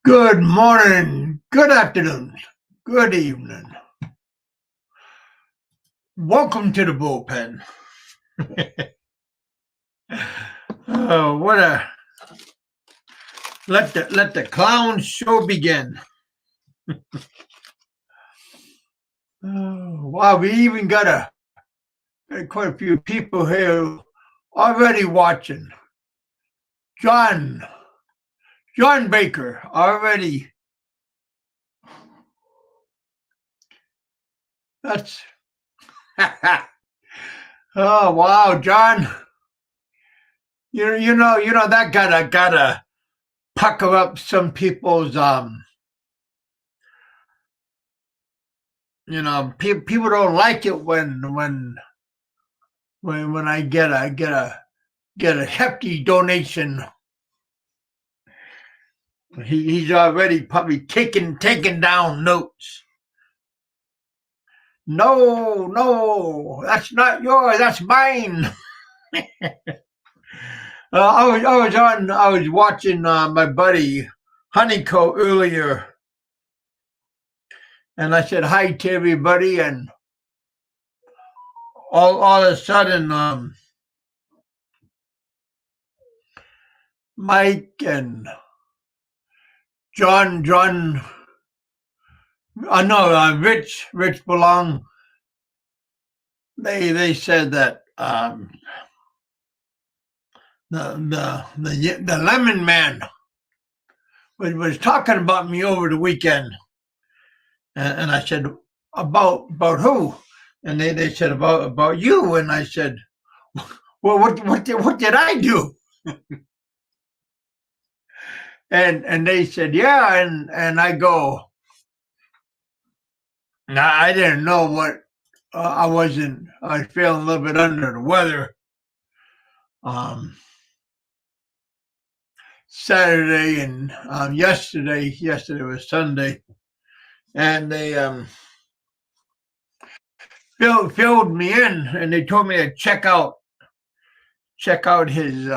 Good morning, good afternoon, good evening. Welcome to the bullpen. Let the clown show begin. Wow, we even got quite a few people here already watching. John Baker already. That's oh wow, John. You know that gotta pucker up some people's people don't like it when I get a hefty donation. He's already probably taking down notes. No, that's not yours. That's mine. I was watching my buddy Honeyco earlier, and I said hi to everybody, and all of a sudden, Mike and John, Rich Belong. They said that the Lemon Man was talking about me over the weekend, and I said about who, and they said about you, and I said, well, what did I do? and they said, yeah, and I go, nah, I didn't know what I was feeling a little bit under the weather. Saturday and yesterday was Sunday, and they filled me in, and they told me to check out his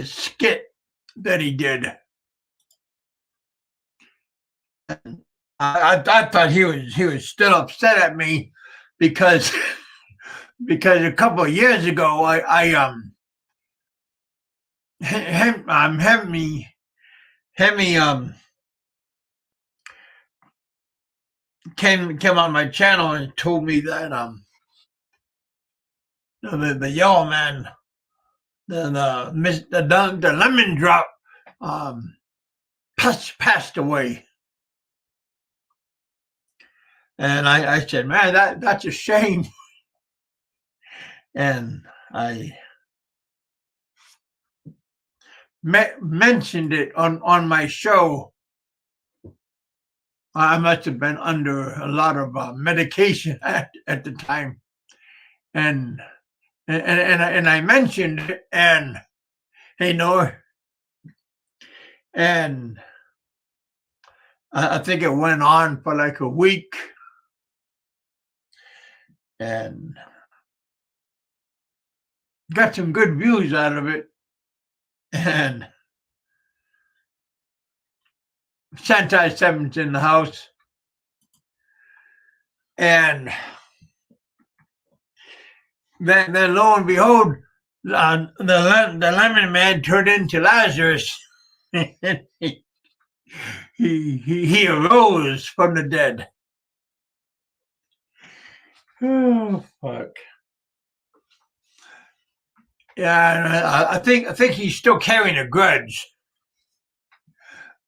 skit that he did. And I thought he was still upset at me because a couple of years ago Hemi came on my channel and told me that the yellow man, the lemon drop passed away. And I said, man, that's a shame. And I mentioned it on my show. I must have been under a lot of medication at the time, and I mentioned it, and and I think it went on for like a week, and got some good views out of it, and Santai 7's in the house, and then lo and behold, the lemon man turned into Lazarus. he arose from the dead. Oh fuck! Yeah, I think he's still carrying a grudge.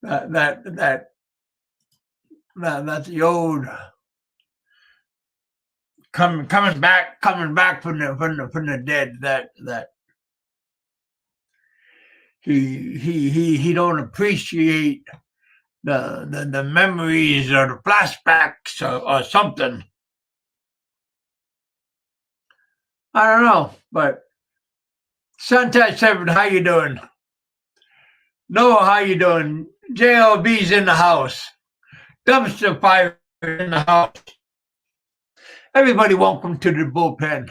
That's the old coming back from the dead. That he don't appreciate the memories or the flashbacks or something. I don't know, but Santai 7, how you doing? Noah, how you doing? JLB's in the house. Dumpster Fire in the house. Everybody, welcome to the bullpen.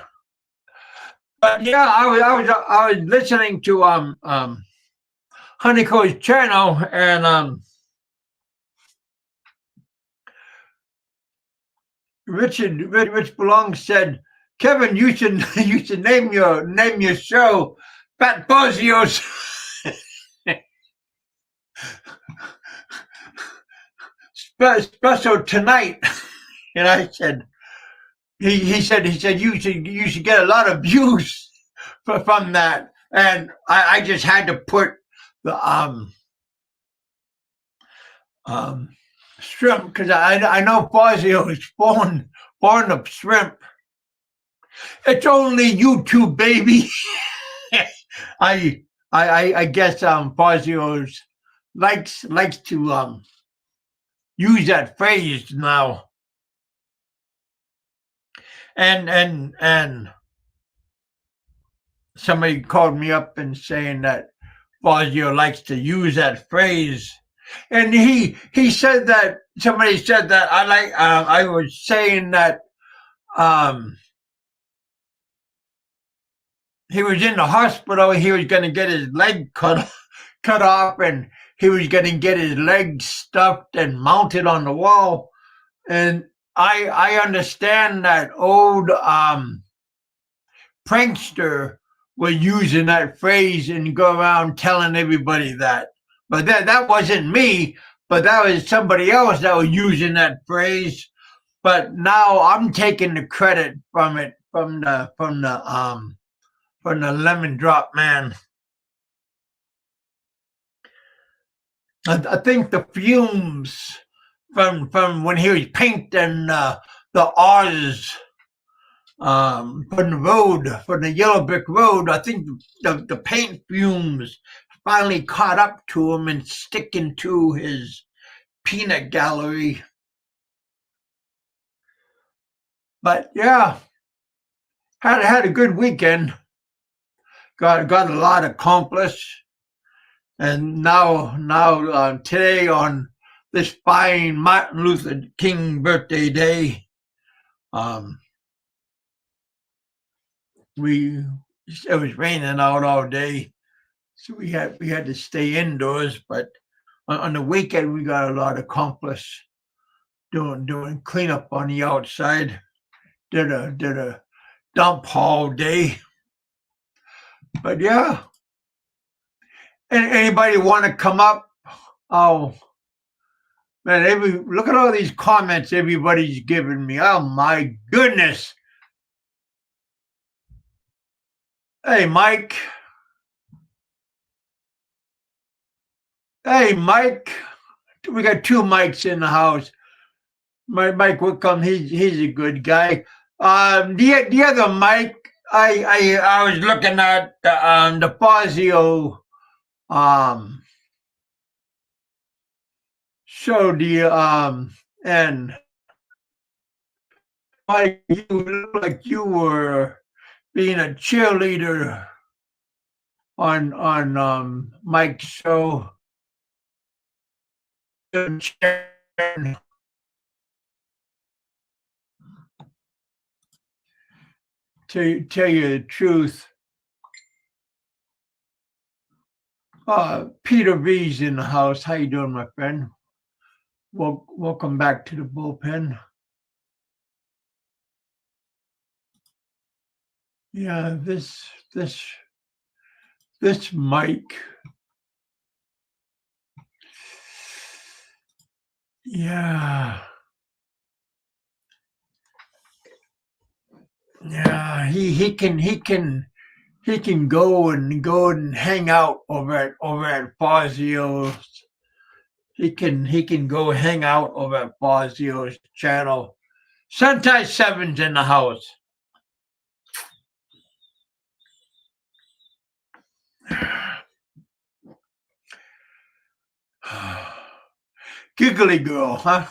But yeah, I was listening to Honeycomb's channel, and Rich Belong said, Kevin, you should name your show Fat Fazio's special tonight. And I said, he said you should get a lot of views from that. And I just had to put the shrimp, because I know Fazio is born of shrimp. It's only YouTube, baby. I guess Fazio likes to use that phrase now. And somebody called me up and saying that Fazio likes to use that phrase. And he said that somebody said that I was saying that he was in the hospital. He was going to get his leg cut off, and he was going to get his leg stuffed and mounted on the wall. And I understand that old prankster was using that phrase and go around telling everybody that. But that wasn't me, but that was somebody else that was using that phrase. But now I'm taking the credit from it, from the lemon drop man. I think the fumes from when he was painting the R's from the road, from the yellow brick road, I think the paint fumes finally caught up to him and sticking to his peanut gallery. But yeah, had a good weekend. Got a lot accomplished, and now today, on this fine Martin Luther King birthday day, it was raining out all day, so we had to stay indoors. But on the weekend, we got a lot accomplished, doing cleanup on the outside. Did a dump haul day. But yeah, anybody want to come up? Oh man, look at all these comments everybody's giving me. Oh my goodness. Hey, Mike. Hey, Mike. We got two Mikes in the house. Mike Whitcomb, he's a good guy. The other Mike, I was looking at the Fazio show, and Mike, you look like you were being a cheerleader on Mike's show. To tell you the truth, Peter V's in the house. How you doing, my friend? Welcome back to the bullpen. Yeah, this Mike. Yeah, he can go and hang out over at Fazio's. He can go hang out over at Fazio's channel. Sentai 7's in the house. Giggly girl, huh?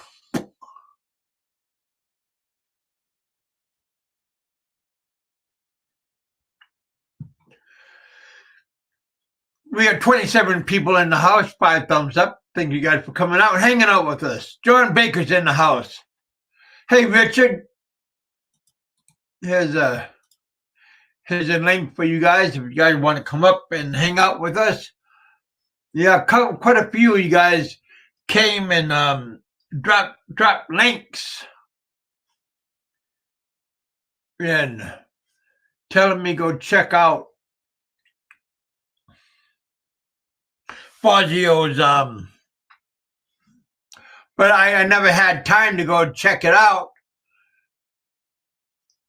We got 27 people in the house. 5 thumbs up. Thank you guys for coming out and hanging out with us. John Baker's in the house. Hey, Richard. here's a link for you guys if you guys want to come up and hang out with us. Yeah, quite a few of you guys came and dropped links and telling me go check out Fazio's but I never had time to go check it out.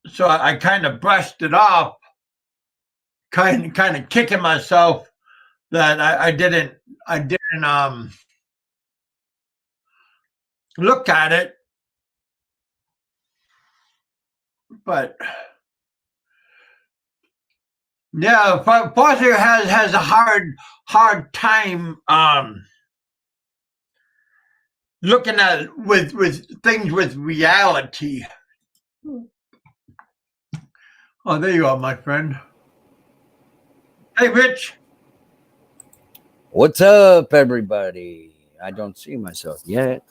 So I kind of brushed it off, kind of kicking myself that I didn't look at it. But yeah, Fazio has a hard time looking at with things with reality. Oh, there you are, my friend. Hey, Rich. What's up, everybody? I don't see myself yet.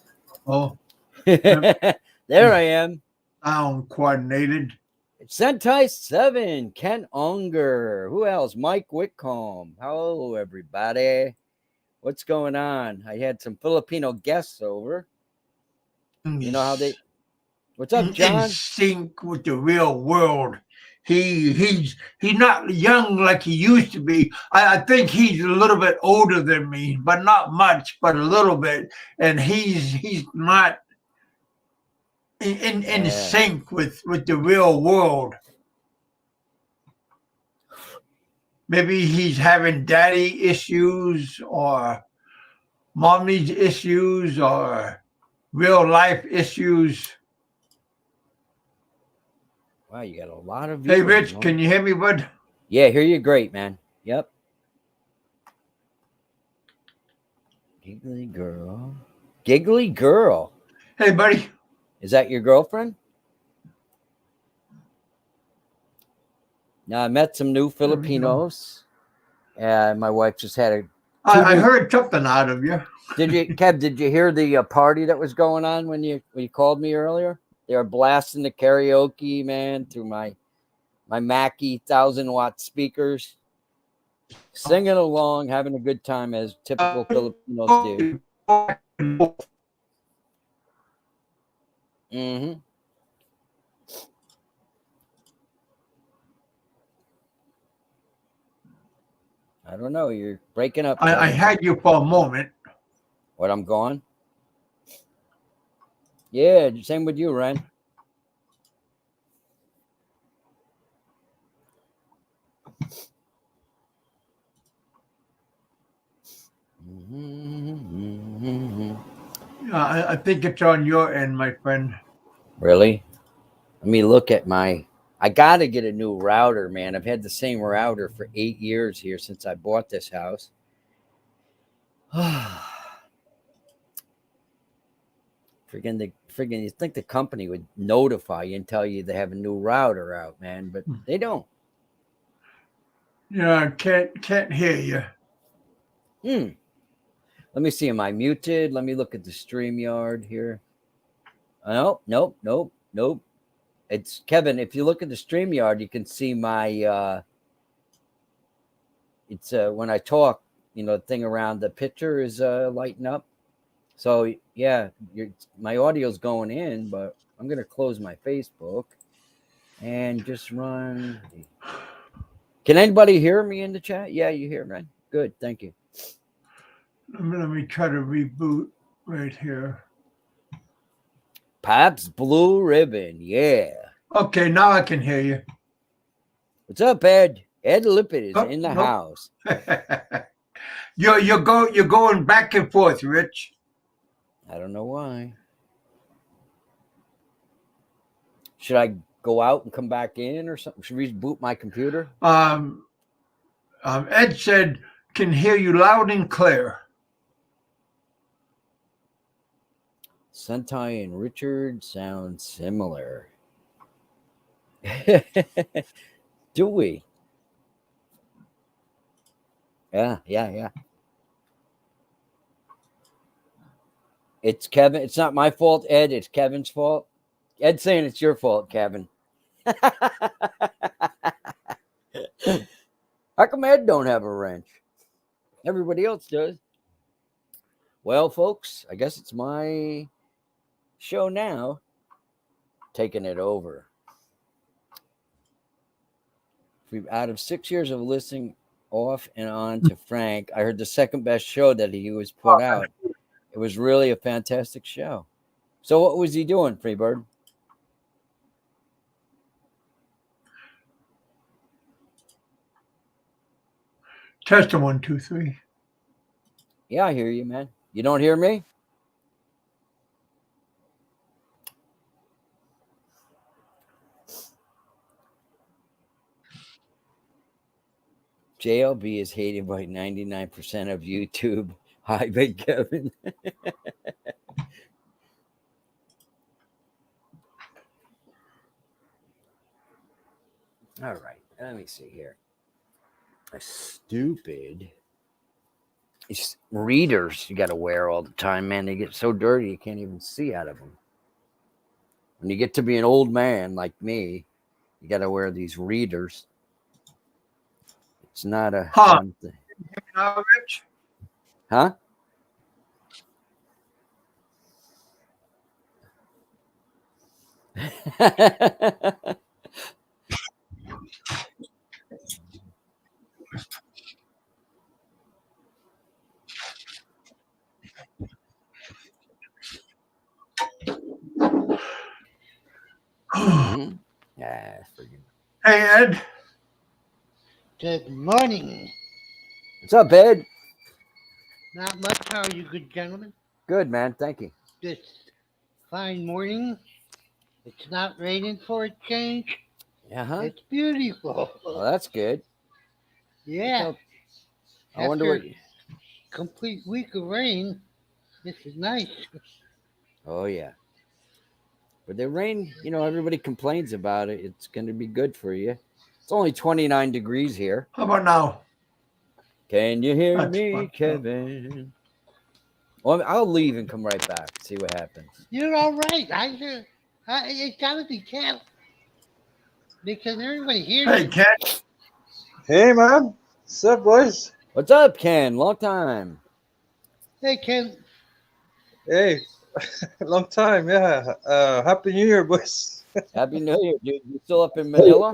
Oh, There I am. sound coordinated. It's Sentai 7, Ken Unger. Who else? Mike Whitcomb. Hello, everybody. What's going on? I had some Filipino guests over. You know how they... What's up, John? In sync with the real world. He's not young like he used to be. I think he's a little bit older than me, but not much, but a little bit. And he's not in sync with the real world. Maybe he's having daddy issues or mommy's issues or real life issues. Wow, you got a lot of viewers. Hey, Rich, can you hear me, bud? Yeah, hear you great, man. Yep. Giggly girl. Giggly girl. Hey, buddy. Is that your girlfriend? Now, I met some new Filipinos. My wife just had a... I heard something out of you. Did you, Kev? Did you hear the party that was going on when you called me earlier? They were blasting the karaoke, man, through my Mackie 1,000-watt speakers, singing along, having a good time as typical Filipinos do. Mm-hmm. I don't know. You're breaking up. I had you for a moment. What, I'm gone? Yeah, same with you, Ren. I think it's on your end, my friend. Really? Let me look at my... I got to get a new router, man. I've had the same router for 8 years here since I bought this house. Friggin', you think the company would notify you and tell you they have a new router out, man, but they don't. Yeah, can't hear you. Let me see. Am I muted? Let me look at the StreamYard here. Nope. It's Kevin. If you look at the StreamYard, you can see my. It's when I talk, the thing around the picture is lighting up. So yeah, my audio's going in, but I'm gonna close my Facebook and just run. Can anybody hear me in the chat? Yeah, you hear me. Good, thank you. Let me try to reboot right here. Pops Blue Ribbon, yeah. Okay, now I can hear you. What's up, Ed? Ed Lippert is in the house. You're going back and forth, Rich. I don't know why. Should I go out and come back in or something? Should we reboot my computer? Ed said, can hear you loud and clear. Sentai and Richard sound similar. Do we? Yeah. It's Kevin. It's not my fault, Ed. It's Kevin's fault. Ed's saying it's your fault, Kevin. How come Ed don't have a wrench? Everybody else does. Well, folks, I guess it's my show now. Taking it over. Out of 6 years of listening off and on to Frank, I heard the second best show that he was put out. It was really a fantastic show. So what was he doing, Freebird? Test 1, 2, 3. Yeah, I hear you, man. You don't hear me? JLB is hated by 99% of YouTube. Hi, Big Kevin. All right, let me see here. Stupid readers you got to wear all the time, man. They get so dirty you can't even see out of them. When you get to be an old man like me, you got to wear these readers. It's not a fun thing. Now, Rich? Huh? Yeah, hey, Ed. Good morning. What's up, Ed? Not much. How are you, good gentlemen? Good, man. Thank you. This fine morning. It's not raining for a change. Yeah, It's beautiful. well, that's good. Yeah. I wonder what. Complete week of rain. This is nice. Oh yeah. But the rain, everybody complains about it. It's going to be good for you. It's only 29 degrees here. How about now? Can you hear That's me, fun. Kevin? Well, I'll leave and come right back. See what happens. You're all right. It's got to be Ken. Because everybody hears Hey, you. Ken. Hey, man. What's up, boys? What's up, Ken? Long time. Hey, Ken. Hey, long time. Yeah. Happy New Year, boys. Happy New Year, dude. You still up in Manila?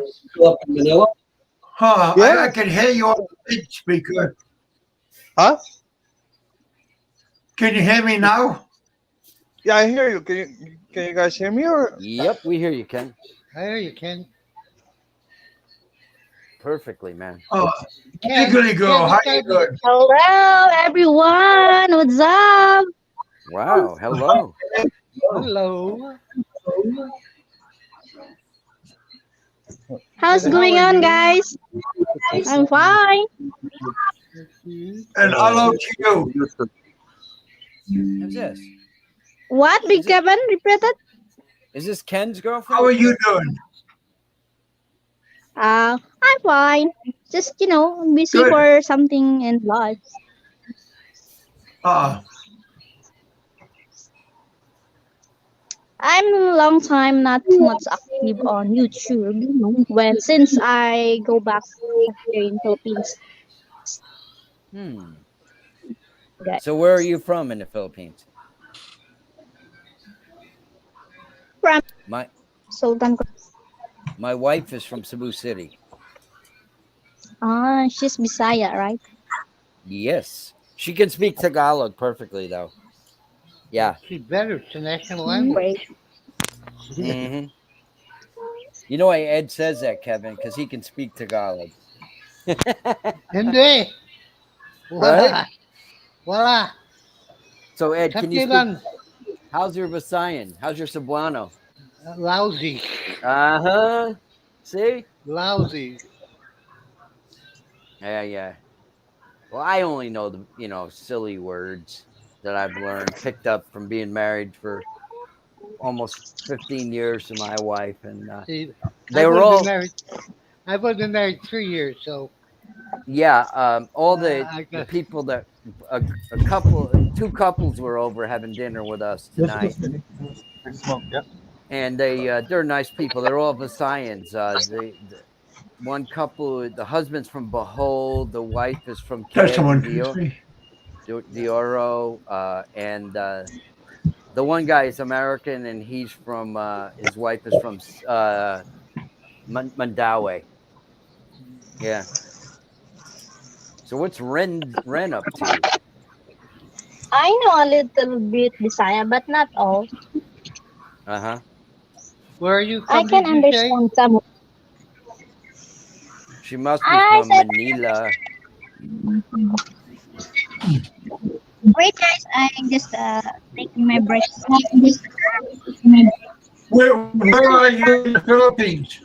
Huh? Yeah. I can hear you on the big speaker. Huh? Can you hear me now? Yeah, I hear you. Can you guys hear me? Or Yep, we hear you, Ken. I hear you, Ken. Perfectly, man. Oh, Ken, legally go. Ken, How it's you gotta doing? Hello, everyone. What's up? Wow. Hello. Hello. How's How going are on, you? guys? I'm fine. And hello to you. Who's this? What, Big Kevin? Repeated? Is this Ken's girlfriend? How are you doing? I'm fine. Just, busy Good. for something in life. I'm a long time not much active on YouTube since I go back here in Philippines. Okay. So where are you from in the Philippines? From My Sultan. my wife is from Cebu City. She's Bisaya, right? Yes. She can speak Tagalog perfectly, though. Yeah. She's better. It's a national language. Great. Mm-hmm. You know why Ed says that, Kevin? Because he can speak Tagalog. Hindi. Wala. Right? Wala. So, Ed, can you speak? Kapilan. How's your Visayan? How's your Cebuano? Lousy. Uh-huh. See? Lousy. Yeah. Well, I only know the, silly words that I've learned, picked up from being married for almost 15 years to my wife. And See, they were all... I've only been married 3 years, so... Yeah, all the people that... two couples were over having dinner with us tonight. Smoke, yeah. and they're nice people. They're all Visayans. The one couple, the husband's from Bohol, the wife is from Testing one, Cavite two, three. de Oro, and the one guy is American, and he's from his wife is from Mandaue. Yeah. So what's Ren up to? I know a little bit Bisaya, but not all. Uh-huh. Where are you I from, can did you say? understand some. She must be I from said, Manila. wait, guys, I'm just taking my break. Where are you in the Philippines?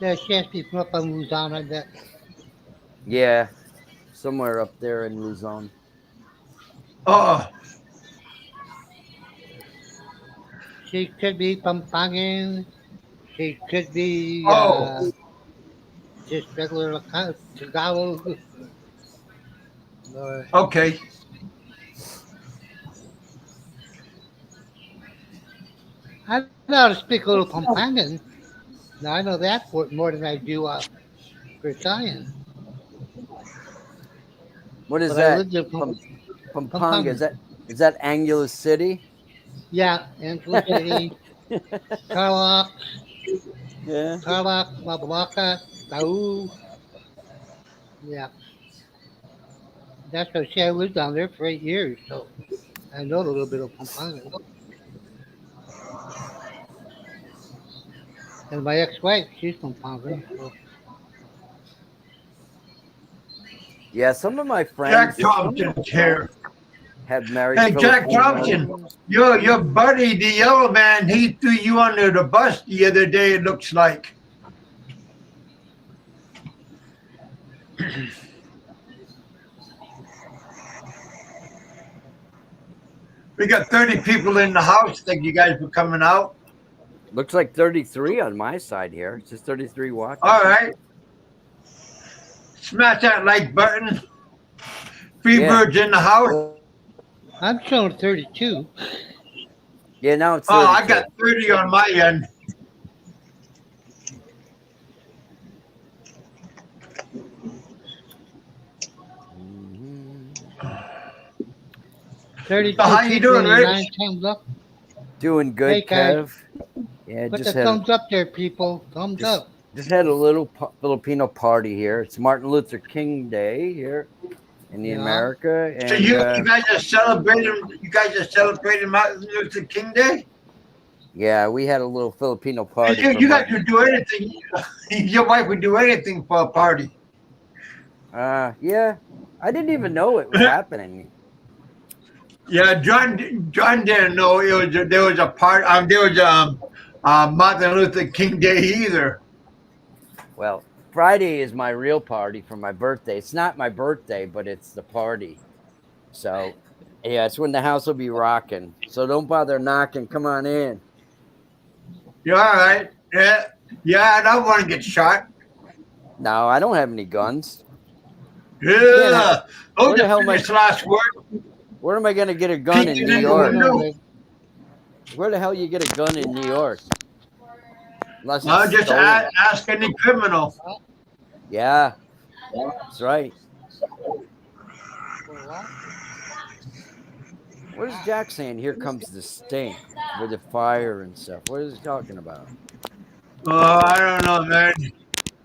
There's chance people up on Luzon, I bet. Yeah, somewhere up there in Luzon. Oh, She could be Pampangin. She could be oh, just regular Tagalog. Or okay. I know how to speak a little Pampangin. Now I know that more than I do Visayan. What is But I that? lived in Pampanga. Pampangin. Is that Angeles City? Yeah, Angelo City, Tarlac, Yeah. Mabalaca, Tau. Yeah, that's what I lived down there for 8 years, so I know a little bit of Pampanga. And my ex-wife, she's from Pampanga, so Yeah, some of my Jack friends Thompson's here. have married Hey, Jack Thompson, Filipinos. your buddy, the yellow man, he threw you under the bus the other day, it looks like. We got 30 people in the house. Think you guys were coming out? Looks like 33 on my side here. It's just 33 watching. All right. Smash that like button. Free Yeah. birds in the house. I'm showing 32. Yeah, now it's Oh, 32. I got 30 on my end. Mhm. 32 So how you people doing, and Rich? 9 thumbs up. Doing good, Hey, guys, Kev. Yeah, put just the thumbs up there, people. Thumbs up. had a little Filipino party here. It's Martin Luther King Day here in the Yeah. America, So and you guys are celebrating Martin Luther King Day? yeah, we had a little Filipino And party. you guys would do anything. Your wife would do anything for a party. Yeah, I didn't even know it was happening. Yeah, John didn't know there was a part. There was Martin Luther King Day either. Well, Friday is my real party for my birthday. It's not my birthday, but it's the party. So, yeah, it's when the house will be rocking. So don't bother knocking. Come on in. You all right? Yeah. I don't want to get shot. No, I don't have any guns. Yeah. Where the hell am I? This last word. Where am I going to get a gun in Peeking New in the York? window. Where the hell you get a gun in New York? Unless I'll it's just stolen. ask any criminal. Yeah, that's right. What is Jack saying? Here comes the stink with the fire and stuff. What is he talking about? Oh, I don't know, man.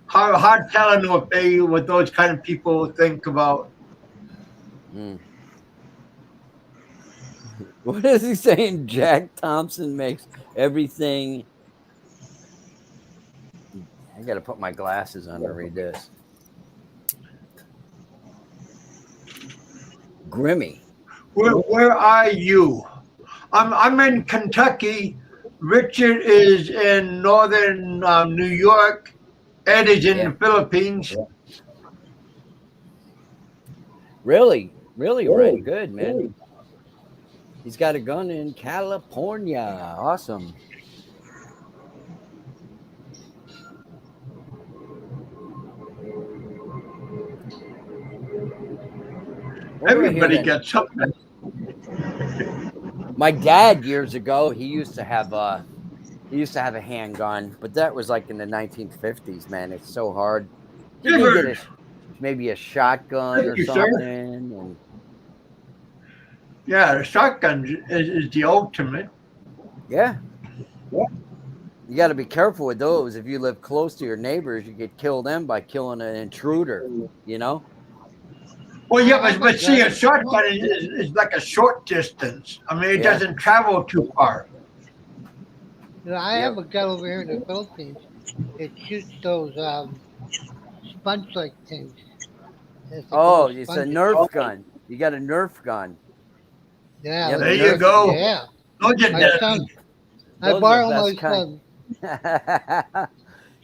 Hard telling what those kind of people think about. Mm. What is he saying? Jack Thompson makes everything. I got to put my glasses on to read this. Grimmy. Where are you? I'm in Kentucky. Richard is in northern New York. Ed is in the Philippines. Really, Red. Good, man. He's got a gun in California. Awesome. Where do I hear Everybody that? gets something. My dad years ago, he used to have a handgun, but that was like in the 1950s. Man, it's so hard. You can get maybe a shotgun Thank or you, sir. something, and Yeah, the shotgun is the ultimate. yeah. You got to be careful with those. If you live close to your neighbors, you could kill them by killing an intruder. You know? Well, yeah, I have a but see, a gun. shotgun is like a short distance. I mean, it Yeah. doesn't travel too far. You know, I Yeah. have a gun over here in the Philippines. It shoots those sponge-like things. It's like Oh, little it's a sponges. Nerf gun. You got a Nerf gun. Yeah, You have like a There you Nerf. Nerf. go. Yeah, Those are my Yeah. son. I Those are the borrow my best kind. son.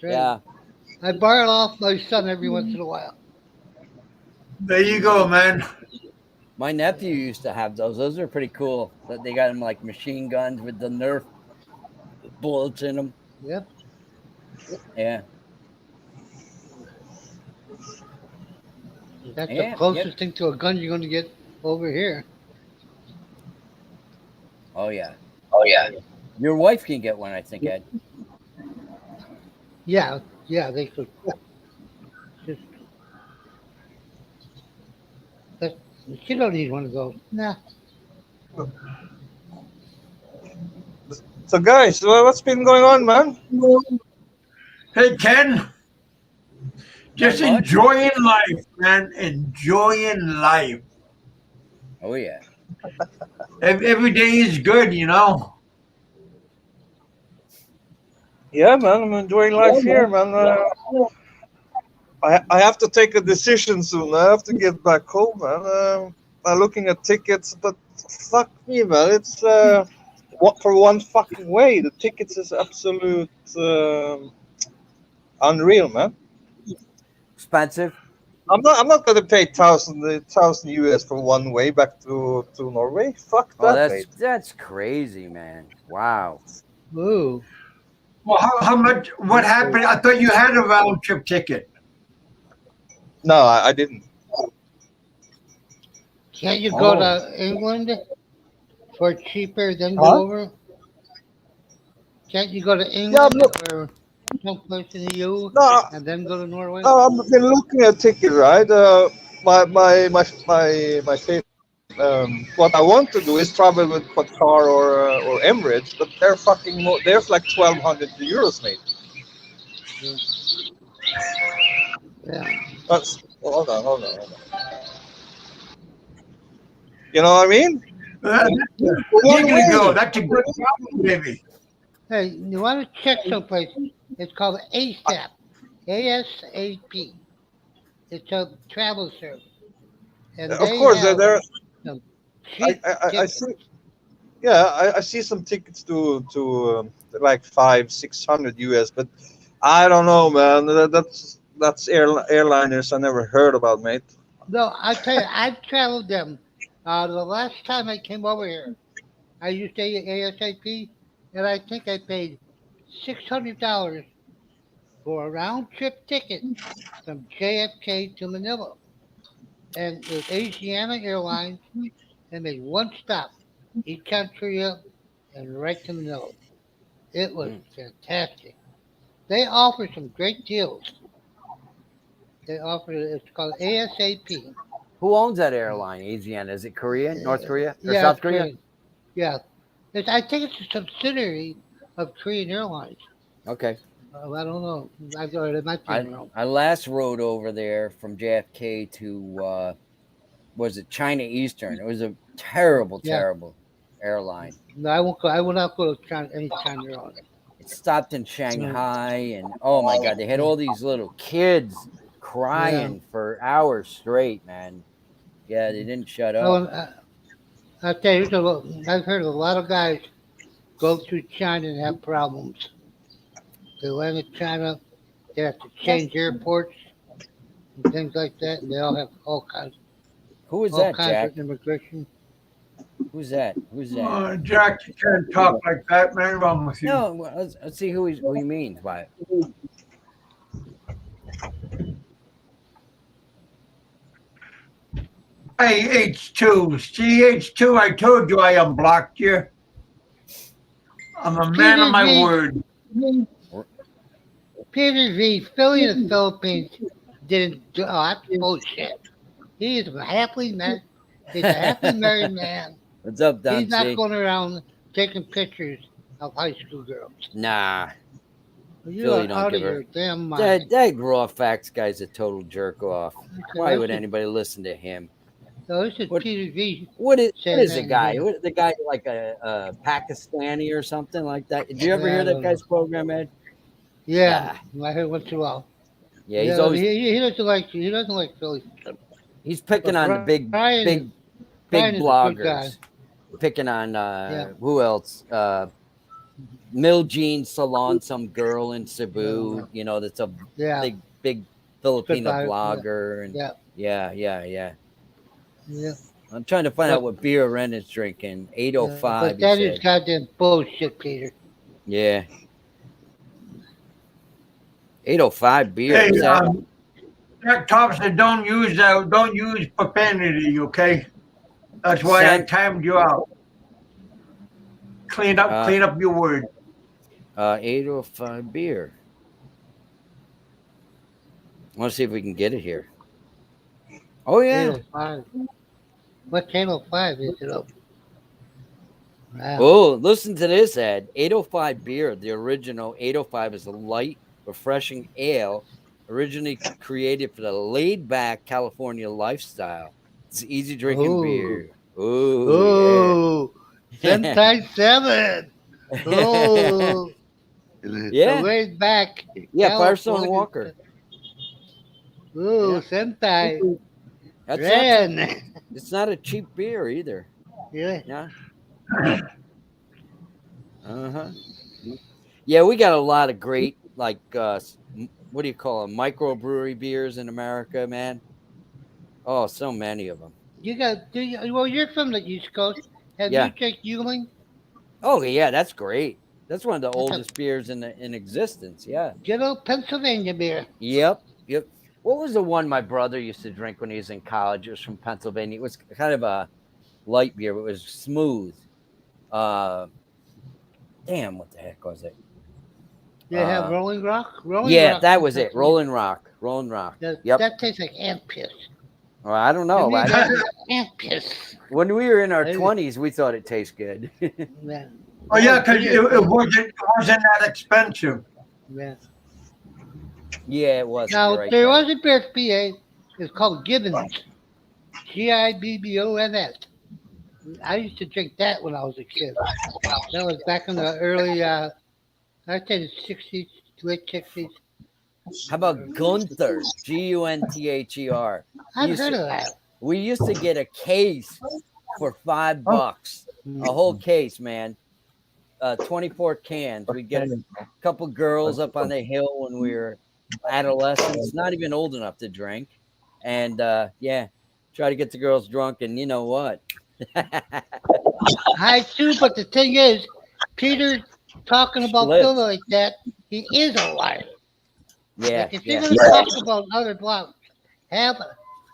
Right. Yeah. I borrow off my son every once in a while. There you go, man. My nephew used to have those. Those are pretty cool. That they got them like machine guns with the Nerf bullets in them. Yep. Yeah. That's the Yeah. Yep. closest thing to a gun you're going to get over here. Oh yeah. Oh yeah. Your wife can get one, I think, Ed. Yeah, they could. Just, but she don't need one of those. Nah. So, guys, what's been going on, man? Hey, Ken, just Not much. enjoying life, man. Enjoying life. Oh yeah. Every day is good, you know. Yeah, man, I'm enjoying life here, man. I have to take a decision soon. I have to get back home, man. I'm looking at tickets, but fuck me, man. It's what for one fucking way. The tickets is absolute unreal, man. Expensive. I'm not gonna pay thousand US for one way back to Norway. Fuck Oh, that, mate. that's crazy, man. Wow. Ooh. Well, how much? What happened? I thought you had a round trip ticket. No, I didn't. Can't you go Oh. to England for cheaper than Huh? go over? Can't you go to Yeah, England or someplace in the EU no, and then go to Norway? no, I've been looking at tickets, right? My favorite. What I want to do is travel with Qatar or Emirates, but they're fucking there's like 1,200 euros, mate. Yeah. That's hold on. You know what I mean? There you go. That's a good problem, baby. Hey, you want to check someplace? It's called ASAP. ASAP. It's a travel service. And Of they course, have they're. some I, cheap I, I tickets. see. Yeah, I see some tickets to like 500-600 US, but I don't know, man. That's airliners I never heard about, mate. No, I tell you, I've traveled them. The last time I came over here, I used ASAP, and I think I paid $600 for a round trip ticket from JFK to Manila. And it was Asiana Airlines, and made one stop, each country up, and right to Manila. It was Mm. fantastic. They offer some great deals. They offer it's called ASAP. Who owns that airline? ASEAN? Is it Korea, North Korea, or Yeah, South it's Korea? Korean. Yeah, I think it's a subsidiary of Korean Airlines. Okay. I don't know. It might be wrong. I last rode over there from JFK to was it China Eastern? It was a terrible Yeah. airline. No, I won't go. I will not go to China any China Airlines. It stopped in Shanghai, and oh my god, they had all these little kids crying for hours straight, man. Yeah, they didn't shut Oh, up. and, I tell you, I've heard a lot of guys go to China and have problems. They land in China, they have to change airports and things like that, and they all have all kinds Who is that, Jack? of immigration. Who's that? Who's that? Jack, you can't talk like that, man. What's wrong with you? No, let's see who he means by it. Hey, H2. CH2, I told you I unblocked you. I'm a man of my PVV, word. PVV, Philly and the Philippines didn't do. Oh, that's bullshit. He is happily married. He's a happily married man. What's up, Don He's not C? going around taking pictures of high school girls. Nah, You Philly are don't out of give your a. damn mind. That raw facts guy's a total jerk off. Why would This is- anybody listen to him? So this is What PVV what is saying the that. guy? What, the guy like a Pakistani or something like that? Did you ever Yeah, hear I that don't guy's know. program, Ed? Yeah, Ah, I heard once in a while. yeah, he's Yeah, always he doesn't like Philly. he's picking But on the Brian big is a good guy. bloggers. Picking on Yeah. who else? Mill Jean Salon, some girl in Cebu, that's a Yeah. big Filipino Good guy. blogger, and Yeah. yeah. Yeah. I'm trying to find out But what beer Ren is drinking. 805, he that is said. goddamn bullshit, Peter. Yeah. 805 beer. Hey, Is that Jack Thompson, don't use profanity, okay? That's why I San timed you out. Clean up your word. 805 beer? I want to see if we can get it here. Oh yeah. 805. What channel 5 is it up? Wow. Oh, listen to this ad. 805 beer, the original 805 is a light, refreshing ale, originally created for the laid-back California lifestyle. It's easy drinking beer. Oh, yeah. Oh, 10 times 7. Oh, the Yeah. way back Yeah, Firestone California. Walker. Oh, Yeah. Sentai. That's Ren. it's not a cheap beer either. Yeah. Yeah. Uh-huh. Yeah, we got a lot of great, like, what do you call them? Microbrewery beers in America, man. Oh, so many of them. Well, you're from the East Coast. Have you Yeah. drank Yuengling? Oh, yeah, that's great. That's one of the That's a oldest beers in existence. Yeah. good old Pennsylvania beer. Yep. What was the one my brother used to drink when he was in college? It was from Pennsylvania. It was kind of a light beer, but it was smooth. Damn, what the heck was it? You have Rolling Rock? Yeah, Rock that from was it. Pennsylvania. Rolling Rock. That, Yep. that tastes like ant piss. Well, I don't To know. me, that's like ant piss. When we were in our Hey. 20s, we thought it tasted good. Yeah. Oh yeah, because it wasn't that expensive. Yeah. Yeah, it was. Now, Right, there Ken. was a beer PA. It's called Gibbons. Gibbons. I used to drink that when I was a kid. That was back in the early, I'd say the 60s, late 60s. How about Gunther? Gunther. I've heard of that. We used to get a case for $5. A whole case, man. 24 cans. We'd get a couple girls up on the hill when we were adolescents, not even old enough to drink. And yeah, try to get the girls drunk. And you know what? I too, but the thing is, Peter talking about Split. Philly like that, he is a liar. Yeah. Like if you're going to talk about other blogs, have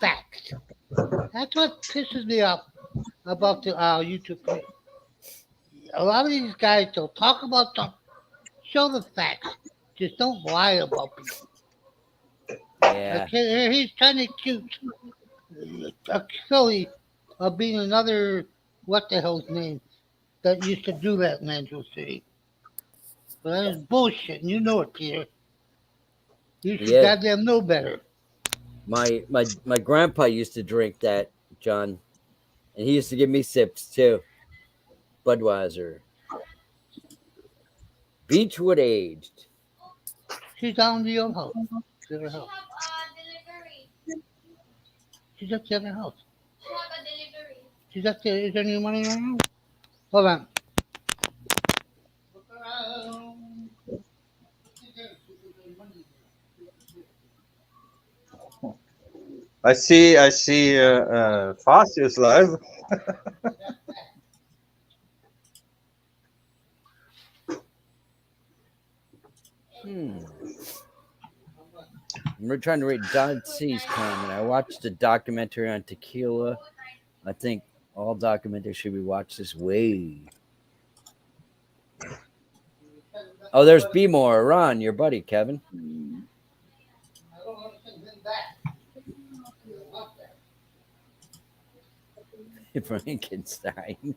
facts. That's what pisses me off about the YouTube page. A lot of these guys don't talk about stuff, show the facts. Just don't lie about people. Yeah. Okay, he's trying to accuse Philly of being another, what the hell's name, that used to do that in Angel City. But that is bullshit, and you know it, Peter. You should goddamn know better. My grandpa used to drink that, John, and he used to give me sips too. Budweiser. Beechwood aged. She's down in the old house. She's at her house. She's up at her house. She's up there. Is there any money around? Hold on. I see Fazio's live. We're trying to read Don C's comment. I watched a documentary on tequila I think all documentaries should be watched this way. Oh, there's B More, Ron, your buddy, Kevin. Frankenstein.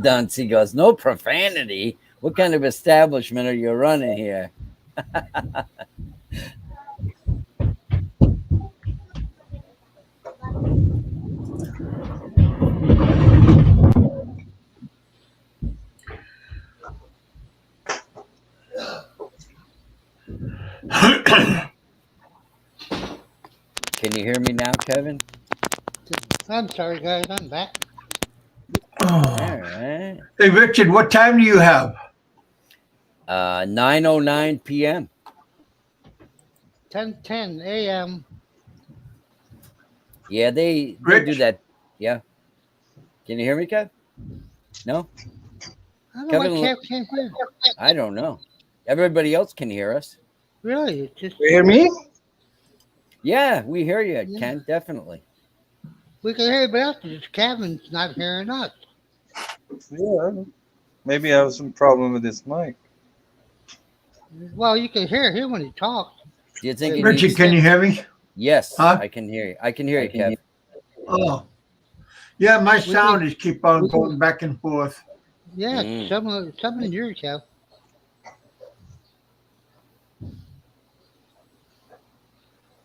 Don C goes, no profanity. What kind of establishment are you running here? Can you hear me now, Kevin? I'm sorry, guys. I'm back. All right. Hey, Richard, what time do you have? 9:09 p.m. 10:10 a.m. Yeah, they do that. Yeah. Can you hear me, Kev? No? I don't know Kevin, why Kev can't hear. I don't know. Everybody else can hear us. Really? It's just You hear me? Yeah, we hear you, Yeah. Ken, definitely. we can hear everybody else. Just Kevin's not hearing us. Yeah. Maybe I have some problem with this mic. Well, you can hear him when he talks. Do you think he Richard, needs can you hear me? Yes, Huh? I can hear you. I can hear you, Kev. Oh. Yeah, my sound is keep on going back and forth. Yeah, Mm. something in yours, Kev.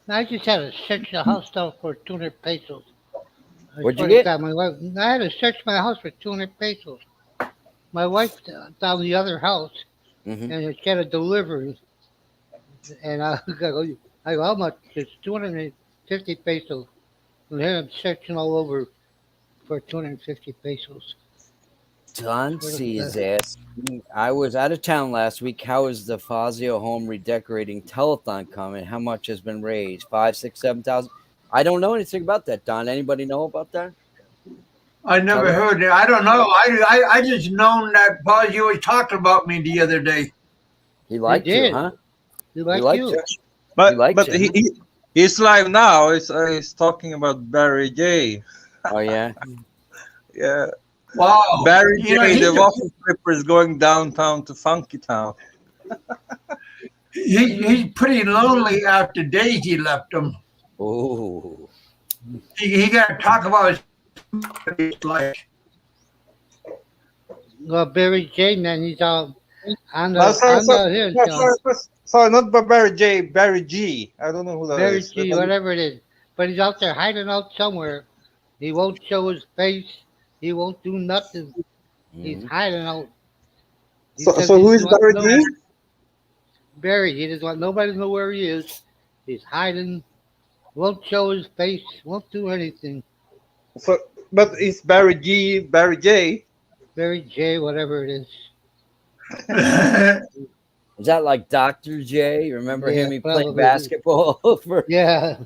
I just had to search the house down for 200 pesos. I What'd you swear to get? God, my wife, I had to search my house for 200 pesos. My wife found the other house Hmm. and she had a delivery. And I go, how much? It's 250 pesos. And here I'm searching all over for 250 pesos. Don C is asking, I was out of town last week. How is the Fazio home redecorating telethon coming? How much has been raised? 5, 6, 7,000? I don't know anything about that, Don. Anybody know about that? I never heard it. I don't know. I just known that Fazio was talking about me the other day. He liked you, did. huh? You like liked you? you. But likes but you. he's live now. He's talking about Barry J. Oh, yeah? Yeah. Wow. Barry You know, J, the he's, waffle flipper, is going downtown to Funky Town. he's pretty lonely after Daisy left him. Oh. He got to talk about his life. Well, Barry J, man, he's on No, the here. sorry, not Barry J, Barry G. I don't know who that Barry is. G, whatever it is. But he's out there hiding out somewhere. He won't show his face. He won't do nothing. He's Mhm. hiding out. He So says who he is doesn't Barry want G? Barry, he doesn't want nobody to know where he is. He's hiding. Won't show his face. Won't do anything. So, but it's Barry G, Barry J. Barry J, whatever it is. Is that like Dr. J? Remember Yeah, him? He played probably. basketball for, Yeah.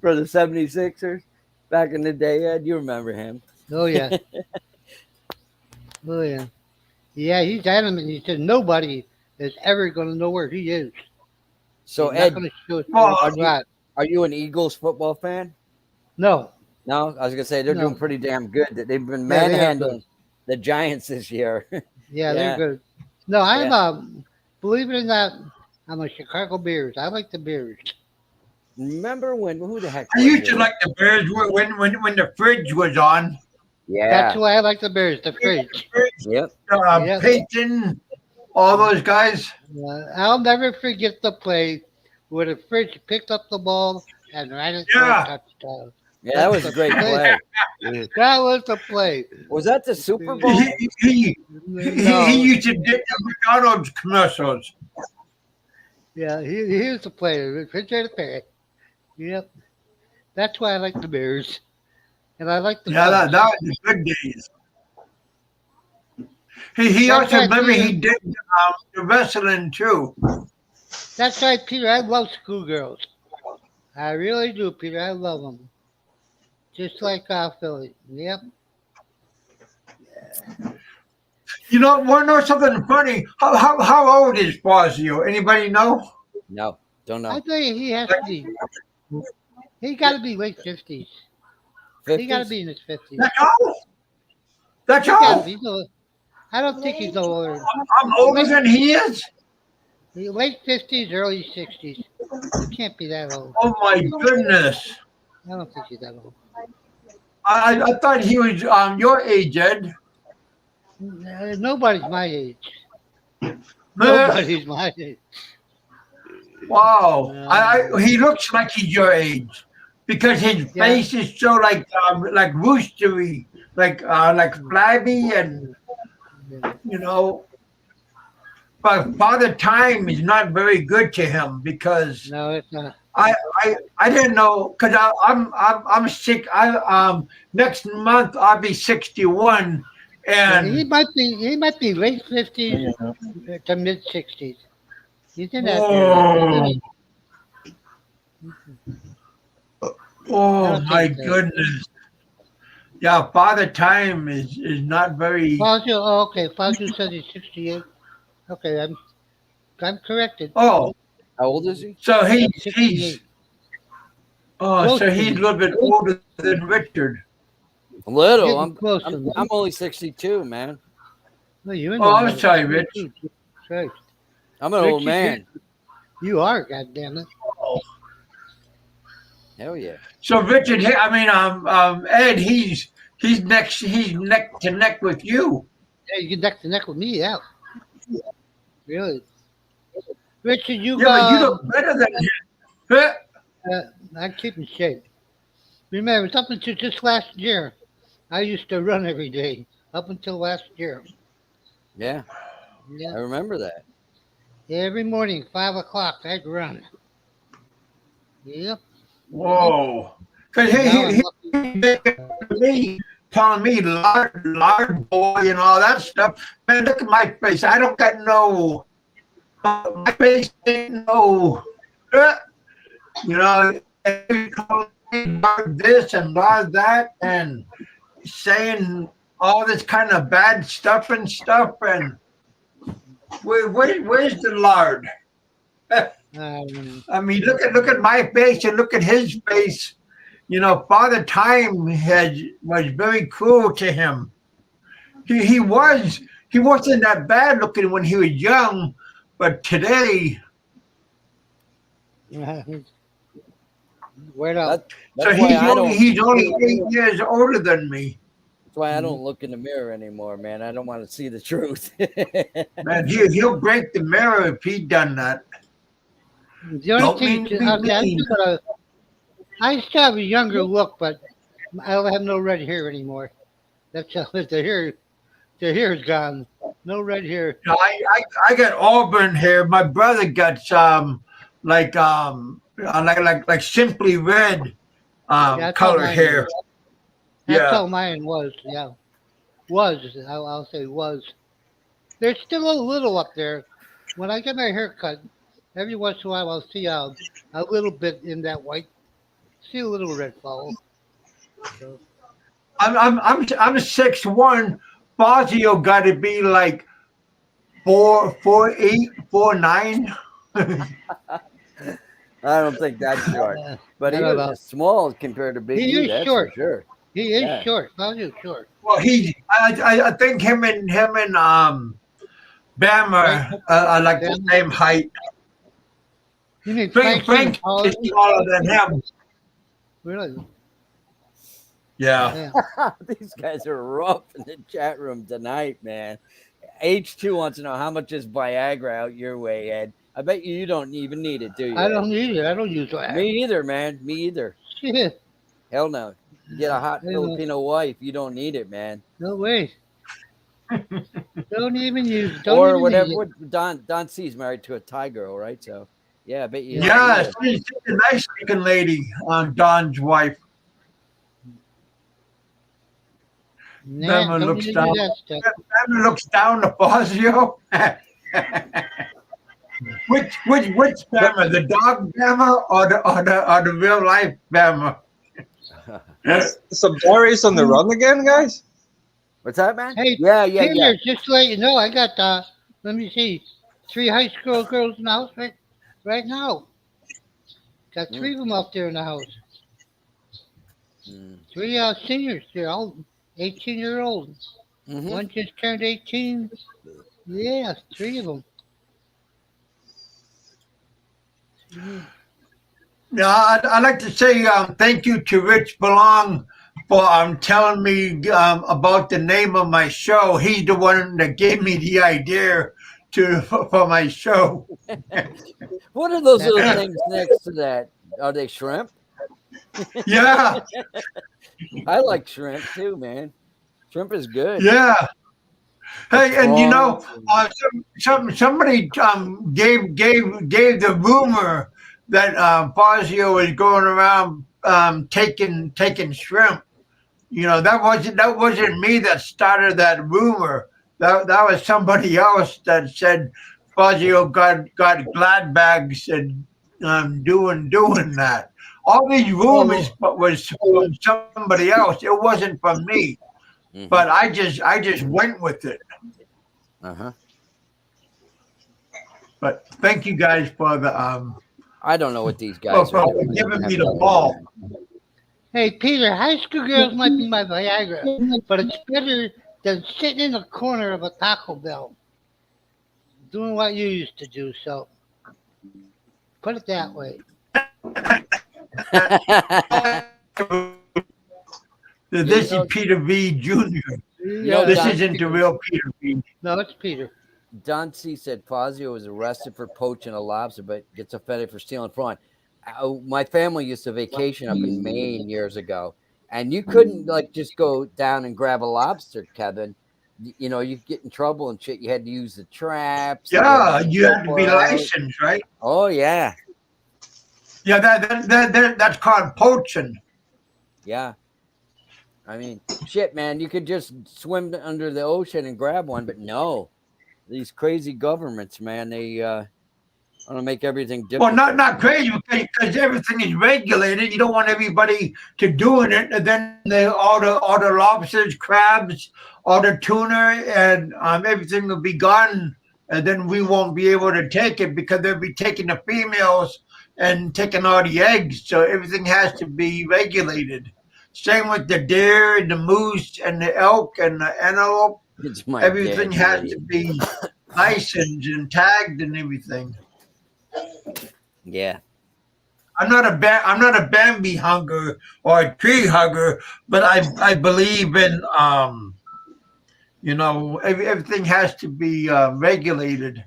for the 76ers back in the day, Ed. You remember him. Oh yeah. Oh yeah. Yeah, he's adamant. He said nobody is ever going to know where he is. So, He's Ed, not going to show his Well, face. Right. are you an Eagles football fan? No. No? I was going to say they're No. doing pretty damn good. They've been Yeah, they are manhandling the Giants this year. Yeah, Yeah. they're good. No, I'm Yeah. believe it or not, I'm a Chicago Bears. I like the Bears. Remember who the heck I was used to it? like the Bears when the fridge was on. That's Yeah. why I like the Bears. The fridge. Yep. Yep. Peyton, all those guys. I'll never forget the play where the fridge picked up the ball and right at Yeah. touchdown. Yeah, that was a great play. That was the play. Was that the Super Bowl? He No, used to do the McDonald's commercials. yeah, he was the player. Richard the Perry. Yep, that's why I like the Bears, and I like the Yeah, Cubs. that was the good days. He That's also, right, remember, he Peter. did the wrestling too. That's right, Peter. I love schoolgirls. I really do, Peter. I love them. Just like Philly. Yep. You know, want to know something funny? How old is Fazio? Anybody know? No, don't I know. think he has to be. He got to be late 50s. He got to 50s? be in his 50s. That's all. That's He got to all. be. I don't think he's no older. I'm older than he is. Late 50s, early 60s. He can't be that old. Oh my goodness! I don't think he's that old. I thought he was your age, Ed. Nobody's my age. Nobody's my age. Wow, No. he looks like he's your age because his Yeah. face is so like roostery, like flabby, and you know. But Father Time is not very good to him because No, it's not. I didn't know because I'm sick. Next month I'll be 61, Yeah, he and might be late 50s to mid 60s. He's in that oh, area. I oh don't my think so. goodness. Yeah, Father Time is not very. Fazio, okay. Fazio says he's 68. Okay, I'm corrected. Oh, How old is he? so he's 68. so Close he's to a little bit older than Richard. A little. getting I'm close to I'm, me. I'm only 62, man. No, you're in Oh, I'm the sorry, Rich. Right. I'm an old man. You are, goddammit. Hell yeah. So Richard, I mean, Ed, he's neck to neck with you. Yeah, you get neck to neck with me, yeah. Really. Richard, you Yeah, but you look better than him. Huh? I'm keeping shape. Remember, it's up until just last year. I used to run every day. Up until last year. Yeah, I Yeah. remember that. Every morning, 5 o'clock, I'd run. Yep. Whoa. Because Now I'm he lucky. me telling me lard boy and all that stuff. Man, look at my face. I don't got no. My face ain't no. You know, every call me lard this and lard that and saying all this kind of bad stuff and stuff. And where's the lard? I mean, look at my face and look at his face. You know, Father Time was very cruel to him. He wasn't that bad looking when he was young, but today, Word up. That's so why I don't. he's only 8 years older than me. That's why I don't look in the mirror anymore, man. I don't want to see the truth. Man, he'll break the mirror if he done that. The only Don't thing, mean to be okay, mean. I still have a younger look, but I don't have no red hair anymore. That's how the hair's gone. No red hair. You know, I got auburn hair. My brother got like simply red That's how color mine hair. was. That's Yeah. how mine was. Yeah, was. I'll say was. There's still a little up there. When I get my hair cut, every once in a while I'll see a little bit in that white. See a little red follow. So, I'm 6'1". Fazio got to be like 4'8", 4'9". I don't think that's short, but I he don't was know. small compared to Big He E. is That's short. for sure. He is Yeah. short. Fazio's short. Well, I think him and Bammer are like the same height. You mean Frank Frank's is taller than him. Really? Yeah. Yeah. These guys are rough in the chat room tonight, man. H2 wants to know how much is Viagra out your way, Ed. I bet you don't even need it, do you? I don't need it. I don't use wax. Me either, man. Me either. Shit. Hell no. You get a hot I know. Filipino wife, you don't need it, man. No way. Don't even use. Or Even whatever. use What Don C's married to a Thai girl, right? So yeah, I bet you. Yeah, she's a nice looking lady, Don's wife. Nah, Bama don't looks even down. do that stuff. Bama looks down to Fazio. which Bama? The dog Bama or the real life Bama? So Barry's on the run again, guys? What's that, man? Hey, yeah. Peter, just to let you know, I got let me see, 3 high school girls in the house right now. Got 3 of them up there in the house. 3 seniors. They're all 18-year-old. Mm-hmm. One just turned 18. Yeah, 3 of them. Yeah, I'd like to say thank you to Rich Belong for telling me about the name of my show. He's the one that gave me the idea for my show. What are those little things next to that? Are they shrimp? Yeah. I like shrimp too, man. Shrimp is good. Yeah. Hey, and you know, prawns somebody gave the rumor that Fazio was going around taking shrimp. You know, that wasn't me that started that rumor. That was somebody else that said Fazio got glad bags and doing that. All these rumors was from somebody else. It wasn't from me. But I just went with it. Uh-huh. But thank you guys for the I don't know what these guys are doing. giving me the ball. Hey, Peter, high school girls might be my Viagra, but it's better than sitting in the corner of a Taco Bell doing what you used to do. So put it that way. This is Peter V. Jr. Yeah, This isn't the real Peter V. No, it's Peter. Don C said Fazio was arrested for poaching a lobster, but gets offended for stealing prawn. My family used to vacation up in Maine years ago, and you couldn't like just go down and grab a lobster, Kevin. You know, you get in trouble and shit. You had to use the traps. Yeah, you had to be licensed, right? Oh yeah, yeah. That's called poaching. Yeah. I mean, shit, man. You could just swim under the ocean and grab one, but no, these crazy governments, man. They want to make everything different. Well, not crazy because everything is regulated. You don't want everybody to doing it, and then all the lobsters, crabs, all the tuna, and everything will be gone, and then we won't be able to take it because they'll be taking the females and taking all the eggs. So everything has to be regulated. Same with the deer, and the moose, and the elk, and the antelope. Everything has to be licensed and tagged and everything. Yeah. I'm not a Bambi hugger or a tree hugger, but I believe in you know, everything has to be regulated.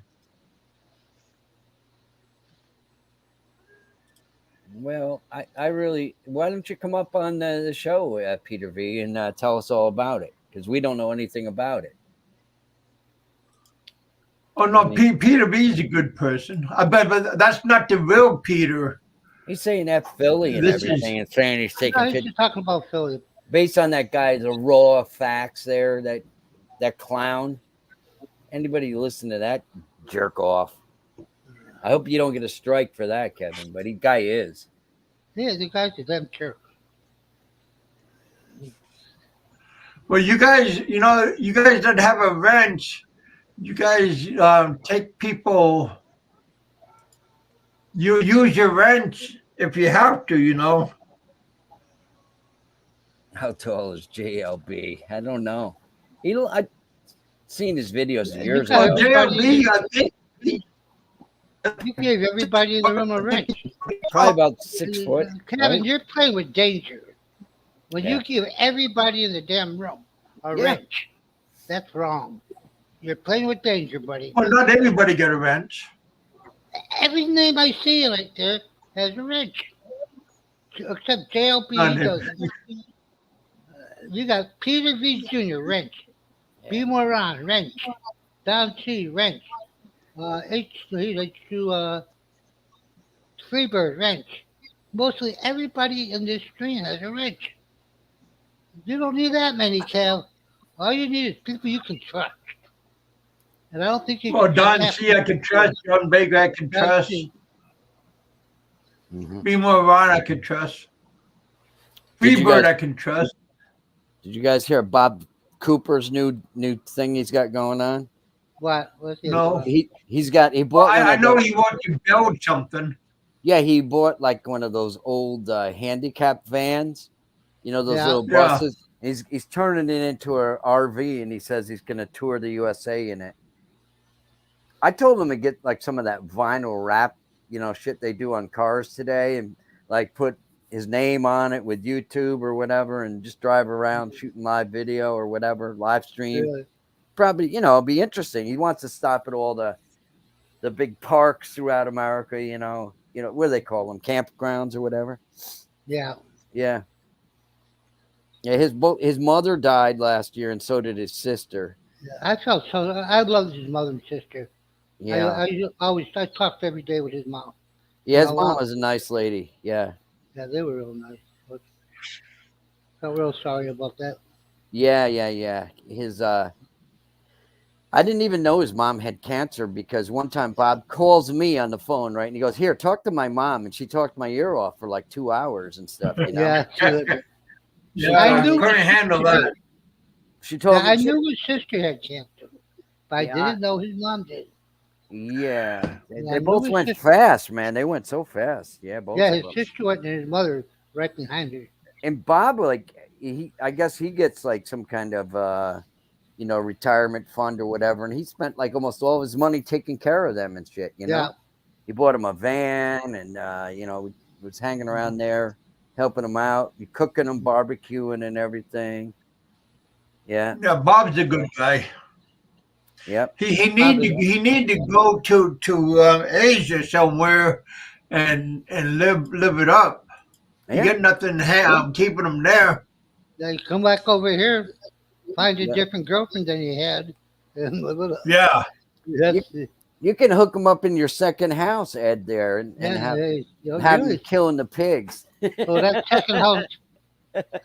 Well, I really, why don't you come up on the show, Peter V, and tell us all about it? Because we don't know anything about it. Oh, no, Peter V is a good person. But that's not the real Peter. He's saying F Philly and everything and saying he's taking He's just talking about Philly. Based on that guy's raw facts there, that clown. Anybody listen to that jerk off? I hope you don't get a strike for that, Kevin, but the guy is. Yeah, the guy's a damn jerk. Well, you guys that have a wrench, you guys take people, you use your wrench if you have to, you know. How tall is JLB? I don't know. I've seen his videos years ago. JLB, I think. You gave everybody in the room a wrench. Probably about 6 foot. Kevin, right? you're playing with danger. When you give everybody in the damn room a wrench, that's wrong. You're playing with danger, buddy. Well, not everybody get a wrench. every name I see right there has a wrench. Except JLP, Not he it. doesn't. You got Peter V. Jr., wrench. B. Yeah. Moran, wrench. Don T, wrench. H2, Freebird, wrench. Mostly everybody in this screen has a wrench. You don't need that many, Cal. All you need is people you can trust. And I don't think you Well, can trust Don half C, I can trust. John Baker, I can Don trust. C. Mhm. Be more Ron, I can trust. Did you Freebird, guys I can trust. did you guys hear Bob Cooper's new thing he's got going on? What? What's the other No. one? He Well, bought one I of know the he wants to build something. yeah, he bought like one of those old handicap vans, those Yeah. little Yeah. buses. He's turning it into a RV, and he says he's going to tour the USA in it. I told him to get like some of that vinyl wrap, shit they do on cars today, and like put his name on it with YouTube or whatever, and just drive around shooting live video or whatever, live stream. Really. Probably, it'll be interesting. He wants to stop at all the big parks throughout America, what do they call them? Campgrounds or whatever. Yeah. Yeah. Yeah, his mother died last year, and so did his sister. I felt so. I loved his mother and sister. Yeah. I talked every day with his mom. Yeah, his A mom lot. was a nice lady. Yeah. Yeah, they were real nice. But I'm real sorry about that. Yeah. I didn't even know his mom had cancer because one time Bob calls me on the phone, right? And he goes, "Here, talk to my mom." And she talked my ear off for like 2 hours and stuff, Yeah, she was, Yeah, I I knew couldn't his handle sister. that. She Yeah, told me, I knew his sister had cancer, but I Yeah. didn't know his mom did. yeah, And they I knew both his went sister. fast, man. They went so fast. Yeah, both Yeah, of his them. sister went and his mother right behind her. And Bob, like, I guess he gets like some kind of, retirement fund or whatever. And he spent like almost all of his money taking care of them and shit, Yeah. He bought him a van and, was hanging around there, helping him out, cooking them, barbecuing and everything. Yeah. Yeah, Bob's a good guy. Yep. He need to go to Asia somewhere and live it up. You Yeah. get nothing keeping him there. Yeah, you come back over here, find a Yeah. different girlfriend than you had, and live it up. Yeah. That's You can hook him up in your second house, Ed, there, and yeah. have him Really. killing the pigs. Oh, that second house.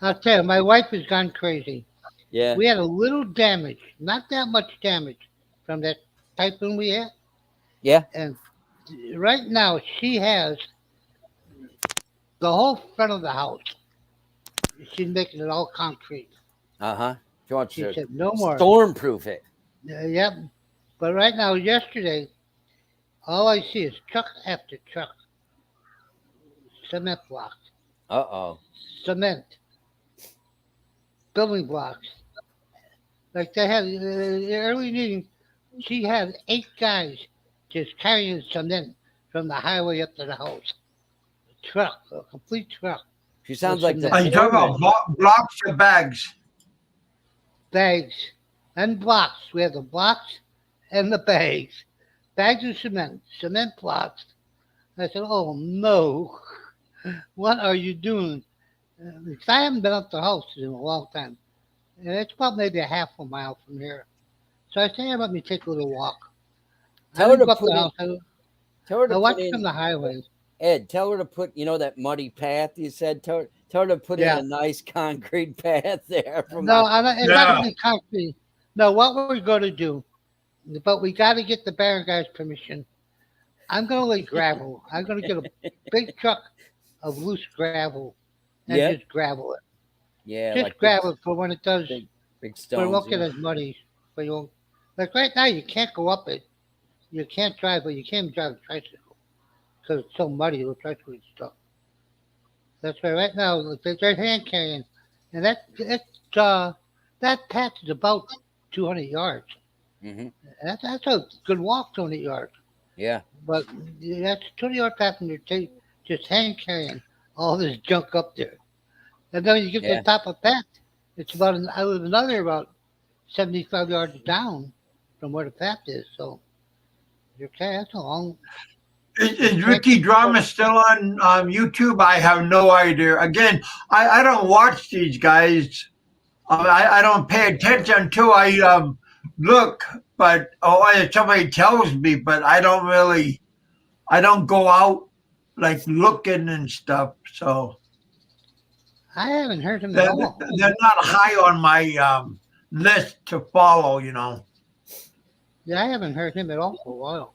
I'll tell you, my wife has gone crazy. Yeah. We had a little damage, not that much damage from that typhoon we had, Yeah. and right now she has the whole front of the house. She's making it all concrete. Uh-huh. She wants She to said no more. stormproof it. Yep. But right now, yesterday, all I see is truck after truck, cement blocks, Uh-oh. cement, building blocks. Like they had the early meeting, she had 8 guys just carrying cement from the highway up to the house. A truck, a complete truck. She sounds like the Are you talking about blocks or bags? Bags and blocks. We have the blocks and the bags. Bags of cement, cement blocks. I said, oh no, what are you doing? Because I haven't been up the house in a long time. And it's about maybe a half a mile from here. So I said, hey, let me take a little walk. Tell I her didn't to go up put the in, house. tell her I to put watched in from the highway. Ed, tell her to put, that muddy path you said. Tell her to put Yeah. in a nice concrete path there. No, it's not Yeah. going to be concrete. No, what we're going to do, but we got to get the Baron guy's permission. I'm going to lay gravel. I'm going to get a big truck of loose gravel and Yeah. just gravel it. Yeah, Just like gravel for when it does, big when it stones. won't get Yeah. as muddy. But you won't, like right now, you can't go up it. You can't drive, but you can't drive a tricycle because it's so muddy. The tricycle is stuck. That's why right now they're hand carrying, and that patch is about 200 yards. Mm-hmm. That's a good walk, 200 yards. Yeah. But that's 20-yard passenger just hand carrying all this junk up there. And then when you get to Yeah. the top of that, it's I live another about 75 yards down from where the path is. So okay, that's a long. Is Ricky Drama still on YouTube? I have no idea. Again, I don't watch these guys. I don't pay attention until I look, but if somebody tells me, but I don't go out like looking and stuff. So I haven't heard him at they're, all. they're not high on my list to follow, Yeah, I haven't heard him at all for a while.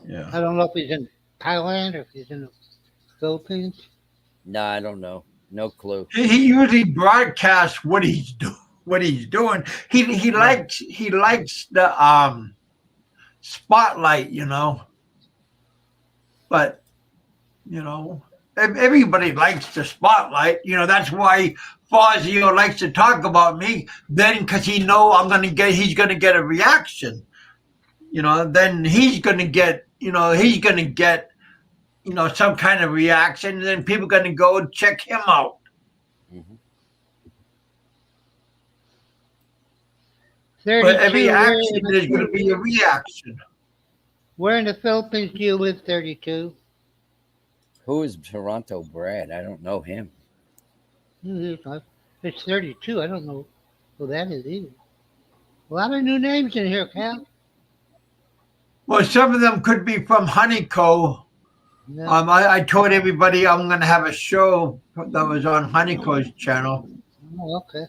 Yeah. I don't know if he's in Thailand or if he's in the Philippines. No, I don't know. No clue. He usually broadcasts what he's doing. He likes the spotlight, but everybody likes the spotlight. That's why Fazio likes to talk about me. Then, because he's gonna get a reaction. Then he's gonna get some kind of reaction. And then people are gonna go and check him out. Mhm. But every 32. action, there's gonna be a reaction. Where in the Philippines do you live, 32? Who is Toronto Brad? I don't know him. It's 32. I don't know who that is either. A lot of new names in here, Cal. Well, some of them could be from Honeyco. No. I told everybody I'm going to have a show that was on Honeyco's channel. Oh, okay.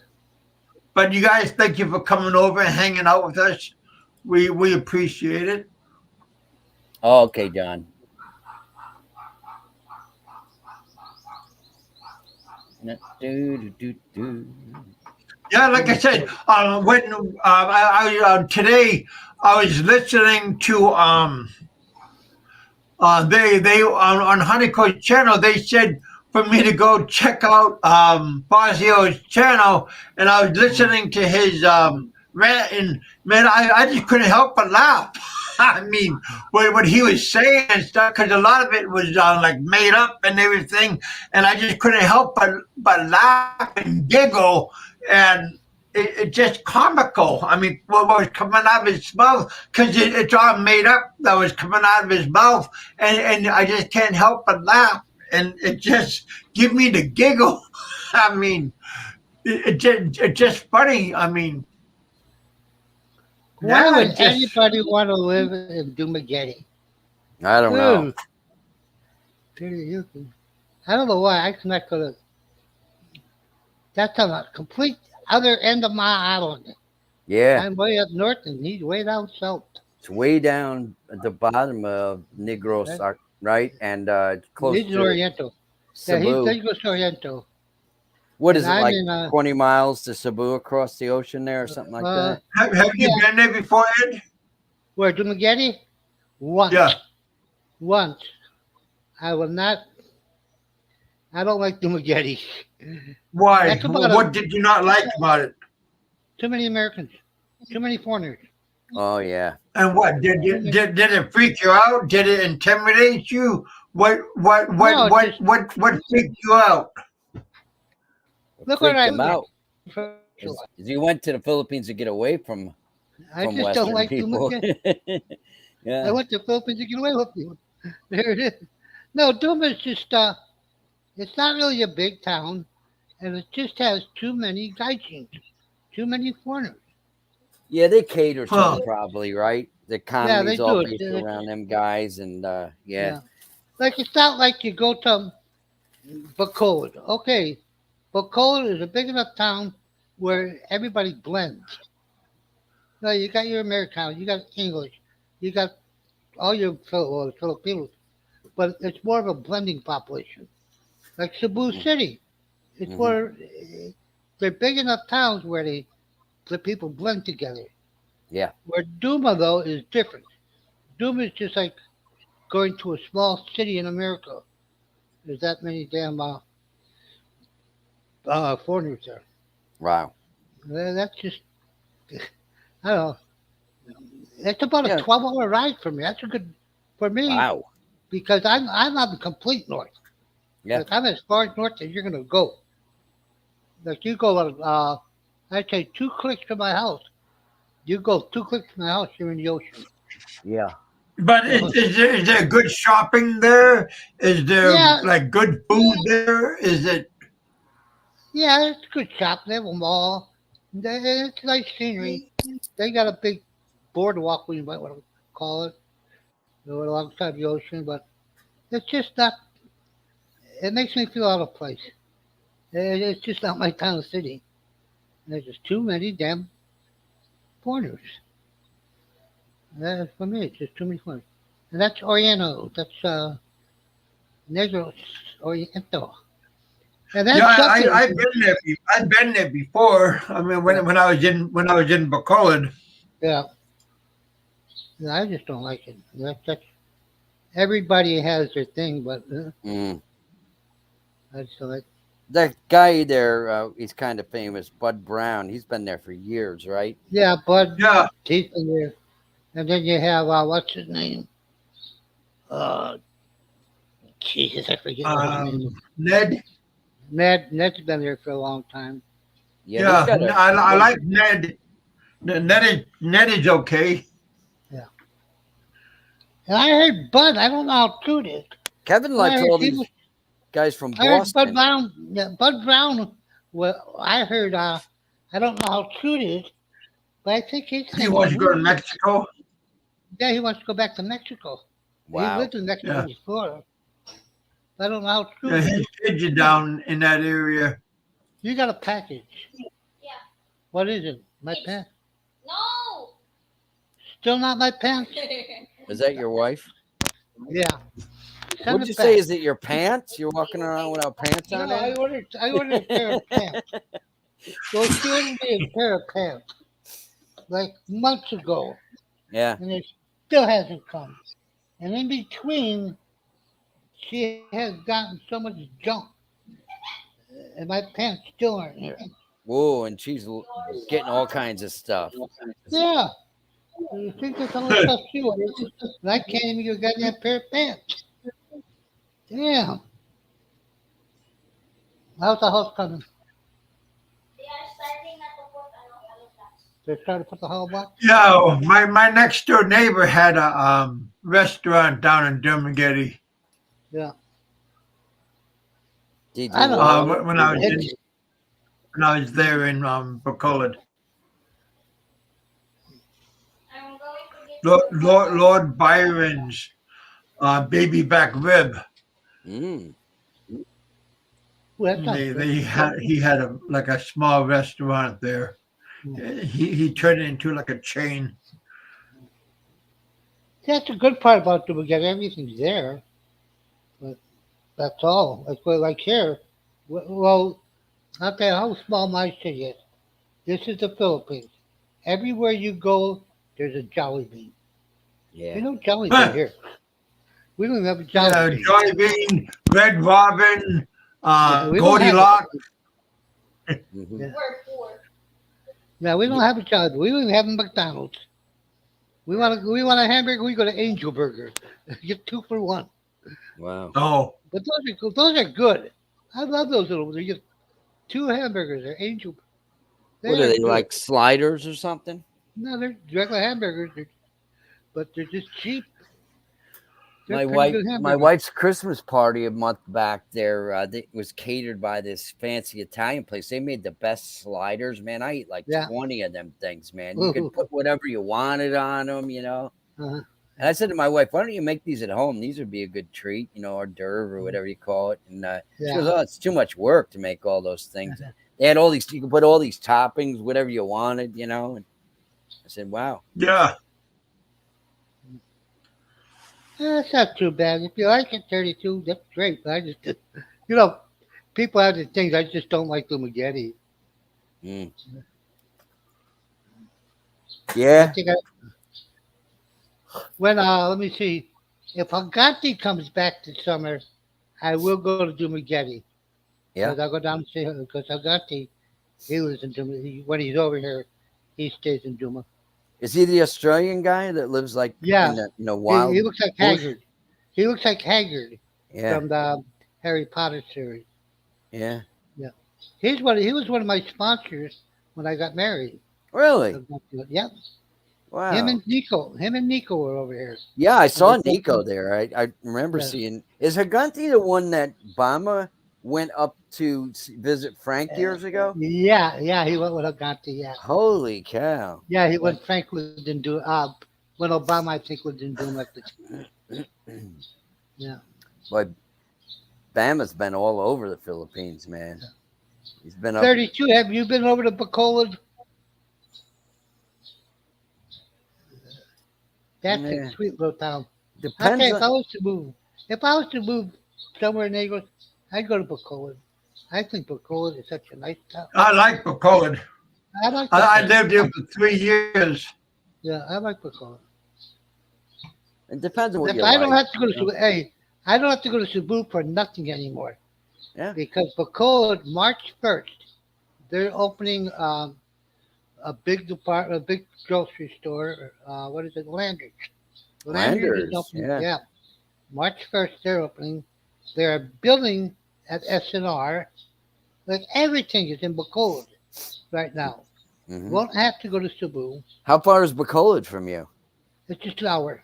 But you guys, thank you for coming over and hanging out with us. We appreciate it. Oh, okay, John. Yeah, like I said, today I was listening to they on Honeyco's channel. They said for me to go check out Fazio's channel, and I was listening to his rant, and man, I just couldn't help but laugh. I mean, what he was saying and stuff, because a lot of it was like made up and everything, and I just couldn't help but laugh and giggle, and it just comical. I mean, what was coming out of his mouth, because it's all made up that was coming out of his mouth, and I just can't help but laugh, and it just give me the giggle. I mean, it's just funny. I mean, Why now would it just- anybody want to live in Dumageddon? I don't know. I don't know why. I'm not going to. That's on a complete other end of my island. Yeah, I'm way up north and he's way down south. it's way down at the bottom of Negros, right? And close He's in to Oriental. Yeah, Cebu. he goes to Oriental. What is it, I'm like in, 20 miles to Cebu across the ocean there or something like that? have you been there before, Ed? Where, Dumageddon? Once. Yeah. Once. I will not. I don't like Dumageddon. Why? That's about What did you not like about it? Too many Americans. Too many foreigners. Oh, yeah. And what did it freak you out? Did it intimidate you? What freaked you out? Look what Freaked I him out. went. Is you went to the Philippines to get away from I just Western don't like people. Dumageddon. I Yeah. went to the Philippines to get away with you. There it is. No, Duma is just it's not really a big town, and it just has too many gaijins, too many foreigners. Yeah, they cater to Huh. them probably, right? The economy's they all do. based around them guys, and yeah. Like it's not like you go to Bacolod. Okay, Bacolod is a big enough town where everybody blends. No, you got your Americans, you got English, you got all your Filipinos, but it's more of a blending population. Like Cebu City, it's Mhm. where they're big enough towns where the people blend together. Yeah. Where Duma though is different. Duma is just like going to a small city in America. There's that many damn foreigners there. Wow. That's just I don't know. It's about Yeah. a 12-hour ride for me. That's a good for me Wow. because I'm on the complete north. Yeah. Like, I'm as far as north as you're gonna go. Like you go, I'd say 2 clicks to my house. You go 2 clicks to my house, you're in the ocean. Yeah. But is there good shopping there? Is there Yeah, like good food there? Is it? yeah, it's a good shop. They have a mall. It's nice scenery. They got a big boardwalk, we might want to call it, alongside the ocean, but it's just not. It makes me feel out of place. It's just not my town city. There's just too many damn foreigners. For me, it's just too many foreigners. And that's Oriental. That's Negros Oriental. And Yeah, that's something. I've been there. I've been there before. I mean, Yeah, when I was in Bacolod. yeah. No, I just don't like it. That's everybody has their thing, but Mm. I just don't like. That guy there, he's kind of famous, Bud Brown. He's been there for years, right? Yeah, Bud, Yeah, he's in there. And then you have what's his name? Uh, Jesus, I forget what his name is. Ned. Ned's been there for a long time. Yeah, they've Yeah, got a. I like Ned. Ned is okay. Yeah. And I heard Bud. I don't know how true it is. Kevin I likes heard all he these was. guys from I heard Bud Boston. Brown. Yeah, Bud Brown. Well, I heard. I don't know how true it is, but I think he's He thinking wants of to go to moving. Mexico. Yeah, he wants to go back to Mexico. He Wow. lived in Mexico Yeah, before. I don't know how true yeah, it is. his kids are down in that area. You got a package. What is it? My pants? No. Still not my pants? Is that your wife? Yeah. Send What'd it you back. say? Is it your pants? You're walking around without pants No, on I there? ordered a pair of pants. So she ordered me a pair of pants like months ago, Yeah. and it still hasn't come. And in between, she has gotten so much junk, and my pants still aren't here. Whoa, and she's getting all kinds of stuff. Yeah. You think that's all the stuff she ordered, and I can't even get a goddamn pair of pants. Damn. How's the house coming? They are starting na to put ano kalutas. They're trying to put the whole box? Yeah, my next door neighbor had a restaurant down in Dermagetti. Yeah. Did I you don't want know. it? When I was there in Bacolod. I'm going to get Lord Byron's baby back rib. Mm. Well, that's not good. He had a small restaurant there. Hmm. He turned it into like a chain. That's the good part about the weekend. Everything's there, but that's all. Like here. Well, I'll tell you how small my city is. This is the Philippines. Everywhere you go, there's a Jollibee. Yeah. There's no Jollibee here. We don't have a Yeah, Jollibee. Joy Bean, Red Robin, Yeah, we don't have Goldilocks. Mhm. Yeah. we're poor. No, we don't have a Jollibee. We don't even have a McDonald's. We want a hamburger. We go to Angel Burger. Get 2 for 1. Wow. Oh, But those are good. Those are good. I love those little. They get 2 hamburgers. They're Angel. What are they, good. like sliders or something? No, they're regular hamburgers. But they're just cheap. They're My pretty wife, good my hamburgers. wife's Christmas party a month back there, it was catered by this fancy Italian place. They made the best sliders, man. I eat like Yeah. 20 of them things, man. You Ooh. could put whatever you wanted on them, you know. Uh-huh. And I said to my wife, "Why don't you make these at home? These would be a good treat, you know, hors d'oeuvre or whatever you call it." And she goes, Yeah. "Oh, it's too much work to make all those things." They had all these. You could put all these toppings, whatever you wanted, you know. And I said, "Wow." yeah. That's not too bad. If you like it, 32, that's great. But I just, you know, people have the things. I just don't like the spaghetti. Mm. I Yeah. think when let me see, if Agati comes back this summer, I will go to Dumagetti. Yeah. Because I'll go down and see her. Because Agati, he lives in Duma. When he's over here, he stays in Duma. Is he the Australian guy that lives like Yeah. in the He, wild? he looks like bush? Haggard. He looks like Haggard Yeah. from the Harry Potter series. Yeah. He was one of my sponsors when I got married. Really? Yep. Wow. Him and Nico were over here. Yeah, I saw they- Nico there. I remember Yeah. seeing. Is Hagunti the one that Bama went up to visit Frank years ago? Yeah, he went with Agante. Yeah, Holy cow! yeah, he went. Frank didn't do. When Obama, I think, didn't do him at the. Yeah. Boy, Bama's been all over the Philippines, man. He's been up. 32. Have you been over to Bacolod? That's Yeah. a sweet little town. Depends Okay, on. if I was to move somewhere in Negros, I'd go to Bacolod. I think Bacolod is such a nice town. I like Bacolod. I like I Bacolod. lived here for 3 years. Yeah, I like Bacolod. It depends on what If you I don't like. have to go to Cebu, hey, I don't have to go to Cebu for nothing anymore. Yeah. Because Bacolod, March 1st, they're opening a big grocery store. What is it? Landers. Landers, is opening. yeah. Yeah. March 1st, they're opening. They're building at SNR. Like everything is in Bacolod right now. Mhm. Won't have to go to Cebu. How far is Bacolod from you? It's just 2 hours.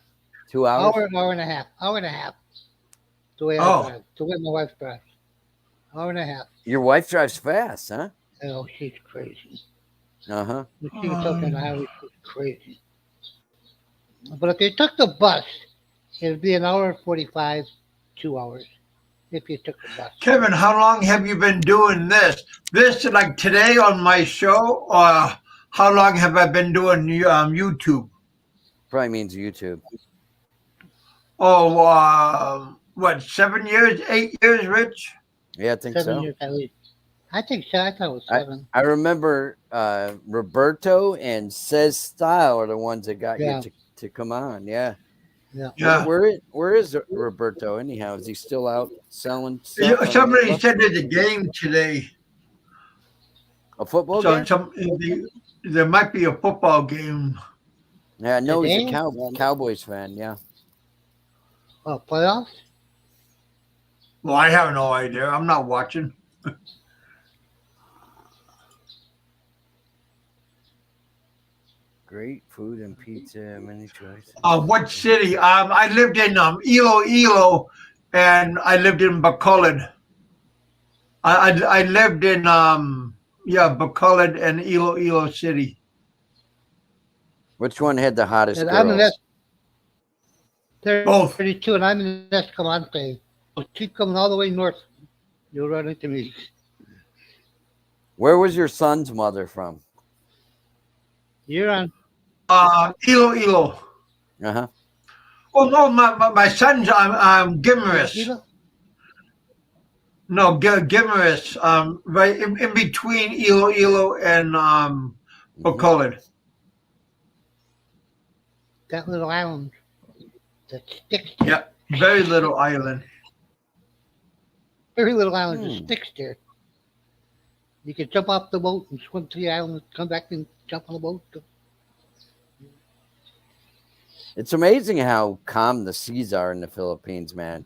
2 hours. Hour and a half. Hour and a half. The way I Oh. drive. The way my wife drives. Hour and a half. Your wife drives fast, huh? Oh, she's crazy. Uh huh. She was talking on the highway. She's crazy. But if you took the bus, it'd be an hour and 45, 2 hours. If you took the bus. Kevin, how long have you been doing this? This like today on my show, or how long have I been doing YouTube? Probably means YouTube. Oh, what, 7 years, 8 years, Rich? Yeah, I think 7 so. years at least. I think so. I thought it was 7. I remember Roberto and Says Style are the ones that got Yeah. you to come on. Yeah. Yeah. Yeah. Where is Roberto anyhow? Is he still out selling Yeah, stuff? somebody said there's a game today. A football So game? there might be a football game. Yeah, I know he's a Today? Cowboys fan. Yeah. Oh, playoffs? Well, I have no idea. I'm not watching. Great food and pizza, many choices. What city? I lived in Iloilo, and I lived in Bacolod. I lived in Bacolod and Iloilo City. Which one had the hottest And I'm in girls? that Both. 32, and I'm in Escalante. So keep coming all the way north. You'll run into me. Where was your son's mother from? You're on. Iloilo. Uh huh. Oh no, my son's Gimeris. You know, No, Gimeris. Right in between Iloilo and Bacolod. that little island that sticks. Yeah, very little island. Very little island that Hmm. sticks there. You can jump off the boat and swim to the island, come back and jump on the boat. It's amazing how calm the seas are in the Philippines, man.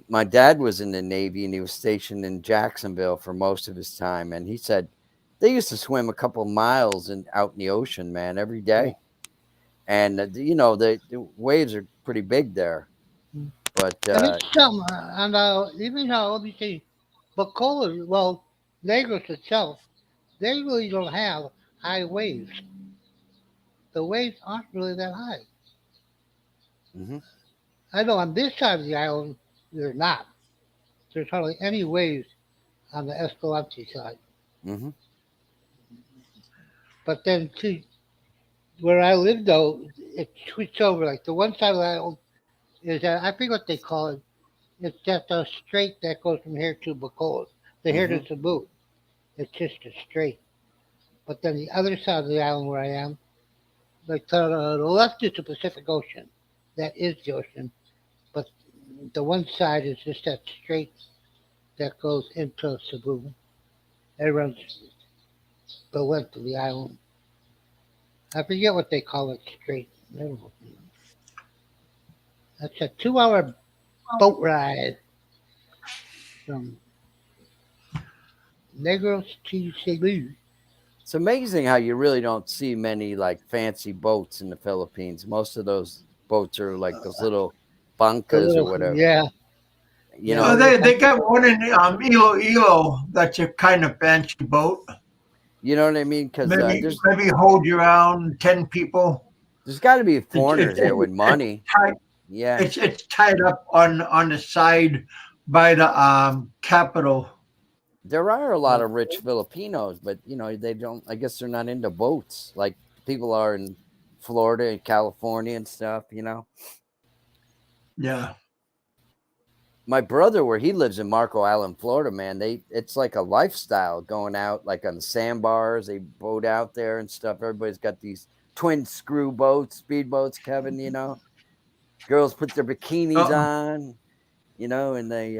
My dad was in the Navy and he was stationed in Jacksonville for most of his time. And he said they used to swim a couple miles out in the ocean, man, every day. And, the waves are pretty big there. But, And it's some, even though, let me see, Bacolod, well, Negros itself, they really don't have high waves. The waves aren't really that high. Mhm. I know on this side of the island, they're not. There's hardly any waves on the Escalante side. Mhm. But then, see, where I live, though, it switched over. Like the one side of the island is, I forget what they call it. It's just a straight that goes from here to Bacolod, here to Cebu. It's just a straight. But then the other side of the island where I am, like the left is the Pacific Ocean. That is the ocean. But the one side is just that straight that goes into Cebu. It runs the length of the island. I forget what they call it straight. That's a 2-hour boat ride from Negros to Cebu. It's amazing how you really don't see many like fancy boats in the Philippines. Most of those boats are like those little The bancas or little, whatever. yeah, You yeah. Oh, know, they got one in Ilo. That's a kind of fancy boat. you know what I mean? Because Maybe hold you around 10 people. there's got to be It's foreigners there with money. tied, Yeah, it's tied up on the side by the capital. there are a lot of rich Filipinos, but you know they don't. I guess they're not into boats like people are in Florida and California and stuff. You know, Yeah. my brother, where he lives in Marco Island, Florida, man, it's like a lifestyle going out like on the sandbars. They boat out there and stuff. Everybody's got these twin screw boats, speedboats, Kevin. You know, girls put their bikinis Uh-uh. on. You know, and they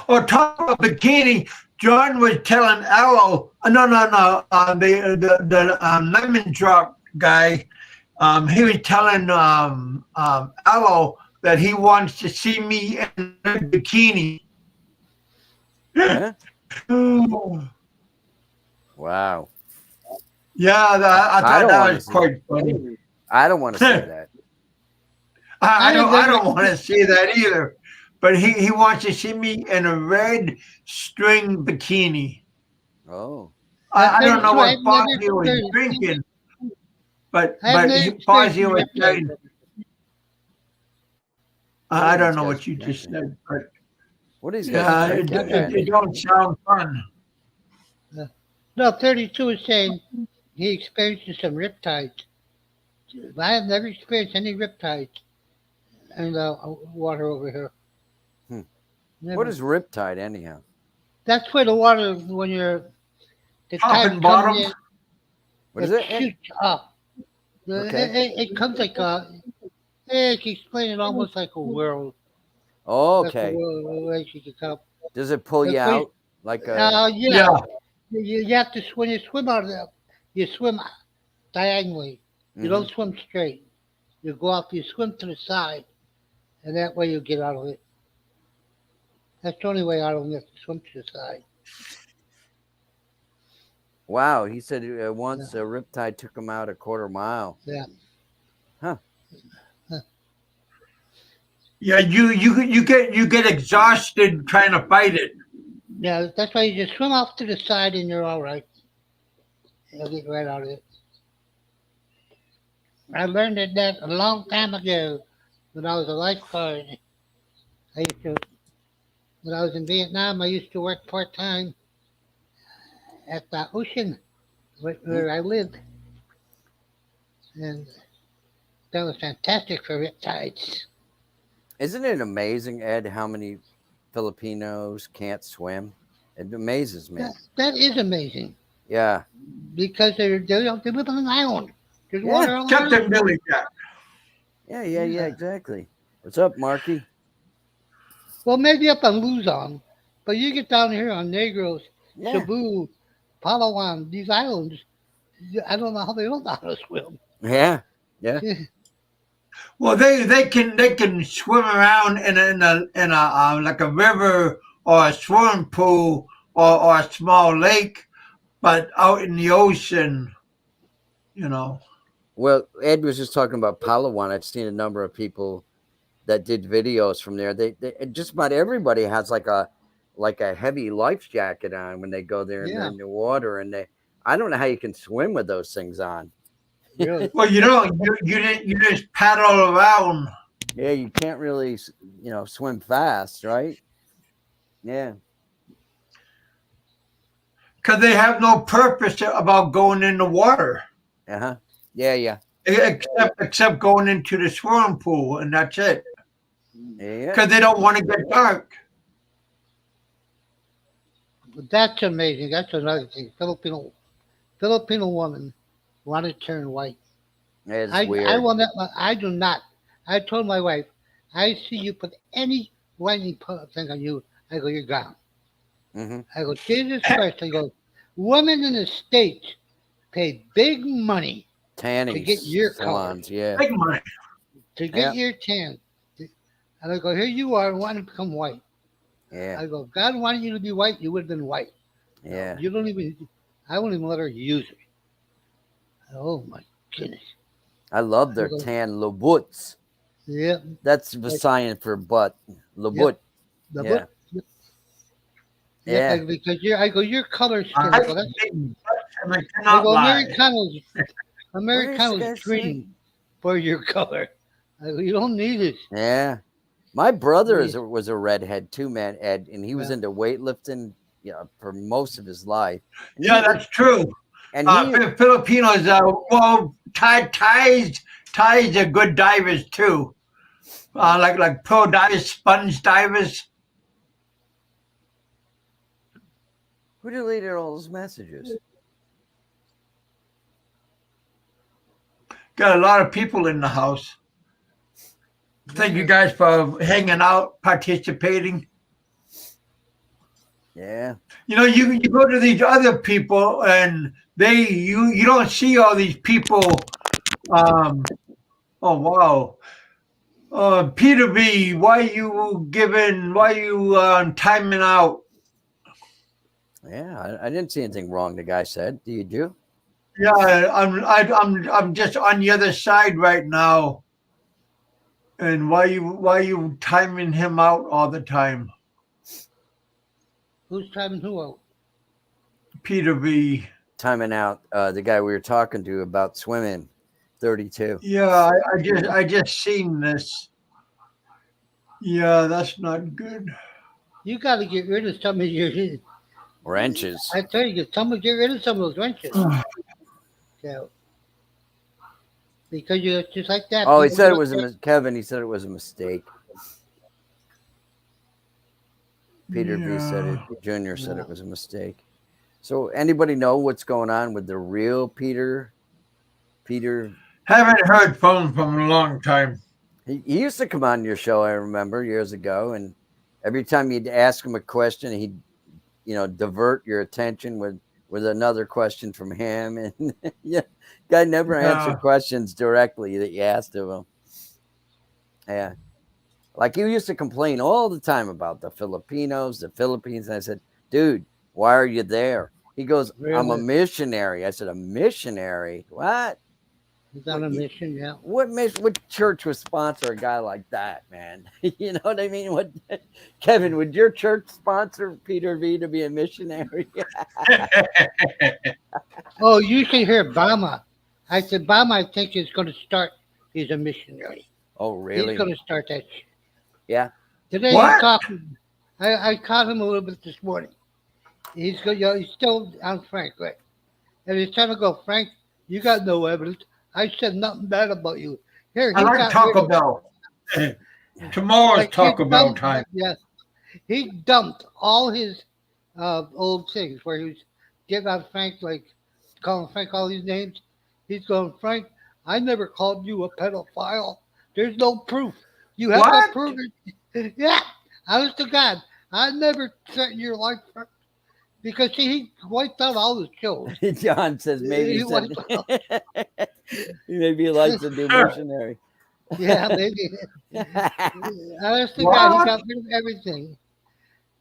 Oh, talk about bikini. John was telling Arrow, no, the lemon drop guy. He was telling Arrow that he wants to see me in a bikini. huh? Oh, Wow. yeah, I I thought don't that want to was see. quite funny. I don't want to see that. I I don't want to see that either. But he wants to see me in a red string bikini. Oh, I don't know I've what never Fazio was experienced. drinking, but I've never experienced Fazio was riptide. saying, I what are don't these know guys what you just drinking? said, but What are these guys yeah, drinking, man? it don't sound fun. No, 32 is saying he experiences some riptides. I have never experienced any riptides in the water over here. Hmm. What Never. is riptide anyhow? That's where the water, when the Top tide and comes bottom. in, What is it it? shoots up. Okay. It comes like I can explain it almost like a whirl. That's the Okay. way she can come. Does it pull you That's why, out like a? yeah, Yeah. you have to, when you swim out of there, you swim diagonally. You Mhm. don't swim straight. You go out, you swim to the side, and that way you get out of it. That's the only way out of it, to swim to the side. Wow. He said Yeah, once a riptide took him out a quarter mile. yeah. Huh. Yeah, you get exhausted trying to fight it. Yeah, that's why you just swim off to the side and you're all right. You'll get right out of it. I learned that a long time ago when I was a lifeguard. I used to, when I was in Vietnam, I used to work part time at the ocean Hmm. where I lived, and that was fantastic for riptides. Isn't it amazing, Ed, how many Filipinos can't swim? It amazes me. That is amazing Yeah. because they live on an island. There's Yeah. water all around. Captain Billy Jack. Yeah. Exactly. What's up, Marky? Well, maybe up on Luzon, but you get down here on Negros, Yeah. Cebu, Palawan, these islands. I don't know how they don't know how to swim. Yeah. Yeah. Well, they can swim around in a like a river or a swimming pool or a small lake, but out in the ocean, you know. Well, Ed was just talking about Palawan. I've seen a number of people that did videos from there. They just about everybody has like a heavy life jacket on when they go there and they're Yeah, in the water. And I don't know how you can swim with those things on. really. Well, you just paddle around Yeah, you can't really swim fast, right? Yeah. because they have no purpose about going in the water Uh-huh. Yeah. except going into the swimming pool, and that's it. Yeah. Because they don't want to get dark. That's amazing. That's another thing. Filipino woman want to turn white. It's I weird. will not. I do not. I told my wife, I see you put any whitening thing on you. I go, you're gone. Hmm. I go, Jesus Christ. I go, women in the States pay big money to Tanning get your color, salons. Yeah. Big money. to get Yeah. your tan. And I go, here you are wanting to become white. Yeah. I go, God wanted you to be white, you would have been white. Yeah. You don't even. I won't even let her use it. Oh my goodness. I love their Okay. tan labuts. Yeah. That's Visayan for butt. Labut. The Yeah. book. Yeah. Because your color's I scary. like But big butts and I I cannot go, lie. What is the guy Americano's green for your color. I go, you don't need it. Yeah. My brother Yeah. was a redhead too, man, Ed, and he was Yeah. into weightlifting, for most of his life. And Yeah, that's true. and he Filipinos, well, Thais are good divers too. Like pro divers, sponge divers. who deleted all those messages? Got a lot of people in the house. Thank you guys for hanging out, participating. Yeah. You go to these other people and you don't see all these people. Oh wow. Peter B, why you timing out? Yeah, I didn't see anything wrong. The guy said, "Do you do?" Yeah, I'm just on the other side right now. And why you timing him out all the time? Who's timing who out? Peter B. Timing out the guy we were talking to about swimming, 32. Yeah, I just seen this. Yeah, that's not good. You got to get rid of some of your. Wrenches. I tell you, get rid of some of those wrenches. So, because you're just like that. Oh, he people said go it was up there- Kevin. He said it was a mistake. Peter B said it. Junior said it was a mistake. So, anybody know what's going on with the real Peter? Peter. Haven't heard from him from a long time. He used to come on your show, I remember, years ago, and every time you'd ask him a question, he'd, divert your attention with another question from him, and yeah, guy never answered questions directly that you asked of him. Yeah, like you used to complain all the time about the Filipinos, the Philippines, and I said, dude, why are you there? He goes, I'm a Really? missionary. I said, a missionary? What? He's on a mission, yeah. What church would sponsor a guy like that, man? You know what I mean? What, Kevin, would your church sponsor Peter V to be a missionary? Oh, you should hear Bama. I said, Bama, I think is going to start. He's a missionary. Oh, really? He's going to start that shit. Yeah. Today What? he talking. I caught him a little bit this morning. He's go, he's still on Frank, right? And he's trying to go, Frank, you got no evidence. I said nothing bad about you. Here, I he like got Taco rid of- Bell. Tomorrow's like, he Taco Bell dumped- time. Yeah, he dumped all his old things where he was getting on Frank, like calling Frank all these names. He's going, Frank, I never called you a pedophile. There's no proof. You have What? to prove it. Yeah, honest to God, I never threatened your life. Because see, he wiped out all the shows. John says maybe He wiped out. maybe he likes to do missionary. Yeah, maybe. Honest to God, he got rid of everything.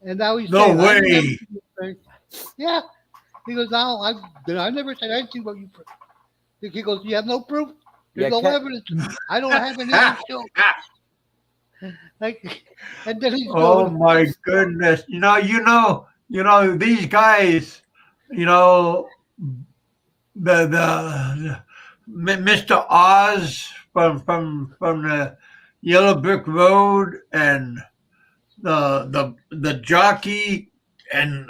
And now he's No saying, I way. never- yeah. He goes, no, I never said anything about you. He goes, you have no proof? There's Yeah, no evidence. I don't have any of the show. Like, and then he's Oh going, my goodness. These guys, the Mr. Oz from the Yellow Brick Road and the jockey and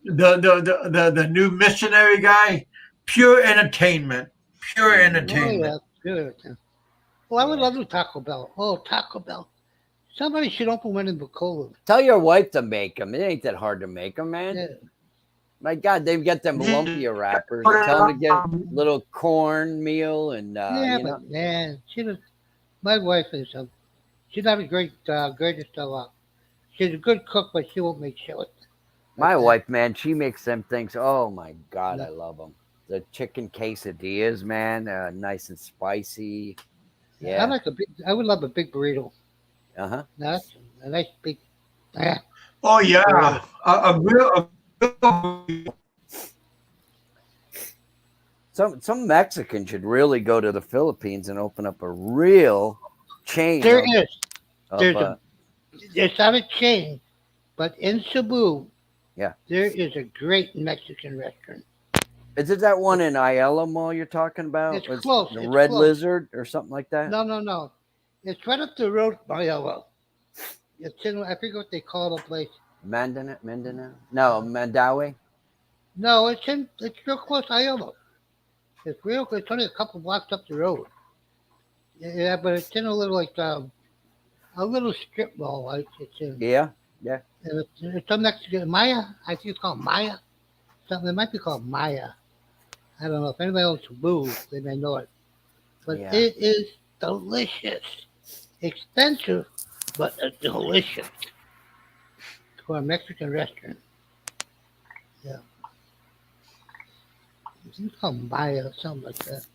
the new missionary guy, pure entertainment. Pure oh, entertainment. yeah, good. Well, I would love to Taco Bell. Oh, Taco Bell. Somebody should open one in Bacola. Tell your wife to make them. It ain't that hard to make them, man. Yeah. My God, they've got them lumpia wrappers. Tell them to get little cornmeal and Yeah, but man, my wife is she's not a greatest of she's a good cook, but she won't make chili. my Like that. wife, man, she makes them things. Oh my God, Yeah. I love them. The chicken quesadillas, man, nice and spicy. Yeah. I would love a big burrito. Uh-huh. That's a nice big. Yeah. Oh yeah, a real Some Mexican should really go to the Philippines and open up a real chain. There of, is. of, There's it's not a chain, but in Cebu, Yeah. there is a great Mexican restaurant. Is it that one in Ayala Mall you're talking about? It's close. The It's Red close. Lizard or something like that? No. It's right up the road from Iowa. It's in, I forget what they call the place. Mindanao? No, Mandawi? No, it's real close to Iowa. It's real. It's only a couple blocks up the road. Yeah, but it's in a little a little strip mall. Like it's in. Yeah. And it's some Mexican Maya. I think it's called Maya. Something. It might be called Maya. I don't know if anybody owns Cebu, they may know it. But Yeah. it is delicious. Expensive, but delicious. For a Mexican restaurant. Yeah. It's called Maya or something like that.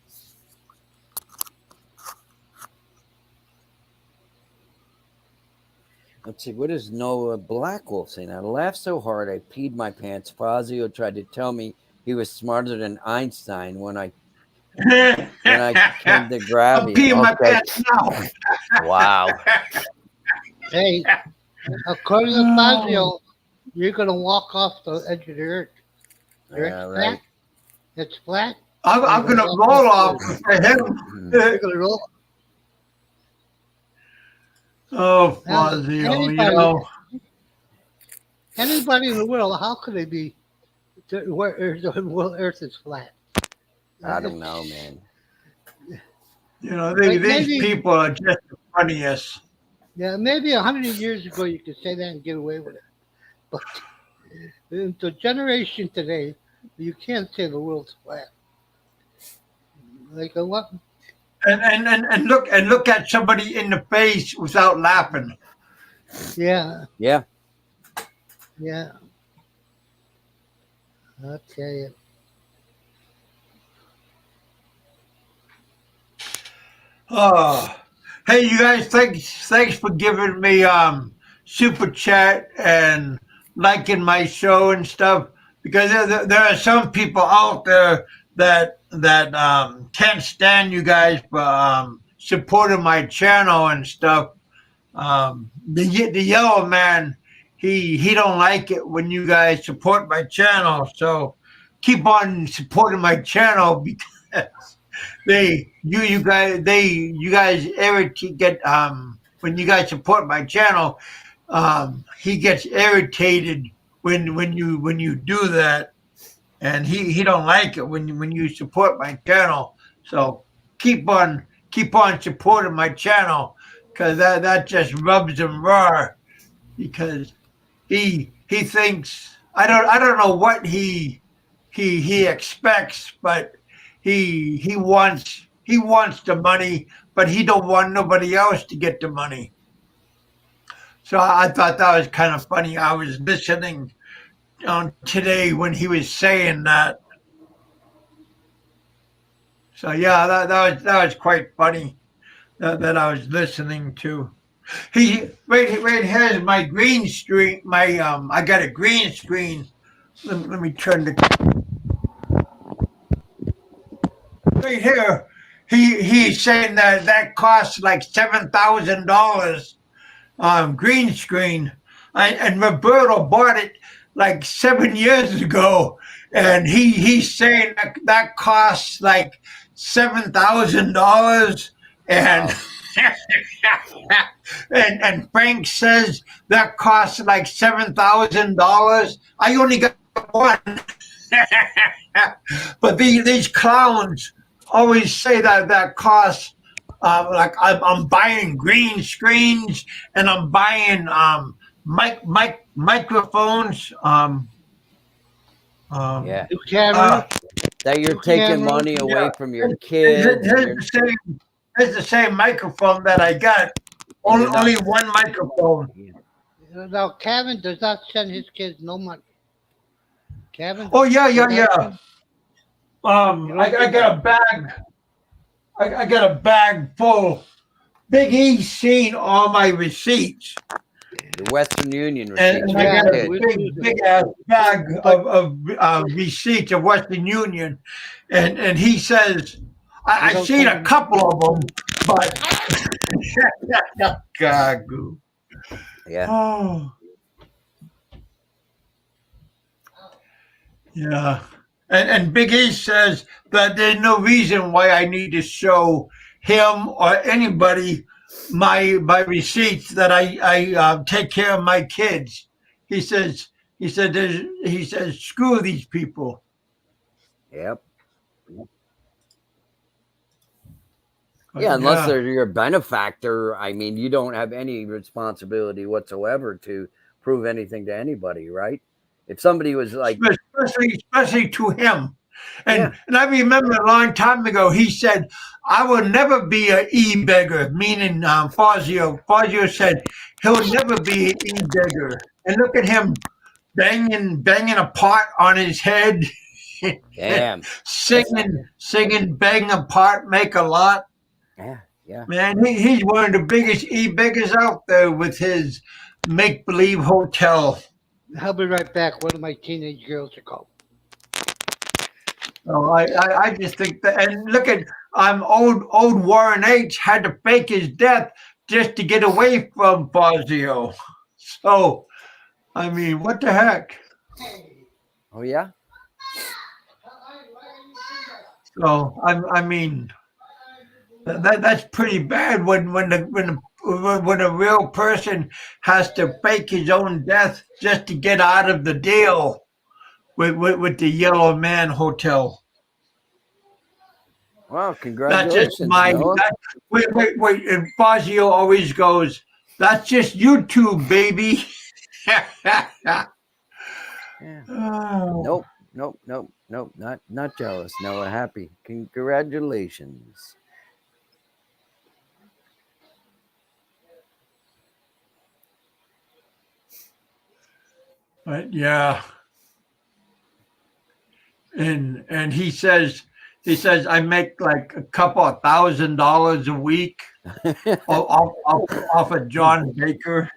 Let's see. What is Noah Blackwolf saying? I laughed so hard I peed my pants. Fazio tried to tell me he was smarter than Einstein when I came to grab I'm him. peeing my pants now. Wow. Hey, according to Fazio, you're going to walk off the edge of the earth. The Yeah, earth's right. flat. It's flat. I'm going to roll off if I hit him. You're going to roll. Oh, Fazio, Anybody in the world, how could they be where Earth is flat? I don't know, man. These maybe- people are just the funniest. Yeah, maybe 100 years ago you could say that and get away with it. But in the generation today, you can't say the world's flat. Like what? And look at somebody in the face without laughing. Yeah, Yeah. yeah. I'll tell you. Oh, hey, you guys! Thanks for giving me super chat and liking my show and stuff. Because there are some people out there that can't stand you guys for supporting my channel and stuff. The yellow man, he don't like it when you guys support my channel. So keep on supporting my channel because you guys irritate get when you guys support my channel, he gets irritated when you do that, and he don't like it when you support my channel. So keep on supporting my channel because that just rubs him raw because he thinks I don't know what he expects, but he wants the money, but he don't want nobody else to get the money. So I thought that was kind of funny. I was listening today when he was saying that. So yeah, that was quite funny that I was listening to. He right here's my green screen. My I got a green screen. Let me turn the right here. He's saying that costs like $7,000 green screen, and Roberto bought it like 7 years ago, and he's saying that costs like $7,000, and and Frank says that costs like $7,000. I only got one, but these clowns always say that costs. Like I'm buying green screens and I'm buying microphones. Yeah. Camera. That you're taking money away from your kids. Here's the same microphone that I got. Only one microphone. Now, Kevin does not send his kids no money. Kevin? Oh yeah. I got a bag. I got a bag full. Big E's seen all my receipts, The Western Union And, receipts. I Yeah, got You a did. big ass bag But- of receipts of Western Union, and he says, I You don't seen a send- couple of them, but God, Yeah. oh yeah. And Big E says that there's no reason why I need to show him or anybody my receipts that I take care of my kids. He says he says screw these people. Yep. But Yeah, unless they're your benefactor, I mean, you don't have any responsibility whatsoever to prove anything to anybody, right? If somebody was like, especially to him. And yeah, and I remember a long time ago he said, I will never be an e-beggar, meaning Fazio. Fazio said he'll never be an e-beggar. And look at him banging a pot on his head, damn, singing, bang a pot, make a lot. yeah. Man, he's one of the biggest e-beggars out there with his make-believe hotel. I'll be right back. One of my teenage girls are called. Oh, I just think that, and look at old Warren H had to fake his death just to get away from Fazio. So, I mean, what the heck? Oh yeah, So, I mean, that's pretty bad when a real person has to fake his own death just to get out of the deal with the Yellow Man Hotel. well, That's just congratulations, my. Noah. Wait. And Fazio always goes, "That's just YouTube, baby." Yeah. Oh, Nope. Not jealous. Noah, happy. Congratulations. but yeah, and he says I make like a couple of $1,000 a week off of John Baker.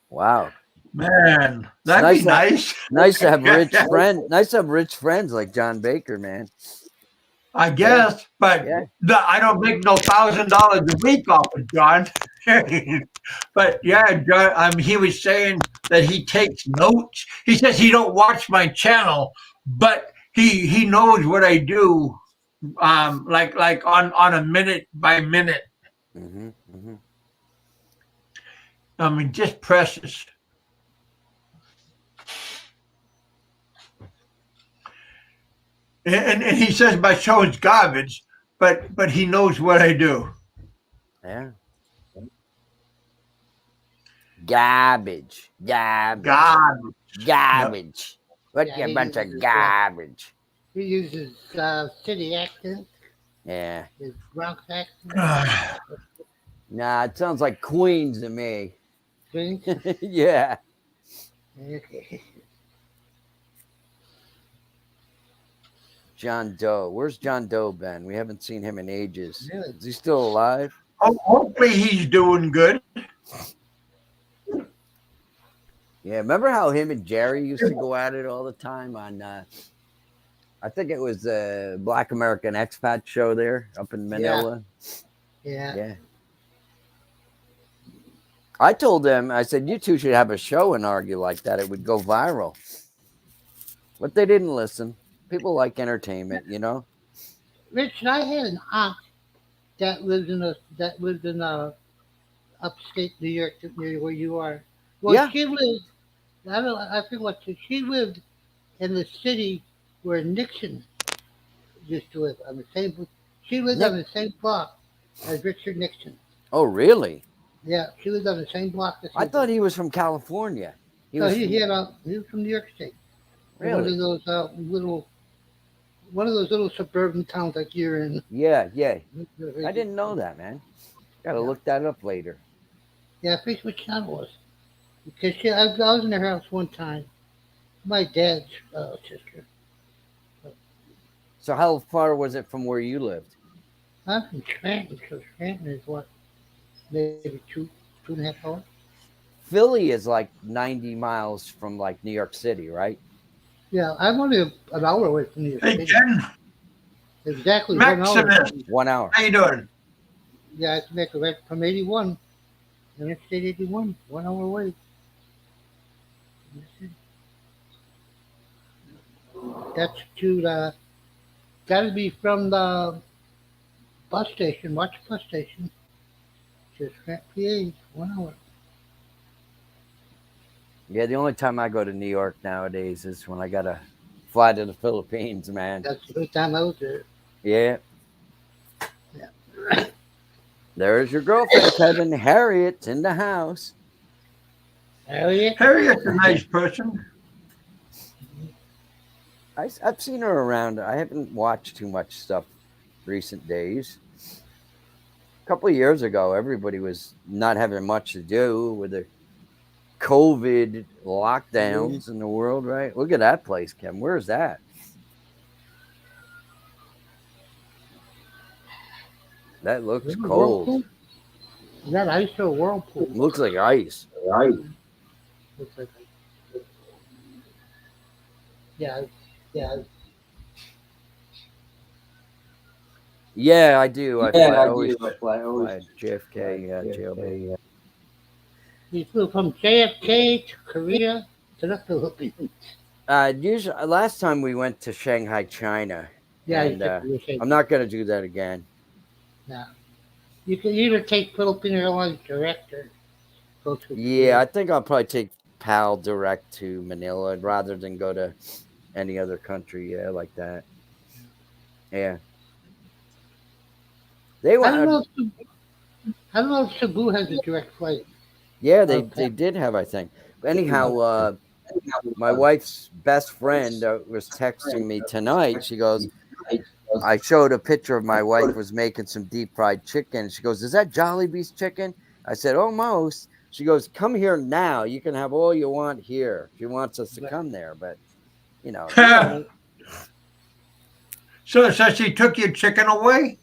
Wow. Man, that'd nice be nice. Nice to have Nice to have rich friends like John Baker, man. I guess, but Yeah. I don't make no $1,000 a week off of John. But yeah, John, he was saying that he takes notes. He says he don't watch my channel, but he knows what I do, like on a minute by minute. Mm-hmm. I mean, just precious. And he says my show is garbage, but he knows what I do. Yeah. Garbage. Garbage. What Yeah, you he bunch of uses, garbage. He uses city accent, Yeah. his Bronx accent. Nah, it sounds like Queens to me. Think? Yeah. Okay. John Doe. Where's John Doe been? We haven't seen him in ages. Really? Is he still alive? Hopefully he's doing good. Yeah. Remember how him and Jerry used to go at it all the time on I think it was the Black American Expat show there up in Manila. Yeah. Yeah. I told them, I said, you two should have a show and argue like that. It would go viral. But they didn't listen. People like entertainment, you know? Rich, I had an aunt that lived in upstate New York, near where you are. Well, Yeah. she lived. I forget what she lived in the city where Nixon used to live on the same. She lived on the same block as Richard Nixon. Oh, really? Yeah, she lived on the same block as I him. thought he was from California. He was from New York State. Really? One of those little suburban towns like you're in. Yeah. I didn't know that, man. Got to look that up later. Yeah, I forget what town it was. Because I was in her house one time. My dad's sister. So how far was it from where you lived? I'm from Scranton, so Scranton is what, maybe two and a half hours. Philly is like 90 miles from like New York City, right? Yeah, I'm only an hour away from New York Hey, City. Ken, Exactly 1 hour. Maximus, 1 hour. how you doing? Yeah, I can make it right from 81. Interstate 81, 1 hour away. That's to the, gotta be from the bus station, watch bus station. Just Grant, PA, 1 hour. Yeah, the only time I go to New York nowadays is when I gotta fly to the Philippines, man. That's the first time I was there. Yeah. Yeah. There's your girlfriend, Kevin. Harriet's in the house. Harriet? Harriet's a nice person. I've seen her around. I haven't watched too much stuff recent days. A couple of years ago, everybody was not having much to do with the COVID lockdowns in the world, right? Look at that place, Kim. Where is that? That looks cold. Whirlpool? Is that ice or whirlpool? Looks like ice. Looks like yeah, yeah. Yeah, I do. I fly always I fly fly JFK, JLB. He flew from JFK to Korea to the Philippines. Usually, last time we went to Shanghai, China, Yeah, and you I'm not gonna do that again. No. You can either take Philippine Airlines direct or go to Yeah, I think I'll probably take PAL direct to Manila rather than go to any other country. Yeah, like that. Yeah, they I don't went. know. I don't know if Cebu has a direct flight. Yeah, they did have, I think. But anyhow, my wife's best friend was texting me tonight. She goes, I showed a picture of my wife was making some deep fried chicken. She goes, "Is that Jollibee's chicken?" I said, "Almost." She goes, "Come here now. You can have all you want here." She wants us to come there, but you know. So she took your chicken away?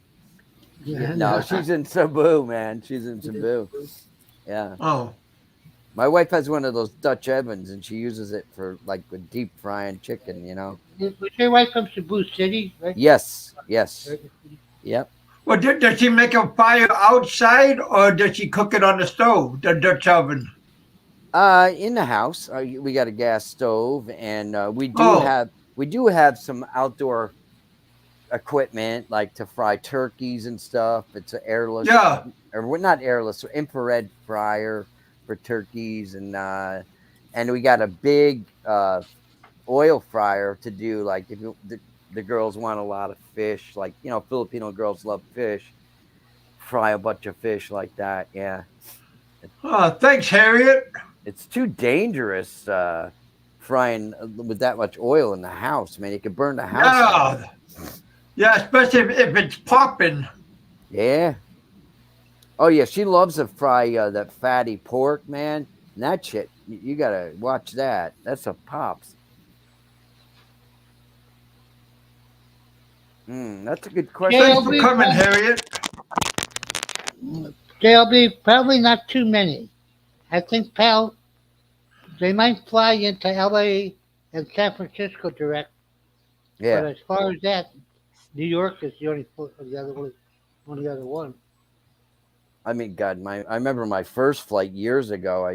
No, she's in Cebu, man. She's in Cebu. Yeah. Oh. My wife has one of those Dutch ovens, and she uses it for like with deep frying chicken. You know. Was your wife from Cebu City, right? Yes. Yes. Yep. Well, does she make a fire outside or does she cook it on the stove, the Dutch oven? In the house, we got a gas stove, and we Oh. do have some outdoor equipment like to fry turkeys and stuff. It's an airless, Yeah. or not airless, infrared fryer for turkeys, and we got a big oil fryer to do like if the girls want a lot of fish, like Filipino girls love fish, fry a bunch of fish like that. Yeah. Oh, thanks, Harriet. It's too dangerous frying with that much oil in the house. Man, you could burn the house down. Yeah, especially if it's popping. Yeah. Oh yeah, she loves to fry that fatty pork, man. And that shit, you gotta watch that. That's a pops. That's a good question. Thanks for coming, Harriet. There'll be probably not too many. I think PAL, they might fly into LA and San Francisco direct. Yeah. But as far as that, New York is the only other one. I mean, God, I remember my first flight years ago.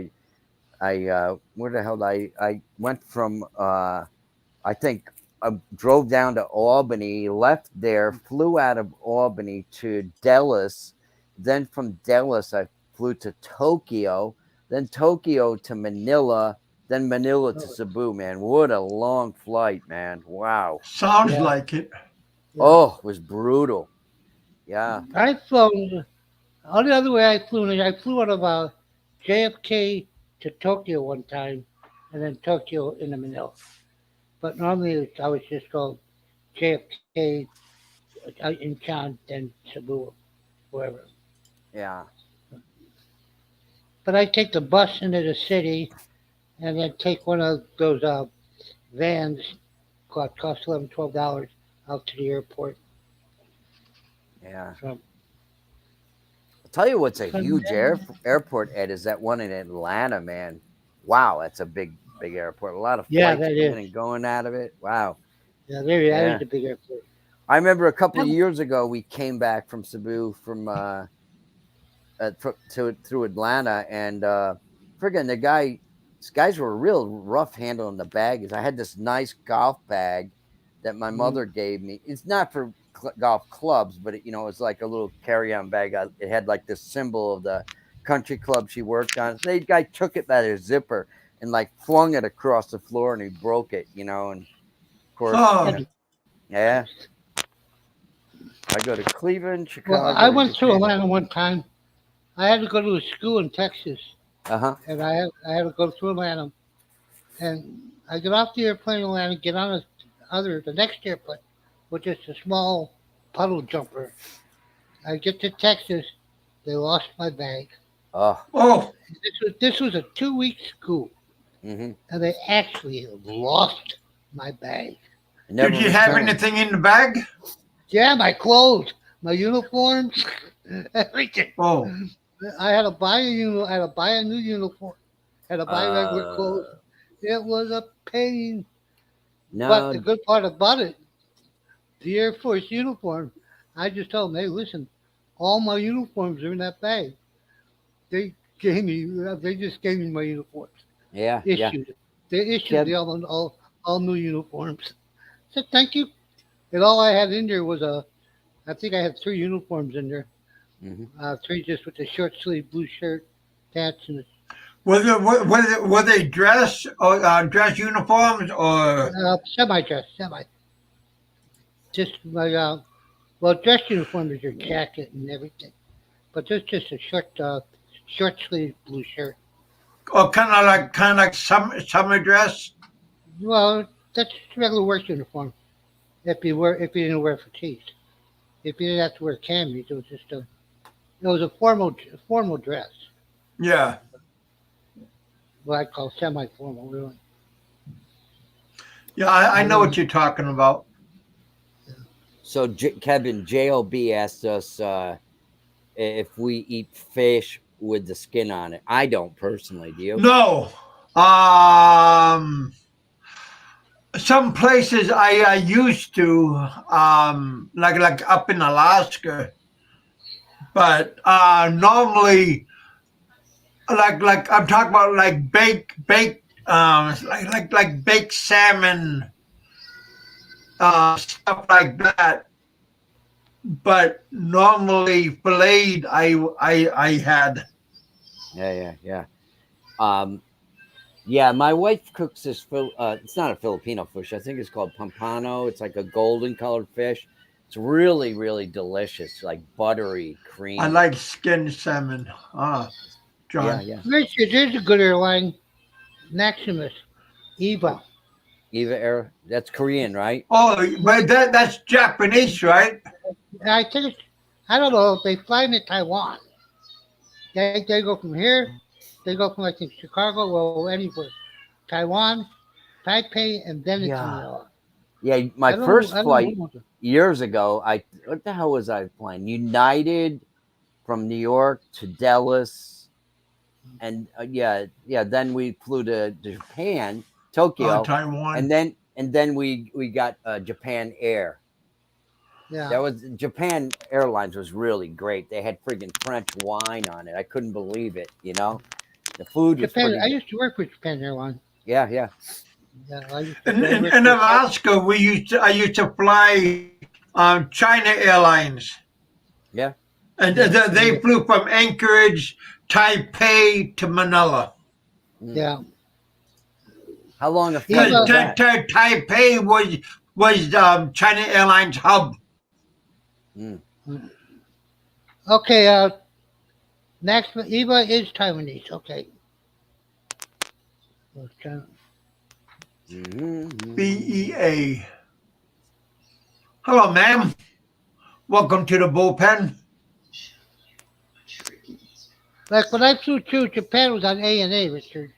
I where the hell did I went from I think I drove down to Albany, left there, flew out of Albany to Dallas. Then from Dallas, I flew to Tokyo, then Tokyo to Manila, then Manila to Cebu, man. What a long flight, man. Wow. Sounds like it. Yeah. Oh, it was brutal. Yeah. I've flown, only other way I flew is I flew out of JFK to Tokyo one time, and then Tokyo into Manila. But normally I would just go JFK out in town, then Cebu, wherever. Yeah. But I take the bus into the city, and then take one of those vans, cost $11, $12 out to the airport. Yeah. From Tell you what's a From huge then, airport, Ed, is that one in Atlanta, man. Wow, that's a big airport. A lot of yeah, flights that coming is. and going out of it. Wow. Yeah, that is Yeah. the big airport. I remember a couple of years ago, we came back from Cebu from through Atlanta, and friggin' these guys were real rough handling the bags. I had this nice golf bag that my mother gave me. It's not for golf clubs, but it was like a little carry-on bag. It had like this symbol of the country club she worked on. The guy took it by the zipper and like flung it across the floor, and he broke it. And of course, Oh, yeah. I go to Cleveland, Well, Chicago, I or went to Japan. Atlanta one time. I had to go to a school in Texas, Uh-huh. and I had to go through Atlanta. And I get off the airplane in Atlanta, get on the next airplane, which is a small puddle jumper. I get to Texas, they lost my bag. Oh. oh, This was a 2 week school, Mm-hmm. and they actually lost my bag. did Never you have returned. anything in the bag? Yeah, my clothes, my uniforms, everything. Oh, I had to buy I had to buy a new uniform. Had to buy regular clothes. Uh, It was a pain. But the no, good part about it, the Air Force uniform, I just told them, hey, listen, all my uniforms are in that bag. They they just gave me my uniforms. yeah. Issued it. They issued Kev, all new uniforms. I said, thank you. And all I had in there was I think I had 3 uniforms in there. hmm 3 just with the short sleeve blue shirt, pants, and were they dress or dress uniforms or? semi dress, semi. Just my dress uniform is your jacket and everything, but there's just a short sleeve blue shirt. Or kind of like summer dress. Well, that's regular work uniform. If you didn't wear fatigues, if you didn't have to wear camis, it was a formal dress. Yeah, What I call semi formal, really. yeah, I know what Um, you're talking about. So Kevin JLB asked us if we eat fish with the skin on it. I don't personally. Do you? No, um, some places I used to like up in Alaska, but normally like I'm talking about like baked like baked salmon stuff like that. But normally filleted I had. Yeah. Yeah. My wife cooks this. It's not a Filipino fish. I think it's called pompano. It's like a golden colored fish. It's really, really delicious, like buttery, I creamy. like skinned salmon. John. Yeah. there's a good airline, Maximus, Eva. Eva Era. That's Korean, right? Oh, but that's Japanese, right? I think I don't know. They fly into Taiwan. They go from here. They go from I think Chicago or anywhere. Taiwan, Taipei, and then it's Yeah. Manila. Yeah. My I don't know. first I don't flight know. years ago, what the hell was I flying? United from New York to Dallas, and then we flew to Japan, Tokyo, Taiwan. and then we got Japan Air. Yeah. That was Japan Airlines was really great. They had friggin' French wine on it. I couldn't believe it. The food was Japan. pretty I good. used to work with Japan Airlines. Yeah. Yeah, I used to In work in with. Alaska, I used to fly China Airlines, Yeah. and Yeah, they flew from Anchorage, Taipei to Manila. yeah. How long a flight Eva, was that? Taipei was China Airlines hub. Mm. Okay. Next, Eva is Taiwanese. Okay. Mm-hmm. BEA. Hello, ma'am. Welcome to the bullpen. Like when I flew to Japan was on ANA, Richard.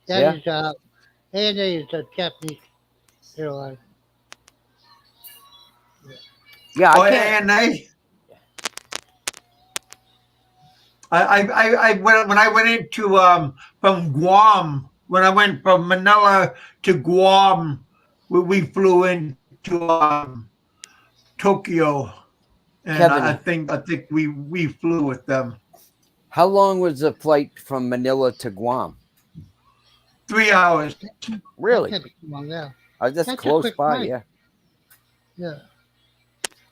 That Yeah. is ANA is a Japanese airline. Yeah, Oh, I can't. ANA. When I went into from Guam, when I went from Manila to Guam, we flew into Tokyo, and Kevin, I think we flew with them. how long was the flight from Manila to Guam? 3 hours. That Really? can't be too long now. That's That's a close quick by, flight. yeah. Yeah.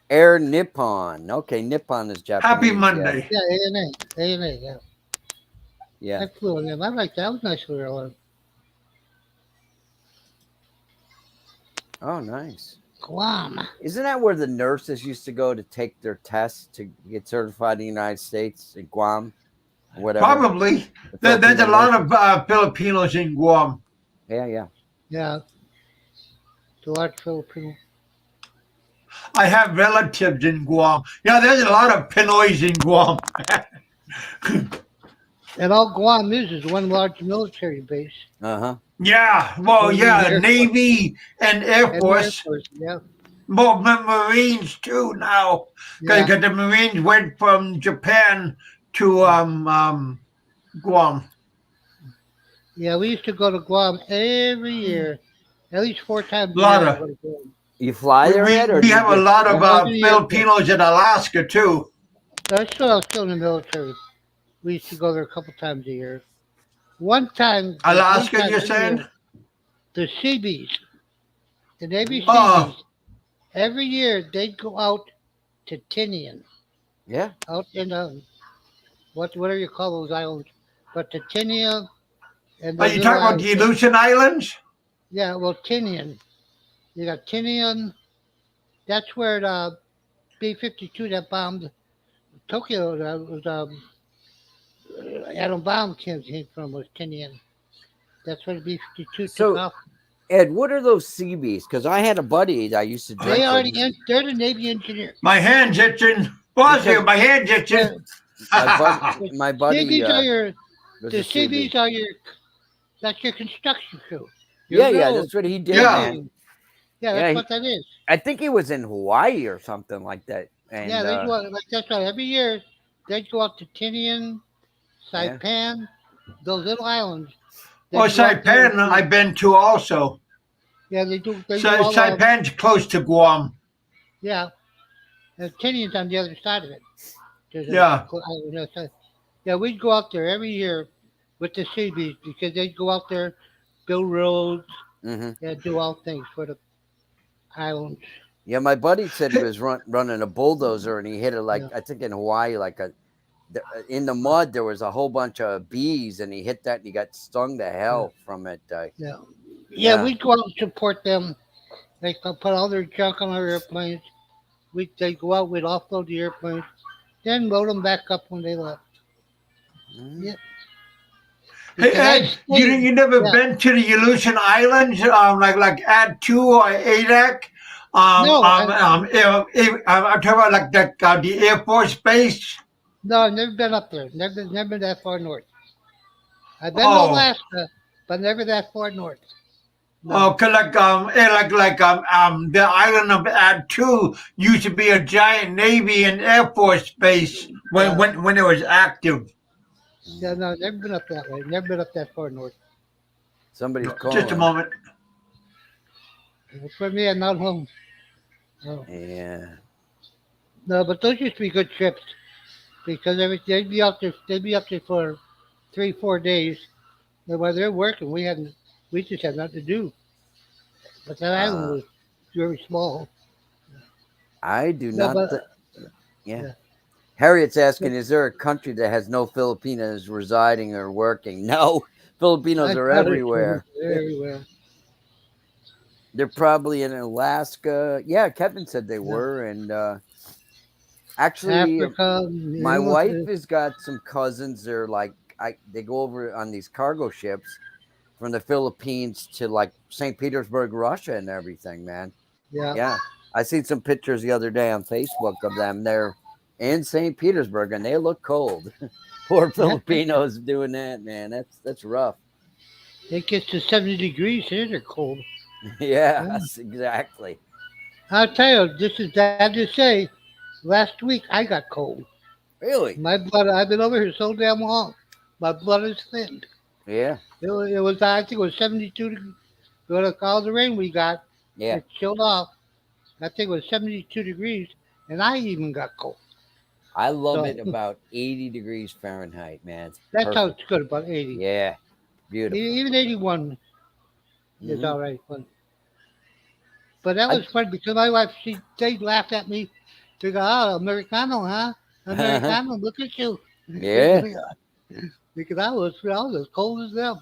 Air Nippon. Okay, Nippon is Japanese. Happy Monday. Yeah, ANA, yeah. Yeah. I flew on them. I like that. That was nice airline. Oh, nice. Guam. Isn't that where the nurses used to go to take their tests to get certified in the United States, in Guam, or whatever? Probably. The There's a Filipino lot nurses? of Filipinos in Guam. Yeah. Yeah. The large Filipino. I have relatives in Guam. Yeah, there's a lot of Pinoys in Guam. And all Guam is one large military base. Uh-huh. Yeah, well, And yeah, the Air Navy and Air And the Air Force. Force, yeah. Well, the Marines too now, because Yeah. the Marines went from Japan to Guam. Yeah, we used to go to Guam every year, at least 4 times a Lot year. of- we go to Guam. You fly there, Ed? Or We do you have a just- lot of Every year. Filipinos in Alaska too. That's still, I was still in the military. We used to go there a couple times a year. One time, Alaska, one time you're every saying? year, the Seabees, the Navy Oh. Seabees, every year they'd go out to Tinian, Yeah. out in whatever you call those islands, but to Tinian and Are those you little talking about the islands. Aleutian Islands? Yeah, well, Tinian. You got Tinian. That's where the B-52 that bombed Tokyo, was atom bomb came from, was Tinian. That's where the B-52 So- took off. Ed, what are those Seabees? Because I had a buddy that I used to drink with. They're the Navy engineer. My hand's itching. Fazio, Because- my hand's itching. My buddy Seabees are was the a Seabee. Seabees are that's your construction crew. Yeah, Your road. that's what he did, Yeah. man. Yeah, Yeah, that's what that is. I think he was in Hawaii or something like that. And, Yeah, they go out, like that's right. Every year they go out to Tinian, Yeah. Saipan, those little islands. They Oh, go out there Saipan, to- I've been to also. Yeah, they do. They do all, Saipan's close to Guam. yeah, and Tinian's on the other side of it. There's a Yeah. island on the other side. Yeah, we'd go out there every year with the Seabees because they'd go out there, build roads, Mhm. and do all things for the islands. Yeah, my buddy said he was running a bulldozer and he hit it like, Yeah. I think in Hawaii, in the mud, there was a whole bunch of bees and he hit that and he got stung to hell from it. Yeah, Yeah. we'd go out and support them. They put all their junk on our airplanes. They'd go out, we'd offload the airplanes, then load them back up when they left. Mhm. Yeah. Hey, Because I Ed, stayed- you never yeah. been to the Aleutian Islands, like Ad 2 or ADAC? No, I'm talking about like the Air Force Base. No, I've never been up there. Never been that far north. I've been Oh. to Alaska, but never that far north. No. Oh, 'cause the island of Ad 2 used to be a giant Navy and Air Force base when it was active. Yeah, no, never been up that way. Never been up that far north. Somebody's calling. Just a moment. For me, I'm not home. No. Yeah. No, but those used to be good trips because they'd be up there. They'd be up there for 3-4 days. And while they're working, we just had nothing to do. But that island was very small. I do No, not. but- Yeah. Harriet's asking, is there a country that has no Filipinos residing or working? No, Filipinos are everywhere. They're everywhere. They're probably in Alaska. Yeah, Kevin said they were. And actually, Africa. my wife has got some cousins. They're like, they go over on these cargo ships from the Philippines to like St. Petersburg, Russia, and everything, man. Yeah. Yeah, I seen some pictures the other day on Facebook of them. They're in St. Petersburg, and they look cold. Poor Filipinos doing that, man. That's rough. It gets to 70 degrees here. They're cold. Yes, exactly. I'll tell you, this is bad to say. Last week I got cold. Really? My blood, I've been over here so damn long. My blood is thinned. Yeah. It was I think it was 72 degrees. With all the rain we got, Yeah. it chilled off. I think it was 72 degrees, and I even got cold. I love So it about 80 degrees Fahrenheit, man. It's that's how perfect. it's good, about 80. Yeah. Beautiful. Even 81 is Mhm. all right. But that was funny because my wife, they laughed at me. They go, "Oh, Americano, huh? Americano, look at you." Yeah. Because I was as cold as them.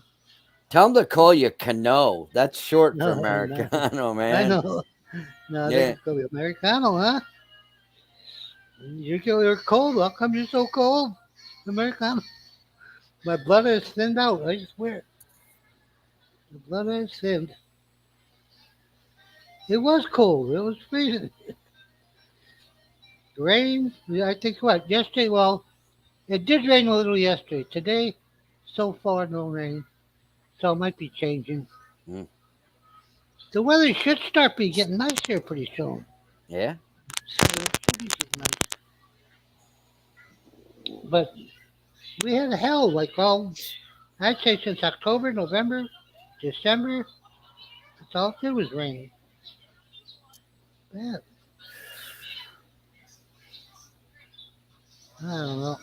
Tell them to call you Cano. That's short for No, no, Americano, I man. know. No, Yeah. they go, Americano, huh? You're cold. How come you're so cold? Americano. My blood is thinned out, I swear. The blood is thinned. It was cold. It was freezing. Rain, I think what? Yesterday, well, it did rain a little yesterday. Today, so far, no rain. So it might be changing. Mm. The weather should start be getting nice here pretty soon. Yeah. So it should be getting nice. But we had hell like all, I'd say since October, November, December, that's all it did was rain. Bad. I don't know.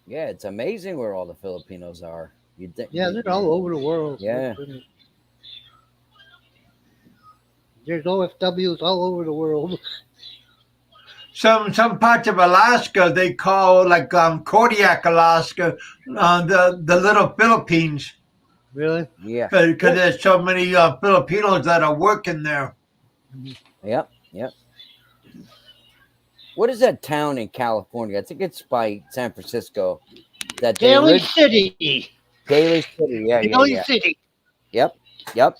Yeah. It's amazing where all the Filipinos are. You think? Yeah, they're all over the world. Yeah. There's OFWs all over the world. Some parts of Alaska they call like Kodiak, Alaska, the little Philippines, Really? Yeah. because there's so many Filipinos that are working there. Yep. Yep. What is that town in California? I think it's by San Francisco. That they Daly City. Daly City. Yeah. Yeah. Daly Yeah. City. Yep. Yep.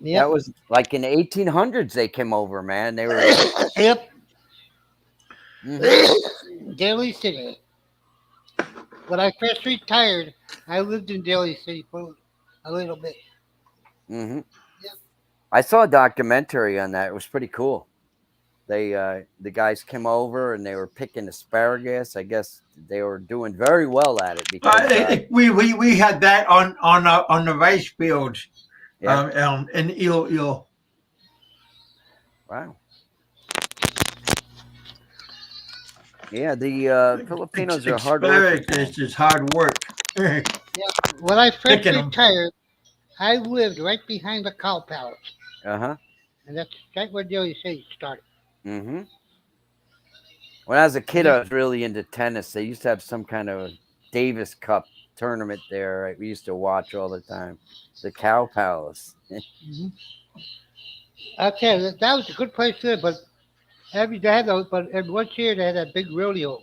Yep. That was like in the 1800s they came over, man. They were. Yep. Mhm. Daly City. When I first retired, I lived in Daly City for a little bit. Mm-hmm. Yep. I saw a documentary on that. It was pretty cool. They the guys came over and they were picking asparagus. I guess they were doing very well at it because We had that on the rice fields, yeah. in Iloilo. Wow. Yeah, the Filipinos are hard working. Asparagus is hard work. Yeah. When I first Picking 'em. retired, I lived right behind the cow palace. Uh-huh. And that's right where Daly City started. Mm-hmm. When I was a kid, I was really into tennis. They used to have some kind of Davis Cup tournament there. Right? We used to watch all the time. The Cow Palace. Mm-hmm. Okay, that was a good place to live, but once a year they had a big rodeo.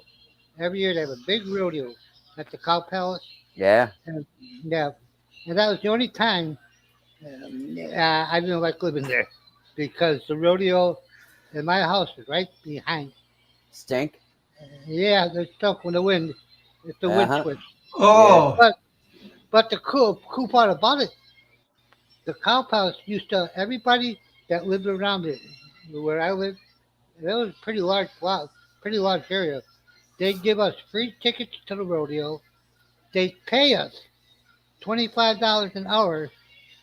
Every year they have a big rodeo at the Cow Palace. Yeah. And yeah, and that was the only time I didn't like living there because the rodeo and my house is right behind. Stink. Yeah, there's stuff when the wind, if the wind Uh-huh. switch. Oh, But the cool part about it, the Cow Palace used to everybody that lived around it, where I lived, that was a pretty large area. They'd give us free tickets to the rodeo. They'd pay us $25 an hour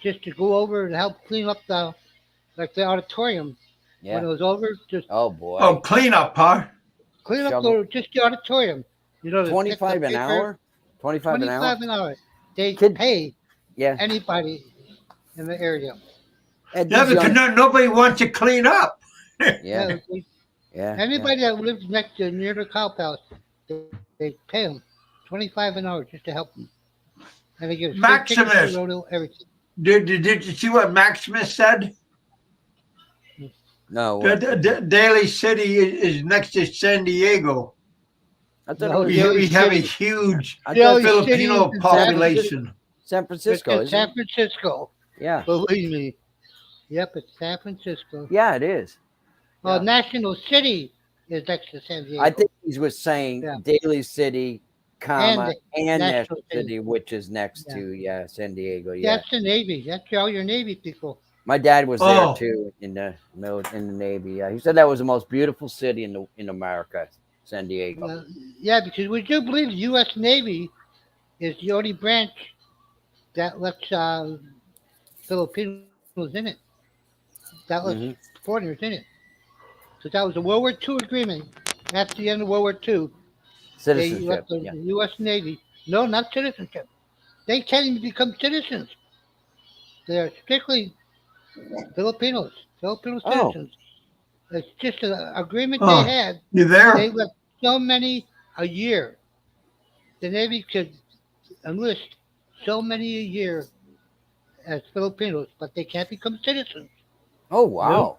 just to go over and help clean up the auditorium. Yeah. When it was over, just Oh boy. cleanup, huh? clean up Shovel. just the auditorium. You know, 25 an hour? 25 an hour? 25 an hour. They Kid- pay Yeah. anybody in the area. And Yeah, these because young- nobody wants to clean up. yeah. Yeah. Anybody that lives near the cow palace, they pay them 25 an hour just to help them. And they get a free ticket to Maximus. the rodeo, everything. Did you see what Maximus said? No. Daly City is next to San Diego. I thought No, it was We have a City. huge I Daly thought City Filipino is population. San Francisco, It's isn't San it? Francisco. Yeah. Believe me. Yep, it's San Francisco. Yeah, it is. Yeah. National City is next to San Diego. I think he was saying Yeah. Daly City, comma, and National National City. City, which is next Yeah. to San Diego. Yeah. That's the Navy. That's all your Navy people. My dad was there Oh. too in the Navy. Yeah, he said that was the most beautiful city in America, San Diego. Yeah, because we do believe the U.S. Navy is the only branch that lets Filipinos in it. That lets Hmm. foreigners in it. So that was a World War II agreement. After the end of World War II, they Citizenship. let the Yeah. U.S. Navy. No, not citizenship. They can't even become citizens. They are strictly Filipinos, Filipino Oh. citizens. It's just an agreement they Oh, had. you They there? let so many a year. The Navy could enlist so many a year as Filipinos, but they can't become citizens. Oh Nope, wow.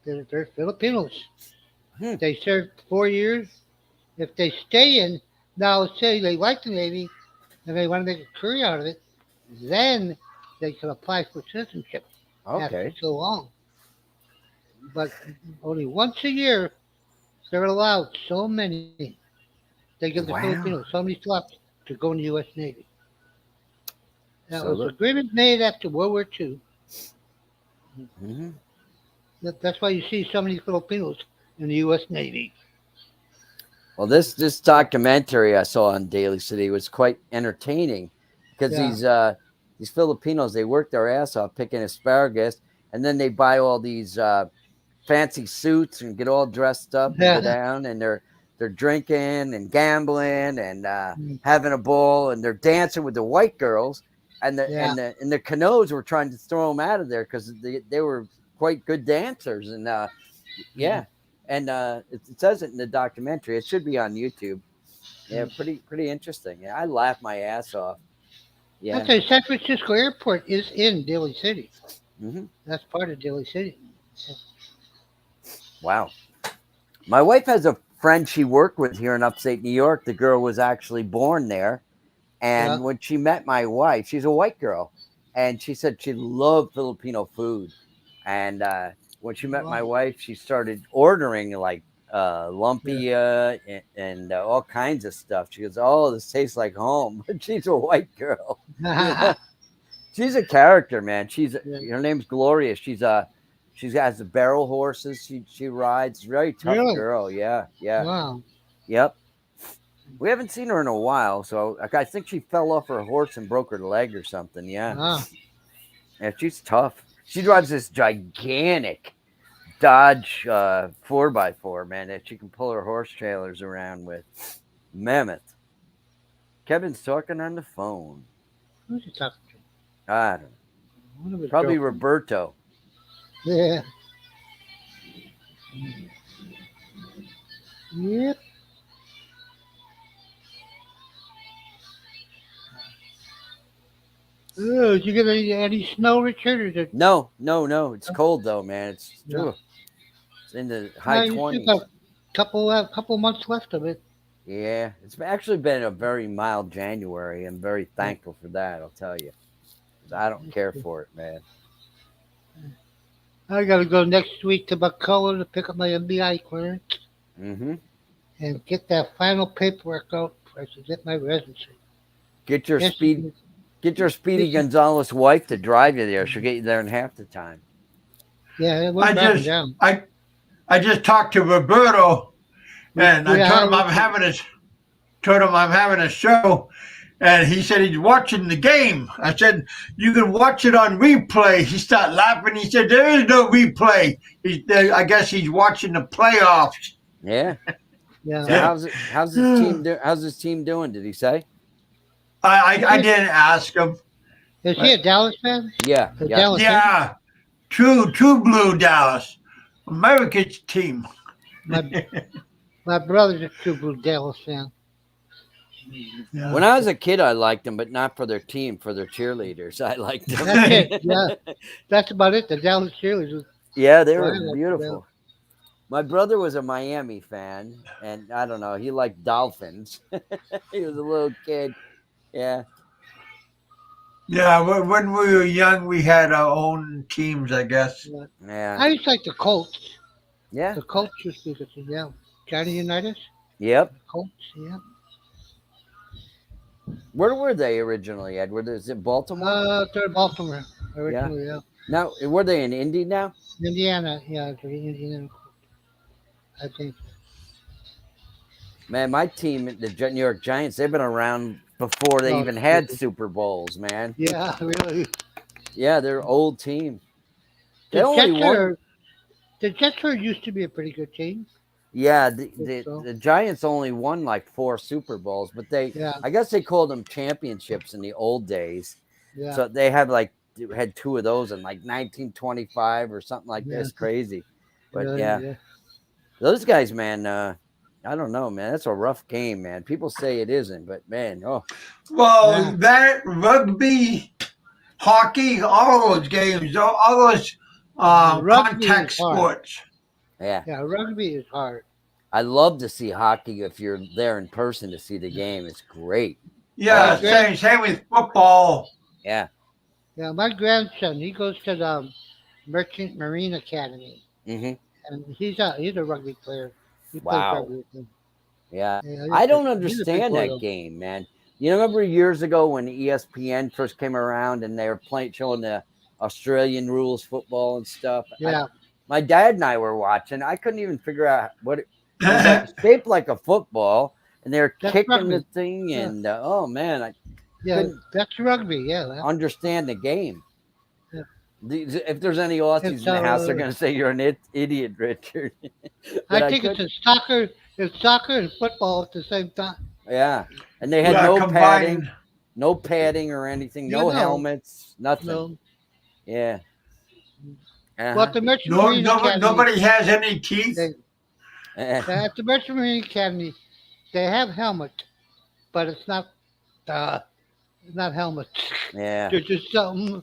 they're Filipinos. Hmm. They serve 4 years. If they stay in, now say they like the Navy and they want to make a career out of it, then they can apply for citizenship after Okay. so long. But only once a year they're allowed so many. They give the Filipinos Wow. so many slots to go in the U.S. Navy. That So was an the. agreement made after World War II. Mhm. That's why you see so many Filipinos in the U.S. Navy. Well, this documentary I saw on Daily City was quite entertaining because Yeah, these Filipinos, they work their ass off picking asparagus, and then they buy all these fancy suits and get all dressed up and go yeah, down, and they're drinking and gambling and mm, having a ball, and they're dancing with the white girls, yeah, and the Canoes were trying to throw them out of there because they were quite good dancers, and mhm, yeah, and it says it in the documentary. It should be on YouTube. Yeah, mm. pretty interesting. Yeah, I laughed my ass off. I Yeah. tell you, San Francisco Airport is in Daly City. Hmm. That's part of Daly City. Wow. My wife has a friend she worked with here in upstate New York. The girl was actually born there. Yeah. And when she met my wife, she's a white girl, and she said she loved Filipino food. And when she met my Wow. wife, she started ordering like Yeah. lumpia and all kinds of stuff. She goes, "Oh, this tastes like home." She's a white girl. Yeah, she's a character, man. Yeah. Her name's Gloria. She has the barrel horses. She rides. Very tough Really? girl. Yeah, yeah, Wow. yep. We haven't seen her in a while, so I think she fell off her horse and broke her leg or something. Yeah, Wow. yeah, she's tough. She drives this gigantic Dodge 4x4, man, that she can pull her horse trailers around with. Mammoth. Kevin's talking on the phone. Who's he talking to? I don't know. One of his Probably girlfriends. Roberto. Yeah. Yep. Oh, did you get any snow, Richard? Or is it, No, no, no. It's cold though, man. yeah. It's in the No, high you still got 20s. couple months left of it. Yeah, it's actually been a very mild January. I'm very Yeah. thankful for that. I'll tell you. 'Cause I don't care for it, man. I got to go next week to Bacoa to pick up my MBI clearance Mm-hmm. and get that final paperwork out so I can get my residency. Get your Yes, speed. Get your Speedy Gonzalez wife to drive you there. She'll get you there in half the time. yeah, we're I driving just down. I just talked to Roberto, and I Yeah, told him I'm having a show, and he said he's watching the game. I said you can watch it on replay. He started laughing. He said there is no replay. I guess he's watching the playoffs. Yeah. yeah. So how's his team doing? Did he say? I didn't ask him. Is he a Dallas fan? Yeah. A Yeah. Dallas fan? Yeah, true blue Dallas, America's team. My my brother's a true blue Dallas fan. Yeah. When I was a kid, I liked them, but not for their team, for their cheerleaders. I liked them. That's it. Yeah, that's about it. The Dallas cheerleaders. Yeah, they Well, were I like beautiful. My brother was a Miami fan, and I don't know, he liked Dolphins. He was a little kid. Yeah. Yeah, when we were young, we had our own teams, I guess. Yeah. Yeah. I used to like the Colts. Yeah. The Colts used to be good. Yeah, Johnny Unitas. Yep. Colts. Yeah. Where were they originally, Edward? Is it Baltimore? They're Baltimore Yeah. originally. Yeah. Now, were they in Indy now? Indiana, yeah, the Indiana. I think. Man, my team, the New York Giants, they've been around before they Oh, even had Super Bowls, man. yeah, really. Yeah, they're old team. They The only Jets won. are the Jets are used to be a pretty good team. Yeah, So the Giants only won like 4 Super Bowls, but yeah, I guess they called them championships in the old days. yeah, So they had 2 of those in like 1925 or something like yeah, this. Crazy. But really, yeah, yeah. those guys, man, I don't know, man. That's a rough game, man. People say it isn't, but man, Well, Yeah. that rugby, hockey, all those games, all those Rugby is contact hard. sports. yeah. Yeah, rugby is hard. I love to see hockey if you're there in person to see the game. It's great. My Yeah, Oh man, same with football. yeah. yeah, my grandson, he goes to the Merchant Marine Academy, Hmm. and he's a rugby player. He plays Wow. rugby with them. Yeah. Yeah, I don't he's a big understand boy that though. game, man. You remember years ago when ESPN first came around and they were showing the Australian rules football and stuff. Yeah, My dad and I were watching. I couldn't even figure out what it was like, shaped like a football, and they were that's kicking the rugby. thing. Yeah, And oh man, I yeah, couldn't that's rugby. Yeah, understand the game. yeah. If there's any Aussies It's in the house, they're going to say you're an idiot, Richard. I But I think it's could, a soccer. It's soccer and football at the same time. yeah. And they had Yeah, no padding, combined. no padding or anything, Yeah, no no, helmets, nothing. no. Yeah. Well, Uh-huh. at the Merchant No, Marine Academy, nobody has any teeth. they, at the Merchant Marine Academy, they have helmets, but it's not helmets. Yeah. They're just something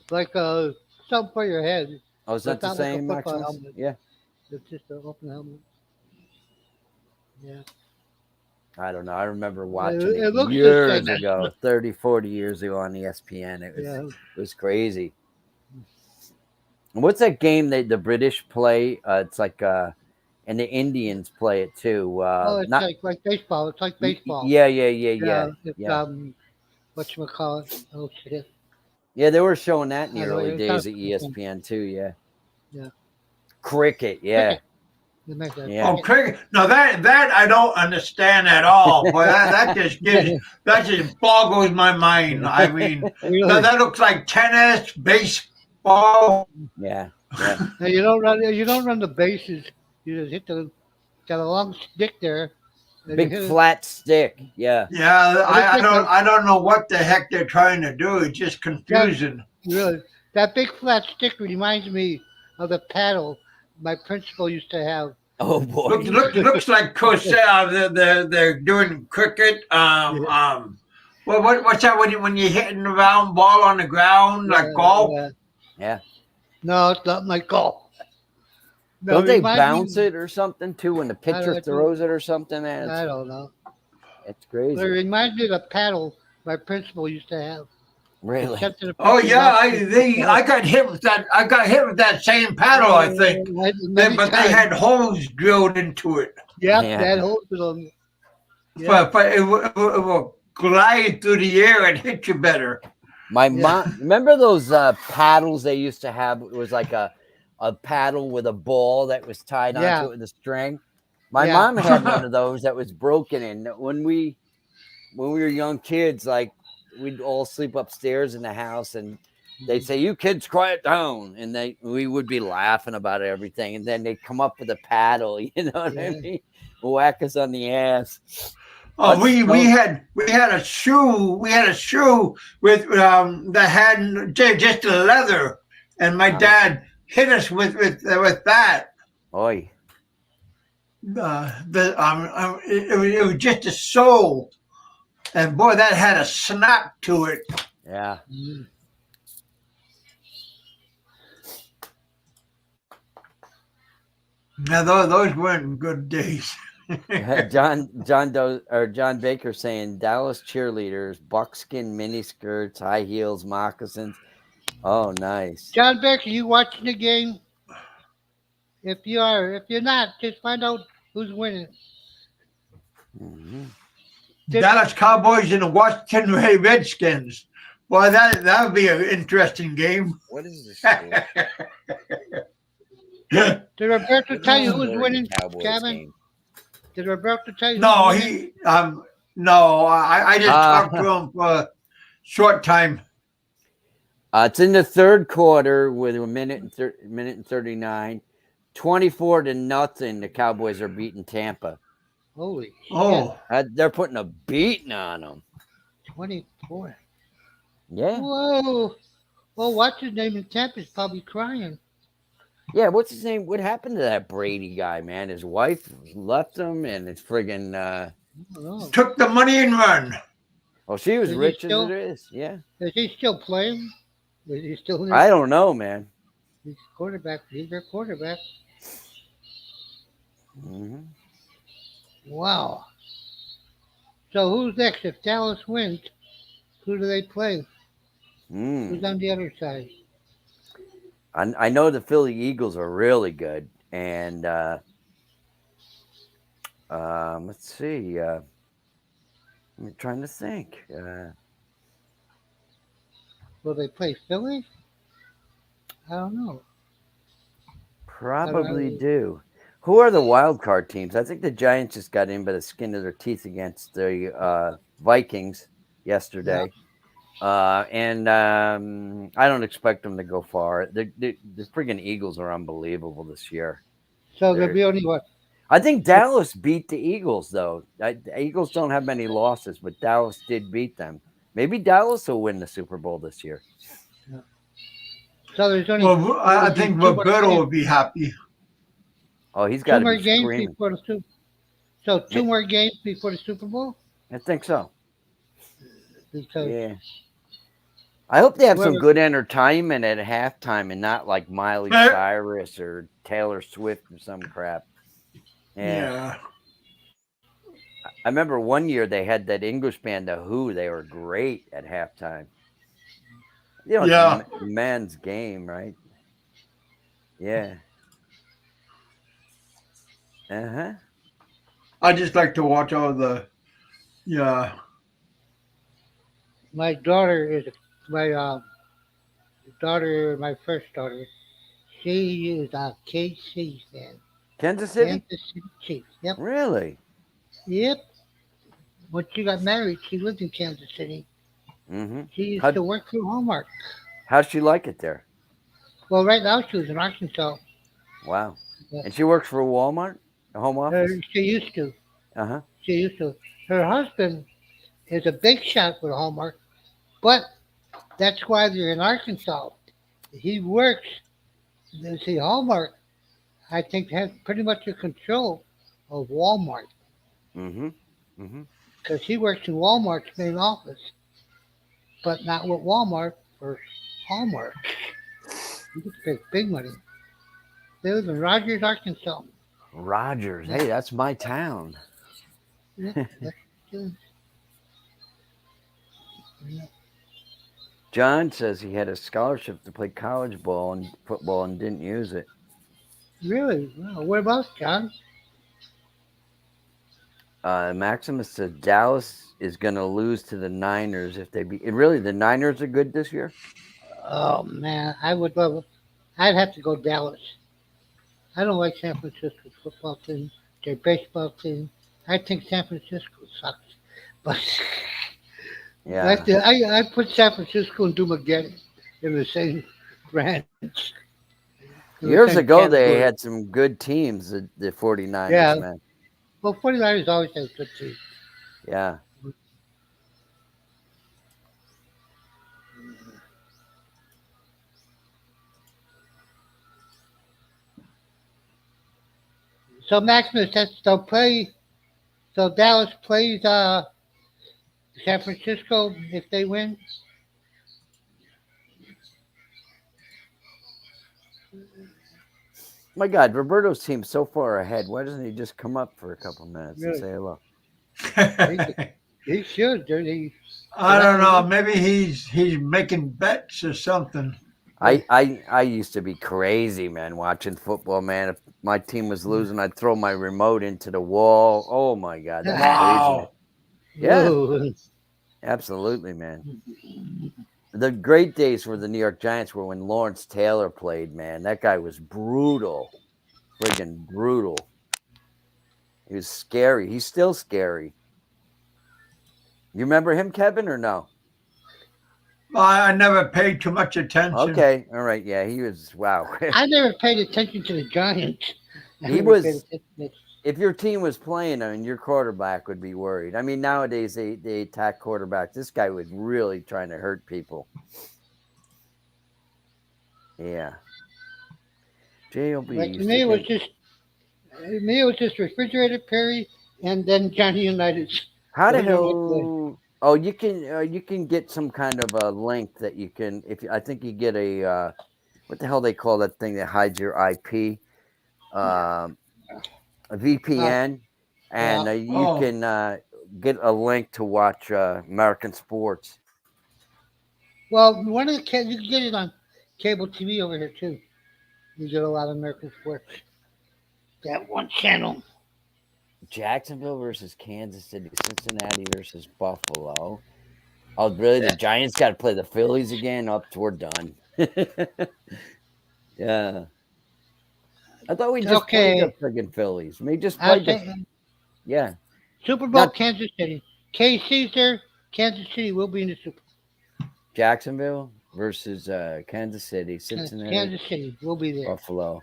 like something for your head. Oh, is But that it's the not like a same, football Maximus? helmet. Yeah. It's just an open helmet. Yeah. I don't know. I remember watching it It looks the years same. ago, 30, 40 years ago on ESPN. Yeah. It was crazy. And what's that game that the British play? It's like and the Indians play it too. Oh, it's Not like baseball. It's like baseball. yeah, Yeah. It's yeah. whatchamacallit. Oh shit. Yeah, they were showing that in the I know, early it's days not- at ESPN too. Yeah. Yeah. Cricket. Yeah. Cricket. They make that Yeah. Oh, cricket! No, that I don't understand at all. Boy, that just boggles my mind. I mean, Really? that looks like tennis, baseball. Yeah. Yeah. Now, you don't run the bases. You just got a long stick there. and you Big hit it. flat stick. Yeah. Yeah, looks like I don't know what the heck they're trying to do. It's just confusing. Really, that big flat stick reminds me of the paddle my principal used to have. Oh boy. Looks like Coach they're doing cricket. What's that when you hitting the round ball on the ground like golf? Yeah. No, it's not like golf. No, Don't it they reminds bounce me- it or something too when the pitcher don't- throws it or something, man? I don't know. It's But it crazy. reminds me of the paddle my principal used to have. Really? Except for the Oh pitcher yeah, bounces- I got hit with that. I got hit with that same paddle, I think. Many But they times. had holes drilled into it. Yep, Yeah. that holes in them. Yeah. But it will glide through the air and hit you better. My mom, remember those paddles they used to have? It was like a paddle with a ball that was tied Yeah. onto it with a string. My Yeah. mom had one of those that was broken, and when we were young kids, like we'd all sleep upstairs in the house, and they'd say, "You kids, quiet down," and we would be laughing about everything, and then they'd come up with a paddle, you know what I Yeah. mean? Whack us on the ass. Oh, Let's we go. had a shoe. We had a shoe with that had just the leather, and my dad hit us with that. Oi. It was just a sole, and boy, that had a snap to it. Yeah. Mm. Now those weren't good days. John Baker saying Dallas cheerleaders, buckskin miniskirts, high heels, moccasins. Oh, nice. John Beck, are you watching the game? If you're not, just find out who's winning. Mhm. Dallas Cowboys and the Washington Redskins. Well, that would be an interesting game. What is the score? Did Roberto What's tell the you who's score in the winning, Cowboys Kevin? game? Did Roberto tell you No, who's winning? no, I just talked to him for a short time. It's in the third quarter with a minute and 39. 24-0. The Cowboys are beating Tampa. Holy shit. Oh, They're putting a beating on them. 24. Yeah. Whoa. Well, what's his name in Tampa's probably crying. Yeah, what's his name? What happened to that Brady guy, man? His wife left him, and it's friggin' I don't know. took the money and run. well, she was Is he rich as still- it is. Yeah. Is he still playing? Is he still in I don't know, man. He's quarterback. He's their quarterback. Mhm. Wow. So who's next? If Dallas wins, who do they play? Who's Mm. on the other side? I know the Philly Eagles are really good, and let's see. I'm trying to think. Will they play Philly? I don't know. Probably do. Who are the wild card teams? I think the Giants just got in by the skin of their teeth against the Vikings yesterday. And I don't expect them to go far. The friggin' Eagles are unbelievable this year. So there'll be only what? I think Dallas beat the Eagles, though. The Eagles don't have many losses, but Dallas did beat them. Maybe Dallas will win the Super Bowl this year. So there's only. Well, I there'll be think two more Roberto games- would be happy. Oh, he's got two to more be games screaming. before the Super. So two more games before the Super Bowl. I think so. Because Yeah. I hope they have some Whoever- good entertainment at halftime and not like Miley Eh. Cyrus or Taylor Swift or some crap. Yeah. I remember one year they had that English band, The Who. They were great at halftime. You know, Yeah. it's a man's game, right? Yeah. Uh-huh. I just like to watch all the, yeah. my daughter is my my first daughter. She is a KC fan. Kansas City? Kansas City Chiefs. Yep. Really? Yep. When she got married, she lived in Kansas City. Mm-hmm. She used How- to work for Hallmark. How'd she like it there? Well, right now she was in Arkansas. Wow. Yeah. And she works for Walmart, the home office? She used to. Uh-huh. She used to. Her husband is a big shot with Hallmark, but that's why they're in Arkansas. He works. See, Hallmark, I think, has pretty much the control of Walmart Mm-hmm. Mm-hmm. because he works in Walmart's main office, but not with Walmart for Hallmark. He gets paid big money. They live in Rogers, Arkansas. Rogers. Hey, that's my town. Yeah, that's good. Yeah. John says he had a scholarship to play college ball and football and didn't use it. Really? Wow. Whereabouts, John? Maximus says Dallas is going to lose to the Niners if they beat. Really, the Niners are good this year? Oh man, I would love it. I'd have to go Dallas. I don't like San Francisco's football team, their baseball team. I think San Francisco sucks. But Yeah. I put San Francisco and Dumageddon in the same branch. In the Years same ago, they category. had some good teams, the 49ers, Yeah. man. Well, 49ers always have good teams. Yeah. So Maximus, they'll play. So Dallas plays San Francisco if they win. My God, Roberto's team's so far ahead. Why doesn't he just come up for a couple minutes and Really? say hello? He should. I don't know. Maybe he's making bets or something. I used to be crazy, man, watching football, man. If my team was losing, I'd throw my remote into the wall. Oh, my God. That's crazy. Wow. Yeah. Whoa. Absolutely, man. The great days for the New York Giants were when Lawrence Taylor played, man. That guy was brutal. Friggin' brutal. He was scary. He's still scary. You remember him, Kevin, or no? Well, I never paid too much attention. Okay. All right. Yeah, he was, wow. I never paid attention to the Giants. I He never paid was, attention to- if your team was playing, I mean, your quarterback would be worried. I mean, nowadays they attack quarterbacks. This guy was really trying to hurt people. Yeah. JLB. Like used to think- me, it was just Refrigerator Perry and then Johnny Unitas. How the Those are my play. hell? Oh, you can get some kind of a link that you can. I think you get a what the hell they call that thing that hides your IP, a VPN, and Yeah. you Oh. can get a link to watch American sports. Well, one of the you can get it on cable TV over here too. You get a lot of American sports. That one channel. Jacksonville versus Kansas City, Cincinnati versus Buffalo. Oh, really? The Giants got to play the Phillies again? Up, we're done. Yeah. I thought we just played the friggin' Phillies. We just played yeah. Super Bowl, Not- Kansas City. KC's there. Kansas City will be in the Super Bowl. Jacksonville versus Kansas City, Cincinnati, Kansas City will be there. Buffalo.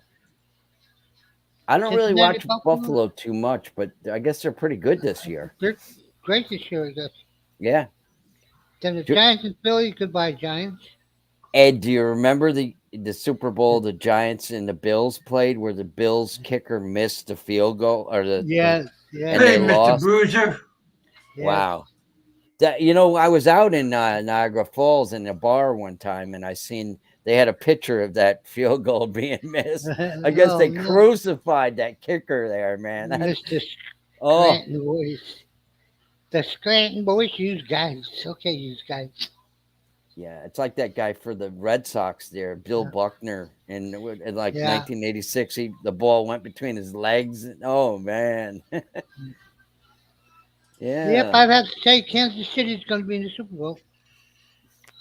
I don't really Cincinnati, watch Buffalo too much, but I guess they're pretty good this year. They're great this year, I guess. Yeah. Then the Giants and Philly, goodbye Giants. Ed, do you remember the Super Bowl the Giants and the Bills played, where the Bills kicker missed the field goal or the Yes. And they Hey, Mr. lost. Bruiser. Wow. That I was out in Niagara Falls in a bar one time, and I seen they had a picture of that field goal being missed. I guess they crucified that kicker there, man. Mr. Oh, Scranton boys. The Scranton boys, use guys. Okay, use guys. yeah, it's like that guy for the Red Sox there, Bill Buckner, and in like 1986, the ball went between his legs. Oh man. Yeah. Yep, I'd have to say Kansas City's going to be in the Super Bowl.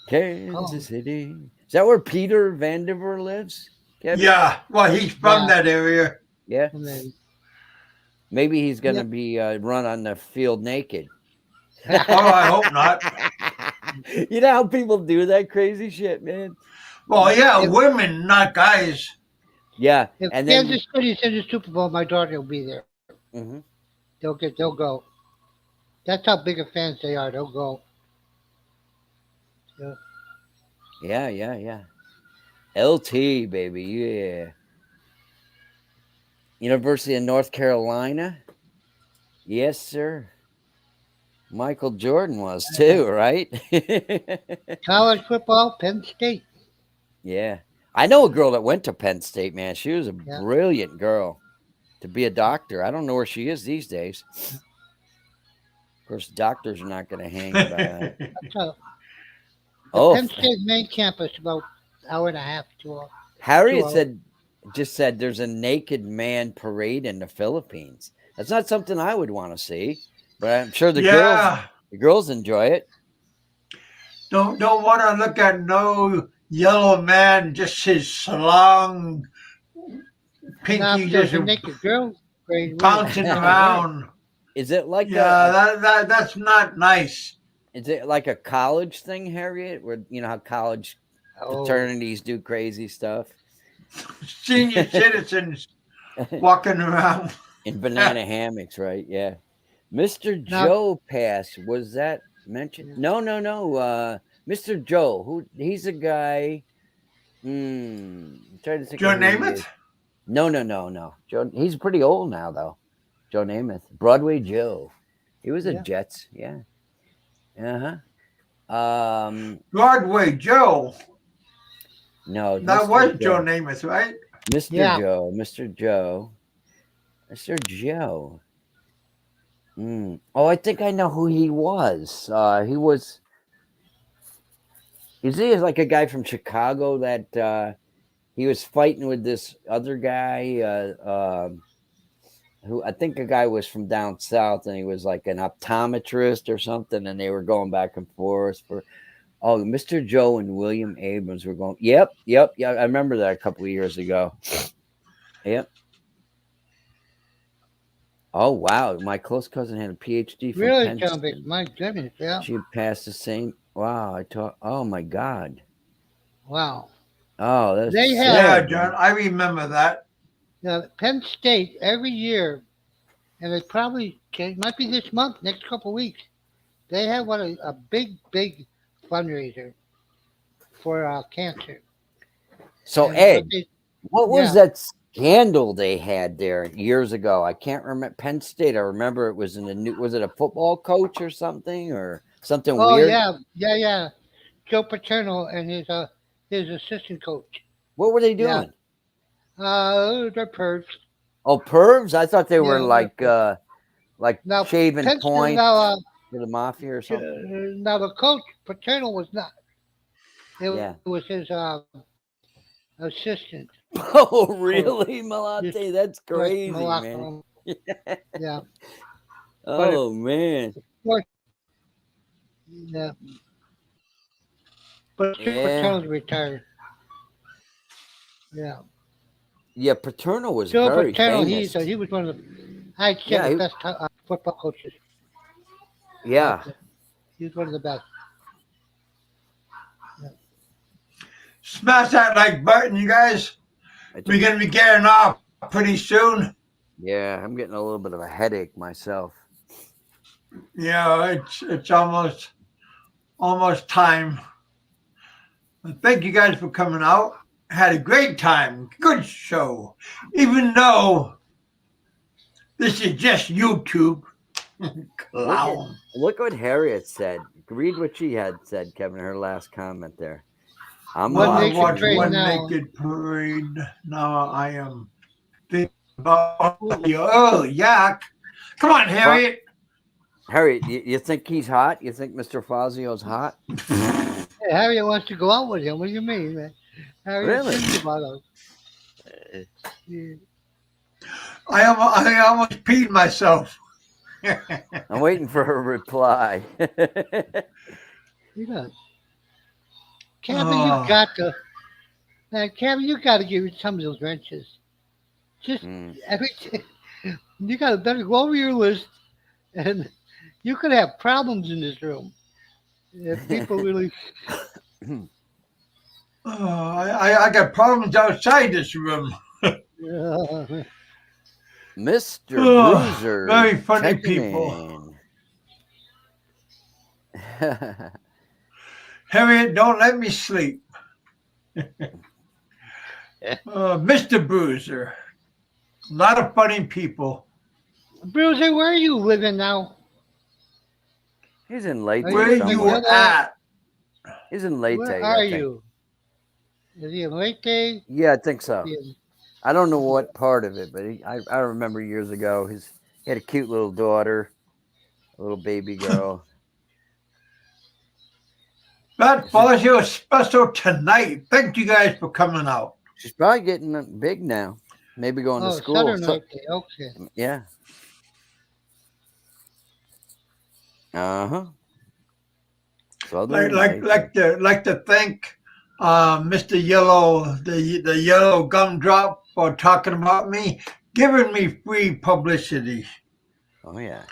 Kansas City. Is that where Peter Vandiver lives? Kevin? Yeah. Well, he's from that area. Yeah. And then, Maybe he's going to be run on the field naked. Oh, I hope not. You know how people do that crazy shit, man? Well, yeah, women, not guys. Yeah. if And then Kansas City's in the Super Bowl, my daughter will be there. Mhm. They'll go. That's how big of fans they are. They'll go. Yeah. LT, baby. Yeah. University of North Carolina. Yes, sir. Michael Jordan was too, right? College football, Penn State. Yeah. I know a girl that went to Penn State, man. She was a brilliant girl to be a doctor. I don't know where she is these days. Of course, doctors are not going to hang by that. The Penn State main campus, about an hour and a half, 2 hours. Harriet just said there's a naked man parade in the Philippines. That's not something I would want to see, but I'm sure the girls enjoy it. Don't want to look at no yellow man, just his long pinky just a naked girl bouncing around. Is it like that's not nice. Is it like a college thing, Harriet? Where how college fraternities do crazy stuff? Senior citizens walking around in banana hammocks, right? Yeah. Mr. Joe passed. Was that mentioned? No. Mr. Joe, he's a guy. I'm trying to think. Joe Namath? No. Joe, he's pretty old now, though. Joe Namath, Broadway Joe. He was a Jets, yeah. Broadway Joe. No, that was Joe Namath, right? Mr. Joe. Oh, I think I know who he was. Is he like a guy from Chicago that he was fighting with this other guy? Who I think a guy was from down south, and he was like an optometrist or something, and they were going back and forth for Oh, Mr. Joe and William Abrams were going. Yep. Yeah, I remember that a couple of years ago. Yep. Oh wow, my close cousin had a PhD from Really, John Vic? Princeton. My goodness, yeah. She passed the same. Wow, I taught. Oh my God. Wow. Oh, that's They have- Yeah, sad. John, I remember that. Now, Penn State every year, and it probably it might be this month, next couple of weeks. They have a big fundraiser for cancer. So And Ed, they- what was yeah. that scandal they had there years ago? I can't remember. Penn State. I remember it was in the new. Was it a football coach or something Oh weird? yeah. Joe Paterno and his assistant coach. What were they Yeah. doing? They're pervs. Oh, pervs. I thought they were Yeah, like Now, shaving Penn State, points now, for the mafia or something. now the coach Paterno was not. It Yeah. was his assistant. Oh, really, Malate? That's Like crazy, man. Malacco. Yeah. Oh man. Yeah. But Joe Yeah. Paterno's retired. Yeah. Yeah, Paterno was Joe very Paterno, famous. he was one of the, I'd say Yeah, the he- best football coaches. Yeah. He was one of the best. Smash that like button, you guys. We're going to be getting off pretty soon. Yeah, I'm getting a little bit of a headache myself. Yeah, it's almost time. But thank you guys for coming out. Had a great time. Good show. Even though this is just YouTube. Clown. Look what Harriet said. Read what she had said, Kevin, her last comment there. I'm One I Nation watched Parade One now. Naked Parade. Now I am thinking about, oh, yuck. Come on, Harriet. Harriet, you think he's hot? You think Mr. Fazio's hot? Hey, Harriet wants to go out with him. What do you mean, man? Harriet Really? thinks about us. Yeah. I almost peed myself. I'm waiting for her reply. He does. Kevin, Oh. you got to, man, Kevin, you got to give me some of those wrenches. Just everything. You got to better go over your list, and you could have problems in this room. If people really, I got problems outside this room. Mr. Oh, Bruiser. very funny checking people. in. Harriet, don't let me sleep. Mr. Bruiser. A lot of funny people. Bruiser, where are you living now? He's in Leyte. Are Where you you somewhere. at? He's in Leyte. Where I are think. you? Is he in Leyte? Yeah, I think so. Is I don't know what part of it, but I remember years ago he had a cute little daughter, a little baby girl. Fat Fazio special tonight. Thank you guys for coming out. She's probably getting big now. Maybe going to school. Southern So- Leyte. Okay. yeah. Uh-huh. Southern Leyte. Like to thank Mr. Yellow, the yellow gumdrop for talking about me, giving me free publicity. Oh yeah.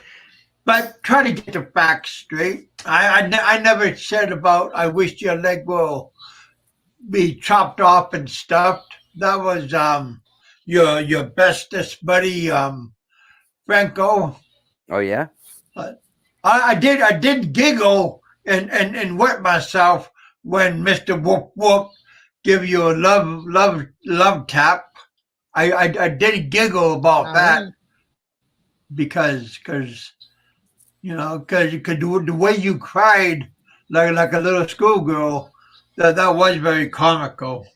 But try to get the facts straight. I never said about I wish your leg will be chopped off and stuffed. That was your bestest buddy Franco. Oh yeah. I did giggle and wet myself when Mr. Whoop Whoop give you a love tap. I did giggle about that because you know because the way you cried like a little schoolgirl that was very comical.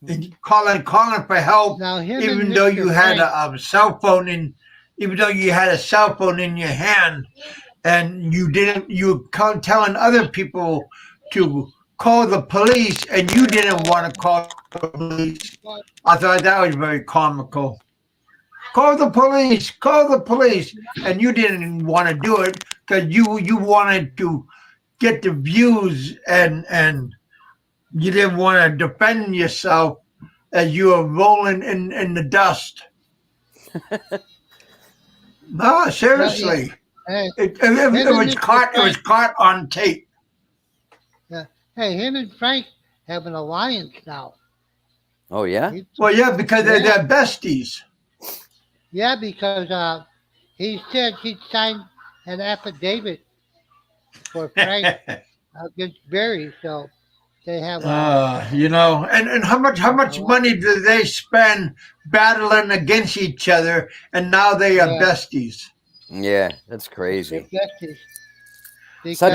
And calling for help Now, him even and though Mr. you had Frank- a cell phone even though you had a cell phone in your hand and you telling other people to call the police and you didn't want to call the police. I thought that was very comical. Call the police, and you didn't want to do it because you wanted to get the views and you didn't want to defend yourself as you were rolling in the dust. No, seriously. Hey, It was caught on tape. hey, him and Frank have an alliance now. Oh yeah. Well, yeah, because they're besties. Yeah, because he said he'd signed an affidavit for Frank against Barry, so they have. You know, and how much money do they spend battling against each other, and now they are besties? Yeah, that's crazy. Such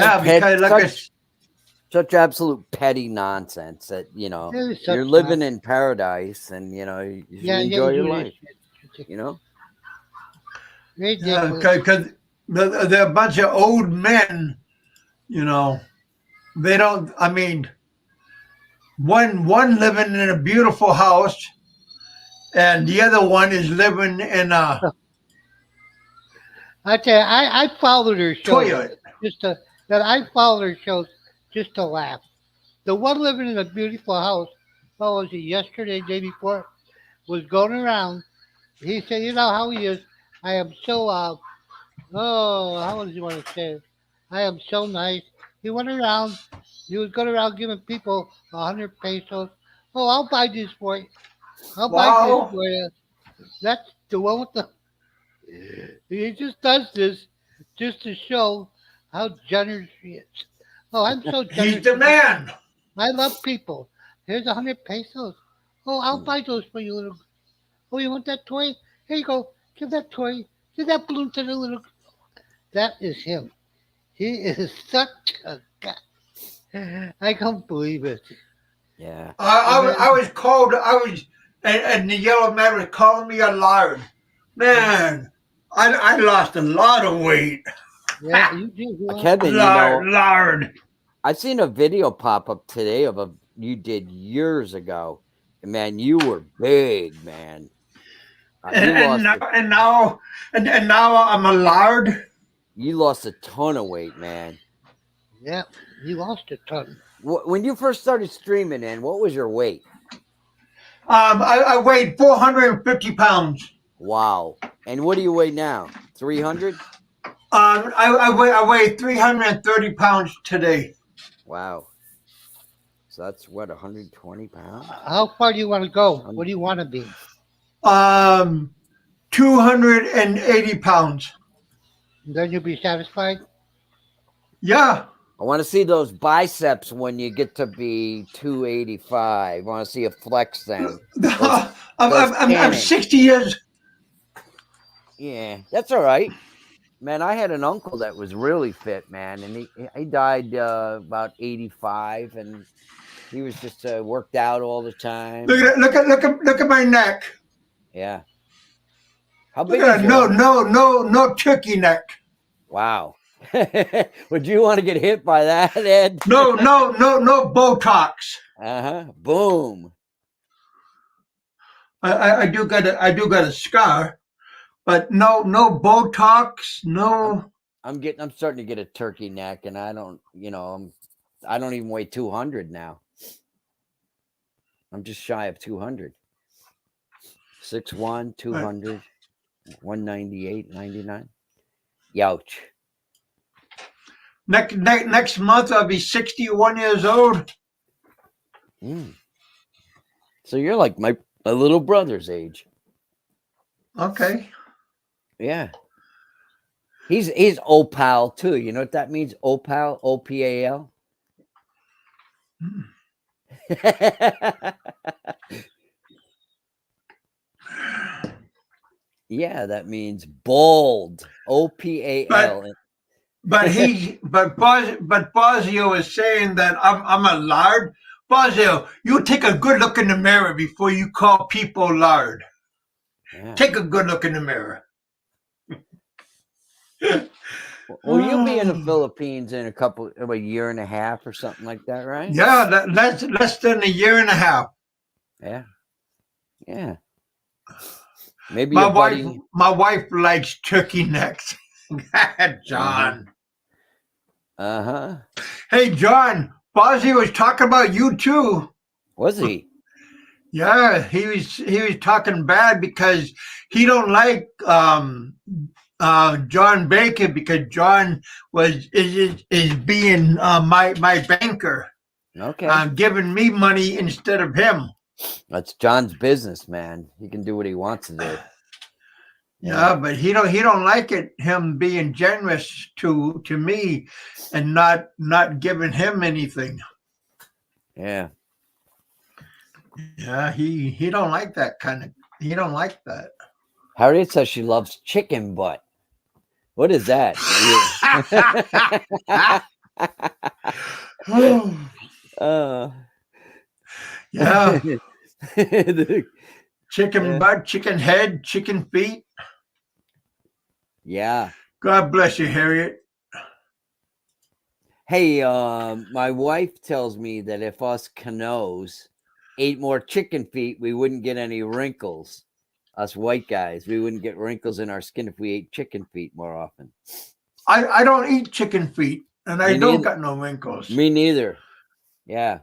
absolute petty nonsense that you're living in paradise, and you should enjoy your life. Because they're a bunch of old men. They don't. I mean, one living in a beautiful house, and the other one is living in a. I tell you, I followed her shows toilet. I followed her shows just to laugh. The one living in a beautiful house, what was it, yesterday, day before, was going around. He said, you know how he is. I am so, how does he want to say it? I am so nice. He went around, he was going around giving people 100 pesos. Oh, I'll buy this for you. I'll buy this for you. That's the one with the. He just does this just to show how generous he is. Oh, I'm so generous. He's the man. I love people. Here's 100 pesos. Oh, I'll buy those for you, little. Oh, you want that toy? Here you go. Give that toy. Give that balloon to the little. That is him. He is such a guy. I can't believe it. Yeah. I was called. And the yellow man was calling me a lard. Man, I lost a lot of weight. Yeah, you do. Kevin, lard. I've seen a video pop up today of you did years ago. Man, you were big, man. And now I'm a lard. You lost a ton of weight, man. Yeah, you lost a ton. When you first started streaming, what was your weight? I weighed 450 pounds. Wow. And what do you weigh now? 300? I weigh 330 pounds today. Wow. So that's what, 120 pounds? How far do you want to go? What do you want to be? 280 pounds. Then you'll be satisfied? Yeah. I want to see those biceps when you get to be 285. I want to see a flex then. I'm 60 years. Yeah, that's all right. Man, I had an uncle that was really fit, man, and he died about 85, and he was just worked out all the time. Look at my neck. Yeah. How big? No turkey neck. Wow. Would you want to get hit by that, Ed? No Botox. Boom. I do got a scar, but no Botox. No. I'm starting to get a turkey neck, and I don't even weigh 200 now. I'm just shy of 200. 6'1", 200, 198, 99. Youch. Next month I'll be 61 years old. So you're like my little brother's age. Okay. Yeah. He's Opal too. You know what that means? Opal, OPAL. Yeah, that means bald. OPAL. But Fazio is saying that I'm a lard. Fazio, you take a good look in the mirror before you call people lard. Yeah. Take a good look in the mirror. Well, you'll be in the Philippines in a year and a half or something like that, right? Yeah, less than a year and a half. Yeah. Yeah. Maybe my wife likes turkey necks. John. Uh-huh. Hey, John, Fozzie was talking about you too. Was he? Yeah, he was talking bad because he don't like John Baker because John is being my banker, Okay. giving me money instead of him. That's John's business, man. He can do what he wants to do. Yeah, but he don't like it, him being generous to me and not giving him anything. Yeah. Yeah, he don't like that he don't like that. Harriet says she loves chicken butt. What is that? Yeah, The- chicken butt, chicken head, chicken feet. yeah. God bless you, Harriet. Hey, my wife tells me that if us Canoes ate more chicken feet, we wouldn't get any wrinkles. Us white guys, we wouldn't get wrinkles in our skin if we ate chicken feet more often. I don't eat chicken feet, and I Me don't neither. got no wrinkles. Me neither. Yeah.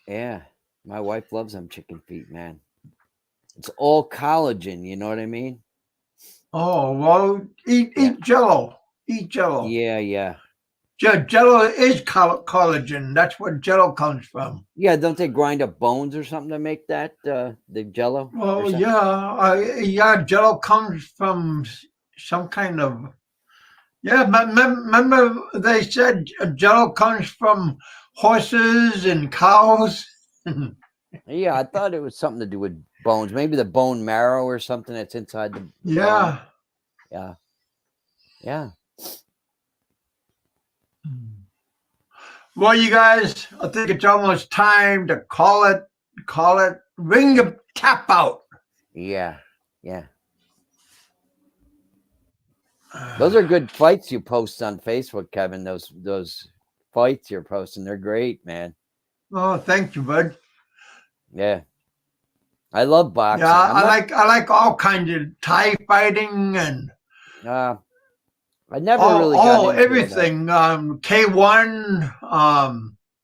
Yeah. My wife loves them chicken feet, man. It's all collagen, you know what I mean? Oh, well, eat Jello. Eat Jello. Yeah, yeah. Jello is collagen. That's what Jello comes from. Yeah, don't they grind up bones or something to make that, the Jello? Well, yeah, Jello comes from some kind of. Yeah, remember they said Jello comes from horses and cows. Yeah, I thought it was something to do with bones. Maybe the bone marrow or something that's inside the Yeah. bone. Yeah. Yeah. Well, you guys, I think it's almost time to call it, ring the tap out. Yeah. Yeah. Those are good fights you post on Facebook, Kevin. Those fights you're posting, they're great, man. Oh, thank you, bud. Yeah. I love boxing. Yeah, I like all kinds of Thai fighting and I never really got into everything. K1,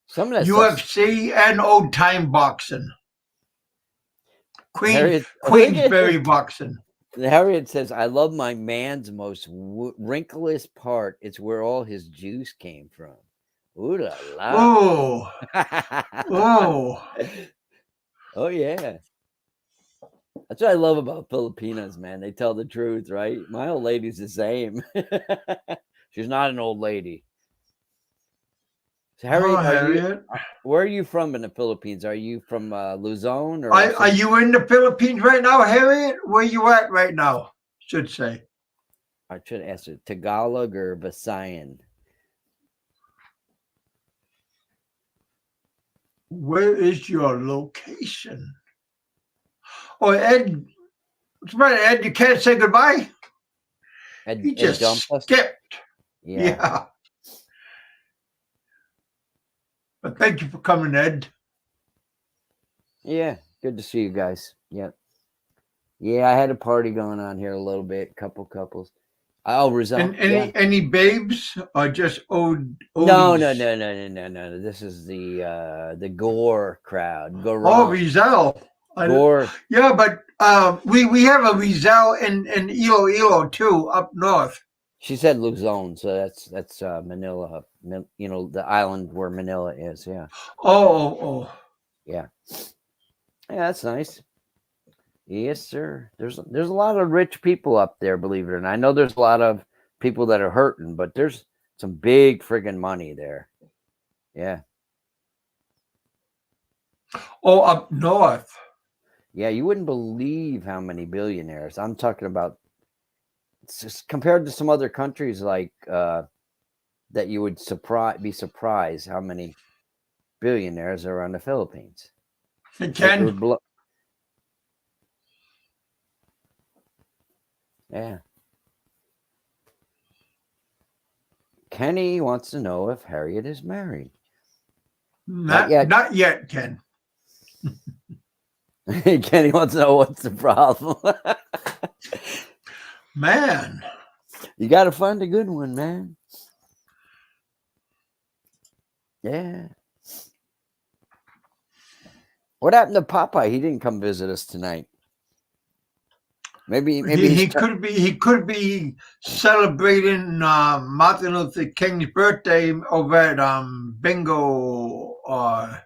some of that UFC, and old time boxing. Queensberry boxing. Harriet says, "I love my man's most wrinkliest part. It's where all his juice came from." Ooh la la! Oh, oh, oh yeah. That's what I love about Filipinas, man. They tell the truth, right? My old lady's the same. She's not an old lady. So Harriet, where are you from in the Philippines? Are you from Luzon? Or are you in the Philippines right now, Harriet? Where you at right now? Should say. I should ask it. Tagalog or Visayan? Where is your location? Oh, Ed. What's about Ed? You can't say goodbye. He just skipped. Yeah. But thank you for coming, Ed. Yeah, good to see you guys. Yeah. Yeah, I had a party going on here a little bit, couple couples. Oh, Rizal. Any babes or just old? No. This is the Gore crowd. Gore. Oh, Rizal. Gore. Yeah, but we have a Rizal in Iloilo too, up north. She said Luzon, so that's Manila. You know, the island where Manila is. Yeah. Oh. Yeah. Yeah, that's nice. Yes, sir. There's a lot of rich people up there, believe it or not. I know there's a lot of people that are hurting, but there's some big friggin' money there. Yeah. Oh, up north. Yeah, you wouldn't believe how many billionaires. I'm talking about just compared to some other countries like that you would be surprised how many billionaires are on the Philippines. Yeah. Kenny wants to know if Harriet is married. Not yet, Ken. Kenny wants to know what's the problem. Man. You got to find a good one, man. Yeah. What happened to Popeye? He didn't come visit us tonight. Maybe he could be celebrating Martin Luther King's birthday over at Bingo or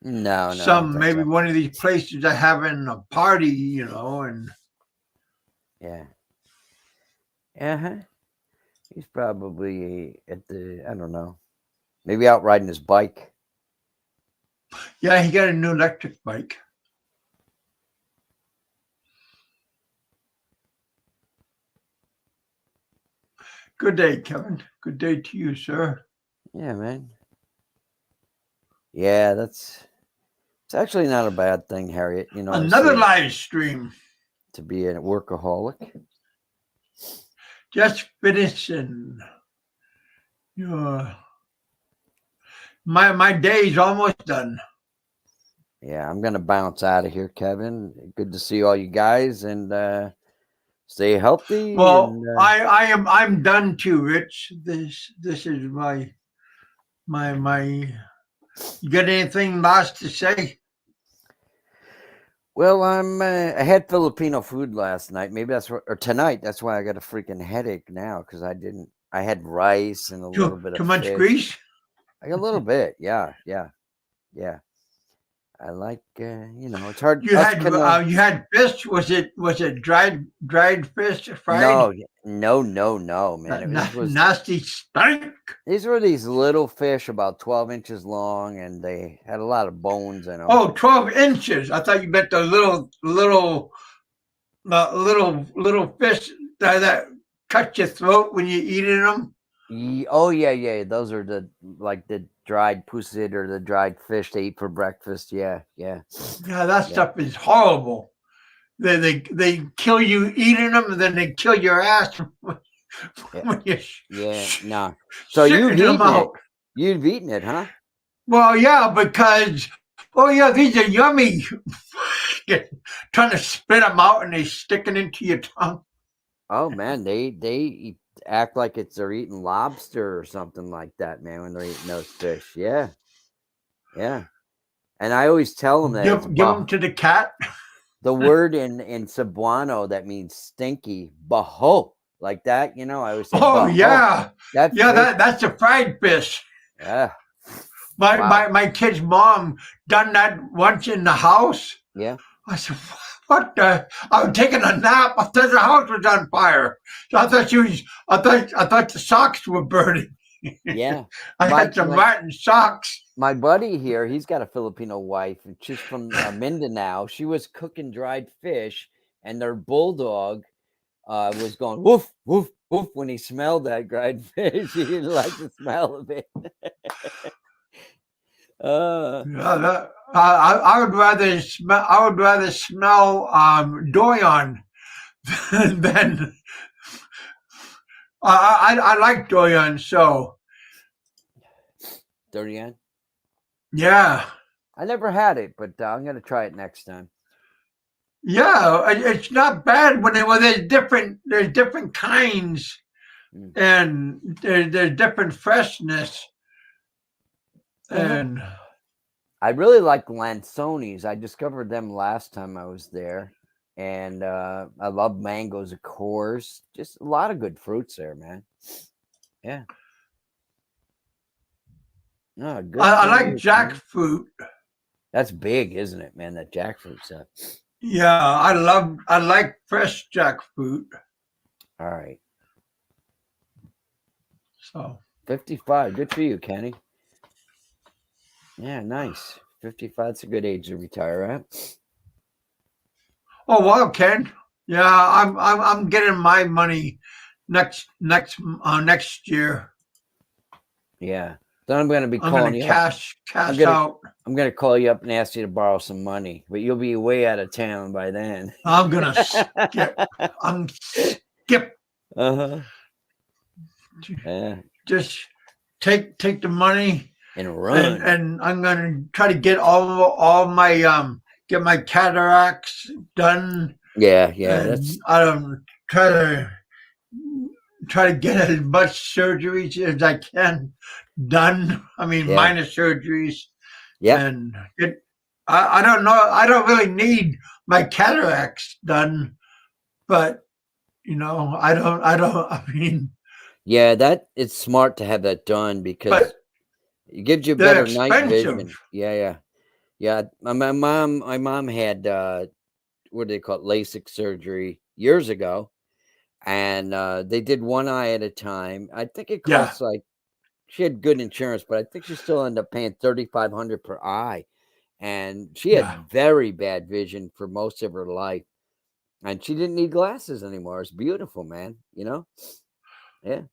no. maybe one of these places are having a party, you know, and yeah. Uh-huh. He's probably at the, I don't know, maybe out riding his bike. yeah, he got a new electric bike. Good day, Kevin. Good day to you, sir. Yeah, man. Yeah, it's actually not a bad thing, Harriet. You know, Another live stream. To be a workaholic. Just finishing. My day's almost done. Yeah, I'm gonna bounce out of here, Kevin. Good to see all you guys, and stay healthy. Well, and, I'm done too, Rich. This is my. You got anything last to say? Well, I had Filipino food last night. Maybe that's or tonight. That's why I got a freaking headache now because I had rice and a little bit of too much fish. grease. Like a little bit, yeah. I like, you know, it's hard. You had fish. Was it dried fish, fried? No, man. It was nasty stink. These were these little fish about 12 inches long, and they had a lot of bones in them. Oh, 12 inches. I thought you meant the little fish that cut your throat when you're eating them. Oh yeah. Those are the dried pusit or the dried fish they eat for breakfast. Yeah. That stuff is horrible. They kill you eating them, and then they kill your ass when you no. So you've eaten it. You've eaten it, huh? Well, yeah, because these are yummy. Trying to spit them out and they sticking into your tongue. Oh man, they act like they're eating lobster or something like that, man, when they're eating those fish. Yeah. And I always tell them that give them to the cat. The word in Cebuano that means stinky, baho, like that. You know, I always say. Oh baho. yeah, that's a fried fish. Yeah. My kid's mom done that once in the house. Yeah. I said, what the? I was taking a nap. I thought the house was on fire. So I thought the socks were burning. Yeah. I had some rotten socks. My buddy here, he's got a Filipino wife, and she's from Mindanao. She was cooking dried fish, and their bulldog was going woof, woof, woof when he smelled that dried fish. He didn't like the smell of it. I would rather smell durian than I like durian. So durian. Yeah. I never had it, but I'm gonna try it next time. Yeah, it's not bad when there's different kinds, and there's different freshness. And I really like Lanzonis. I discovered them last time I was there, and I love mangoes, of course. Just a lot of good fruits there, man. Yeah. No, good. I like jackfruit. That's big, isn't it, man? That jackfruit stuff. Yeah, I like fresh jackfruit. All right. So 55. Good for you, Kenny. Yeah, nice. 55 is a good age to retire, right? Oh well, Ken. Yeah, I'm getting my money next year. Yeah. Then I'm going to be calling you. Cash out. I'm going to call you up and ask you to borrow some money, but you'll be way out of town by then. I'm going to skip. Uh-huh. Yeah. Just take the money and run. And I'm going to try to get all my get my cataracts done. Yeah. That's I don't try try to get as much surgeries as I can done. I mean, Yeah. minor surgeries. Yep. And I don't know. I don't really need my cataracts done, but I mean, Yeah, that it's smart to have that done because but it gives you they're better night vision. expensive. Yeah. My mom had what do they call it, LASIK surgery years ago, and they did one eye at a time. I think it Yeah, costs like, she had good insurance, but I think she still ended up paying $3,500 per eye, and she yeah. had very bad vision for most of her life, and she didn't need glasses anymore. It's beautiful, man. Yeah. And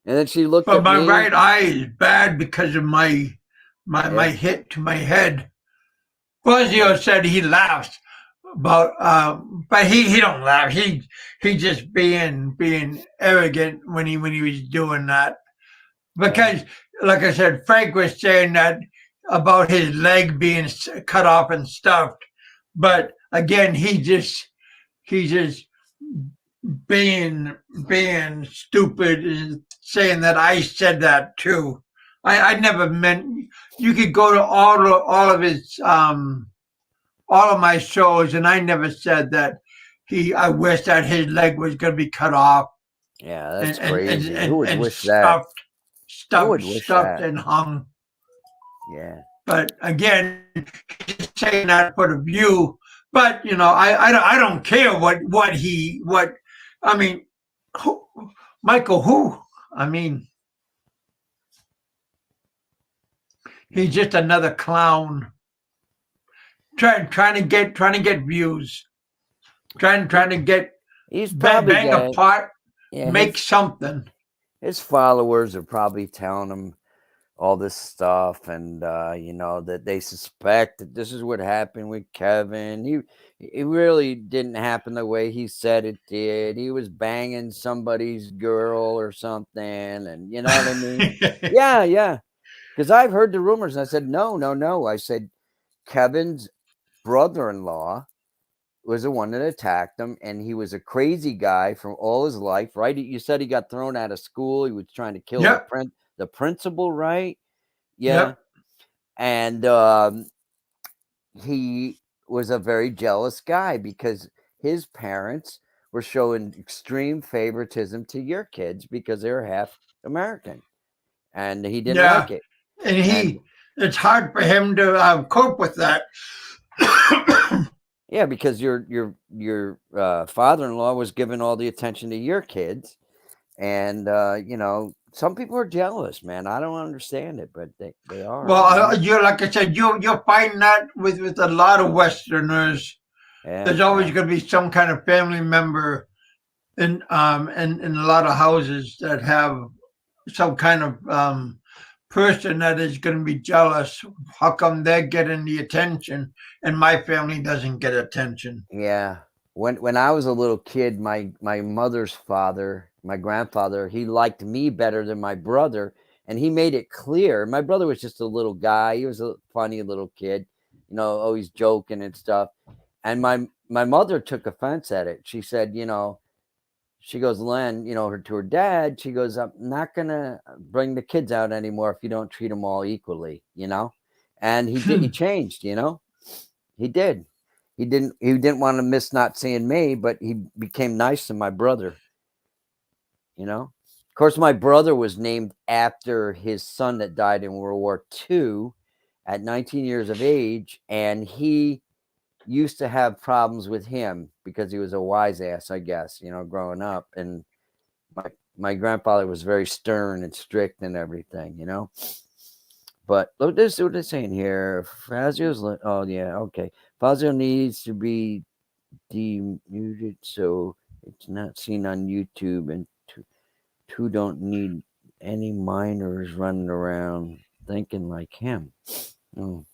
then she looked But at my me. right eye is bad because of my Yeah. hit to my head. Fazio said he laughs about, but he don't laugh. He just being arrogant when he was doing that. Because, like I said, Frank was saying that about his leg being cut off and stuffed, but again, he just being stupid and saying that I said that too. I never meant. You could go to all of his all of my shows, and I never said that I wish that his leg was going to be cut off Yeah, and that's crazy. Who would and wish that? Who would wish stuffed that? and hung. Yeah. But again, he's saying that for the view. But I don't care what. I mean, who, Michael, who? I mean, he's just another clown trying to get views, trying to get He's probably bang got, apart, yeah, make something. his followers are probably telling him all this stuff, and that they suspect that this is what happened with Kevin. It really didn't happen the way he said it did. He was banging somebody's girl or something, and you know what I mean? Yeah. Because I've heard the rumors, and I said, no. I said, Kevin's brother-in-law was the one that attacked him, and he was a crazy guy from all his life, right? You said he got thrown out of school. He was trying to kill Yep. the principal, right? Yeah. Yep. And he was a very jealous guy because his parents were showing extreme favoritism to your kids because they're half American, and he didn't like it. And it's hard for him to cope with that. Yeah, because your father-in-law was giving all the attention to your kids, and some people are jealous, man. I don't understand it, but they are. Well, you're like I said, you'll find that with a lot of Westerners. Yeah, There's always going to be some kind of family member in a lot of houses that have some kind of person that is going to be jealous. How come they're getting the attention and my family doesn't get attention? Yeah. When I was a little kid, my mother's father, my grandfather, he liked me better than my brother, and he made it clear. My brother was just a little guy. He was a funny little kid, always joking and stuff. And my mother took offense at it. She said, she goes, Len, to her dad, she goes, I'm not going to bring the kids out anymore if you don't treat them all equally, And he did. He changed, He did. He didn't want to miss not seeing me, but he became nice to my brother. Of course, my brother was named after his son that died in World War II at 19 years of age, and he used to have problems with him because he was a wise ass, I guess, growing up. And my grandfather was very stern and strict and everything, But look, this is what they're saying here. Fazio's, oh yeah, okay. Fazio needs to be demuted so it's not seen on YouTube, and two don't need any minors running around thinking like him. Oh.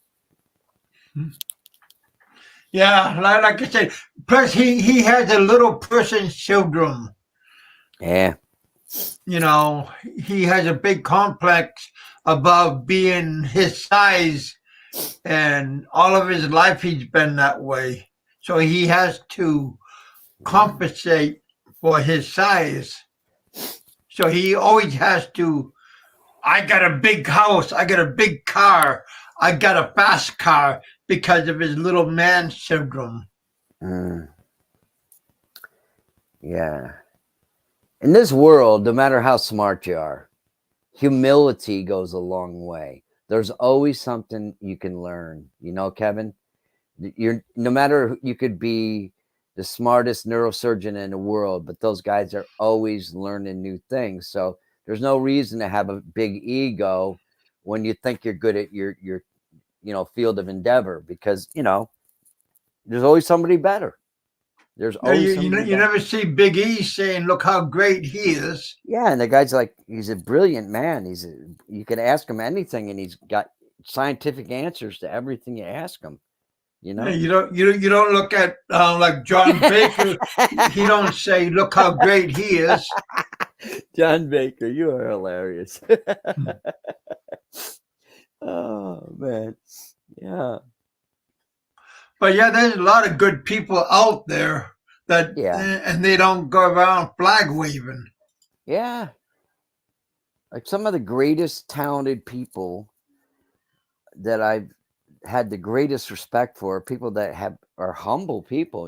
Yeah, like I said, plus he has a little person syndrome. Yeah. He has a big complex about being his size, and all of his life he's been that way. So he has to compensate for his size. So he always has to, I got a big house, I got a big car, I got a fast car because of his little man syndrome. Yeah. In this world, no matter how smart you are, humility goes a long way. There's always something you can learn. You know, Kevin, no matter, you could be the smartest neurosurgeon in the world, but those guys are always learning new things. So there's no reason to have a big ego when you think you're good at your field of endeavor, because there's always somebody better. There's always You somebody never see Big E saying, "Look how great he is." Yeah, and the guy's like, he's a brilliant man. You can ask him anything, and he's got scientific answers to everything you ask him. You know, You don't look at like John Baker. He don't say, "Look how great he is." John Baker, you are hilarious. Oh man, yeah. But yeah, there's a lot of good people out there that, and they don't go around flag waving. Yeah, like some of the greatest talented people that I've had the greatest respect for, people that are humble people.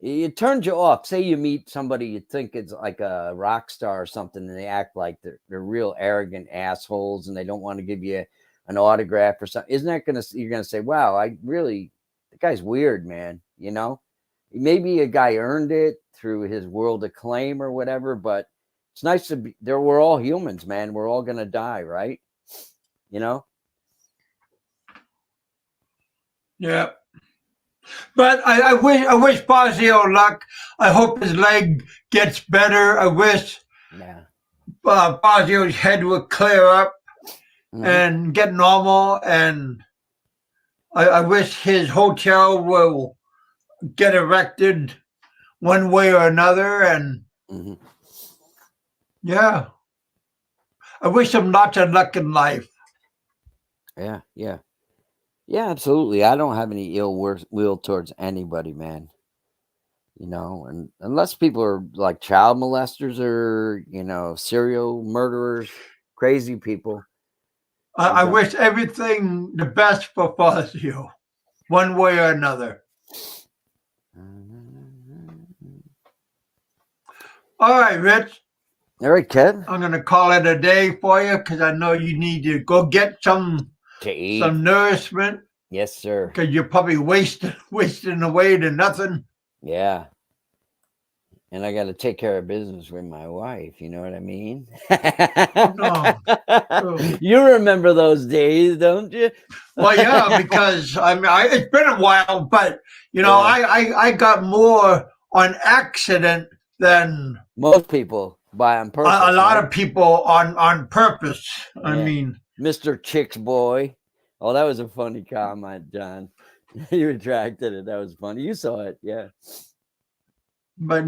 It turns you off. Say you meet somebody you think is like a rock star or something, and they act like they're real arrogant assholes, and they don't want to give you an autograph or something. Isn't that you're gonna say, wow, the guy's weird, man. Maybe a guy earned it through his world acclaim or whatever, but it's nice to be there. We're all humans, man. We're all gonna die, right? Yeah. But I wish Fazio luck. I hope his leg gets better. I wish Fazio's head would clear up and get normal. And I wish his hotel will get erected one way or another. And yeah, I wish him lots of luck in life. Yeah, absolutely. I don't have any ill will towards anybody, man. And unless people are like child molesters or, serial murderers, crazy people. I wish everything the best for Fazio, one way or another. All right, Rich. All right, Kev. I'm going to call it a day for you because I know you need to go get some nourishment. Yes, sir. Because you're probably wasting away to nothing. Yeah. And I got to take care of business with my wife. You know what I mean? No. You remember those days, don't you? Well, yeah, because it's been a while, but I got more on accident than most people on purpose. A lot of people on purpose. Yeah. I mean, Mr. Chick's boy. Oh, that was a funny comment, John. You retracted it. That was funny. You saw it, yeah. But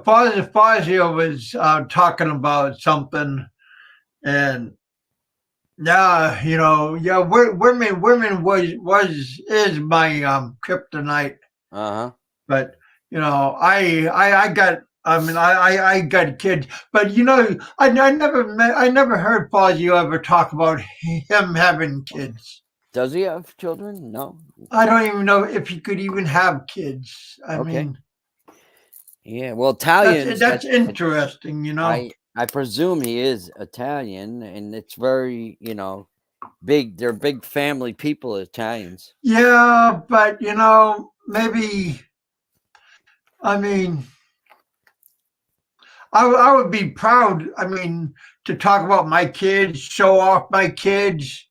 Fazio was talking about something, and women is my kryptonite. But I got kids, but I never heard Fazio ever talk about him having kids. Does he have children? No. I don't even know if he could even have kids. I mean, yeah. Well, Italians. That's interesting, I presume he is Italian, and it's very, big. They're big family people, Italians. Yeah, but maybe. I mean, I would be proud. I mean, to talk about my kids, show off my kids.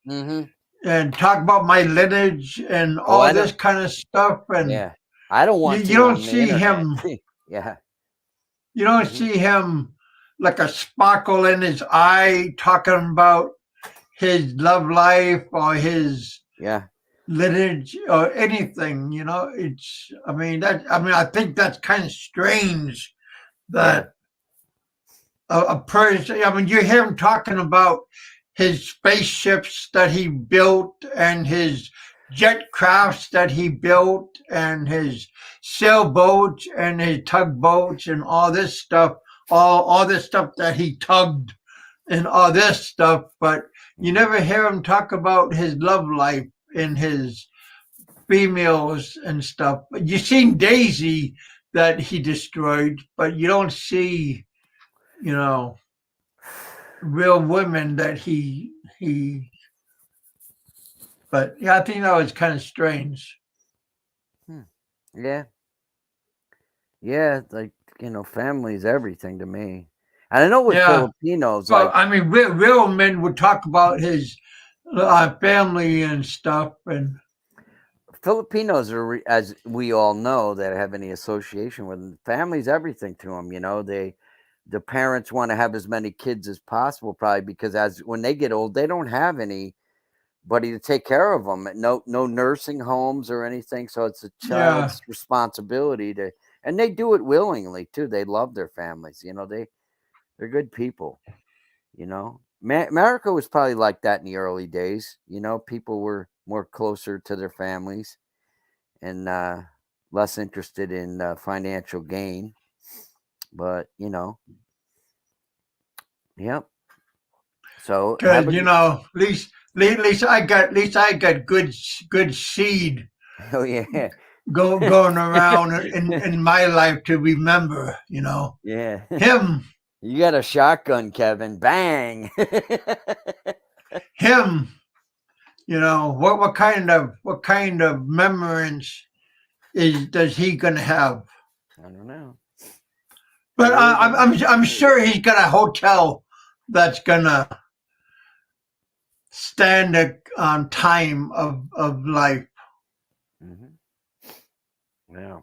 And talk about my lineage and all this kind of stuff. And I don't want you don't see him. You don't see him like a sparkle in his eye talking about his love life or his lineage or anything. I think that's kind of strange that a person. I mean, you hear him talking about his spaceships that he built and his jet crafts that he built and his sailboats and his tugboats and all this stuff, all this stuff that he tugged and all this stuff, but you never hear him talk about his love life and his females and stuff. But you seen Daisy that he destroyed, but you don't see, you know, real women that he. But yeah, I think that was kind of strange. Yeah. Yeah, like, family is everything to me. And I know with Yeah. Filipinos, Well, like, I mean, real men would talk about his family and stuff, and Filipinos are, as we all know that have any association with them, family's everything to them. The parents want to have as many kids as possible, probably because when they get old, they don't have anybody to take care of them. No nursing homes or anything. So it's a yeah, child's responsibility and they do it willingly too. They love their families. They're good people. America was probably like that in the early days. People were more closer to their families and less interested in financial gain. But yep. So because at least I got good seed oh yeah, going around in my life to remember. yeah. Him. You got a shotgun, Kevin. Bang. Him. What kind of memories does he gonna have? I don't know. But I'm sure he's got a hotel that's gonna stand the time of life. Mm-hmm. Yeah.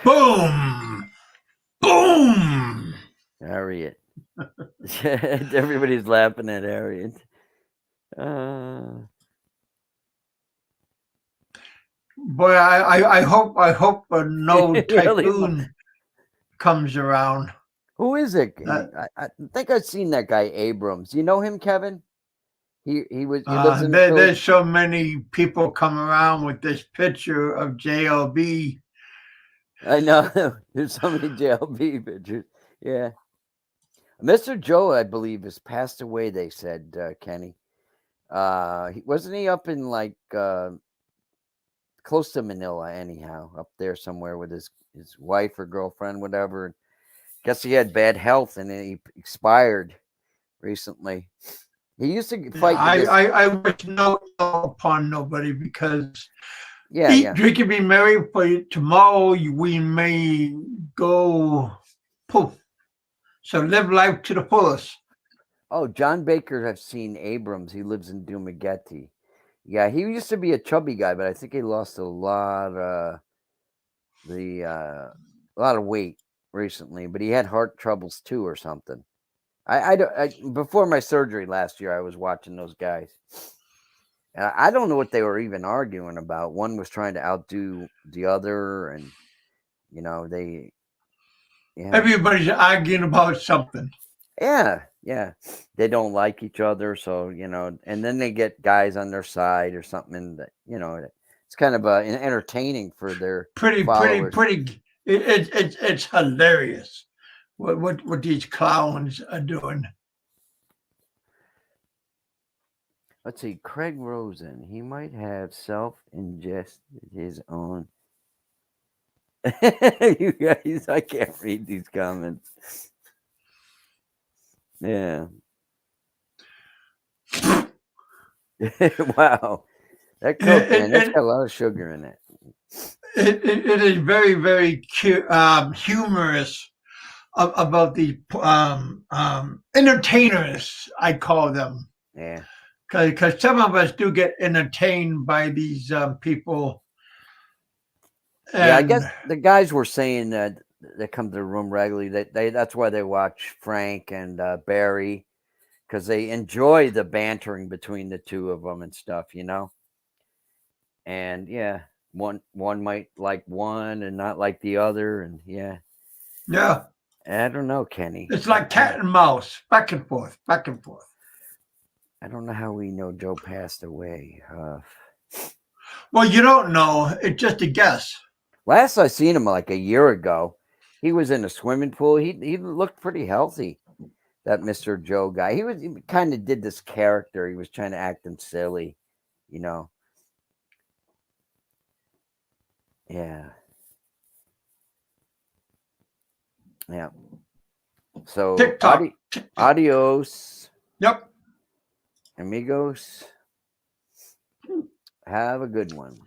Boom, boom. Harriet. Everybody's laughing at Harriet. Boy, I hope no typhoon comes around. Who is it? I think I've seen that guy Abrams. You know him, Kevin? He lives in there's so many people come around with this picture of JLB. I know. There's so many JLB pictures. Yeah. Mr. Joe, I believe, has passed away, they said, Kenny. Wasn't he up in like close to Manila anyhow, up there somewhere with his wife or girlfriend, whatever. Guess he had bad health and he expired recently. He used to fight. I wish no upon nobody because eat, drink, and be merry. For tomorrow we may go poof. So live life to the fullest. Oh, John Baker, I've seen Abrams. He lives in Dumaguete. Yeah, he used to be a chubby guy, but I think he lost a lot of weight recently. But he had heart troubles too, or something. I before my surgery last year, I was watching those guys. And I don't know what they were even arguing about. One was trying to outdo the other, and they. Yeah. Everybody's arguing about something. Yeah. They don't like each other, so and then they get guys on their side or something that it's kind of entertaining for their followers. Pretty. It's hilarious what these clowns are doing. Let's see, Craig Rosen. He might have self-ingested his own. You guys, I can't read these comments. Yeah. Wow. That Coke, man, that's got a lot of sugar in it. It is very, very humorous about the entertainers, I call them. Yeah. Because some of us do get entertained by these people. Yeah, I guess the guys were saying that they come to the room regularly. That's why they watch Frank and Barry, because they enjoy the bantering between the two of them and stuff, And yeah, one might like one and not like the other, and yeah. I don't know, Kenny. It's like cat and mouse, back and forth, back and forth. I don't know how we know Joe passed away. Well, you don't know. It's just a guess. Last I seen him like a year ago, he was in a swimming pool. He looked pretty healthy. That Mr. Joe guy. He kind of did this character. He was trying to act him silly, you know. Yeah. Yeah. So TikTok. TikTok. adios, Yep. amigos. Have a good one.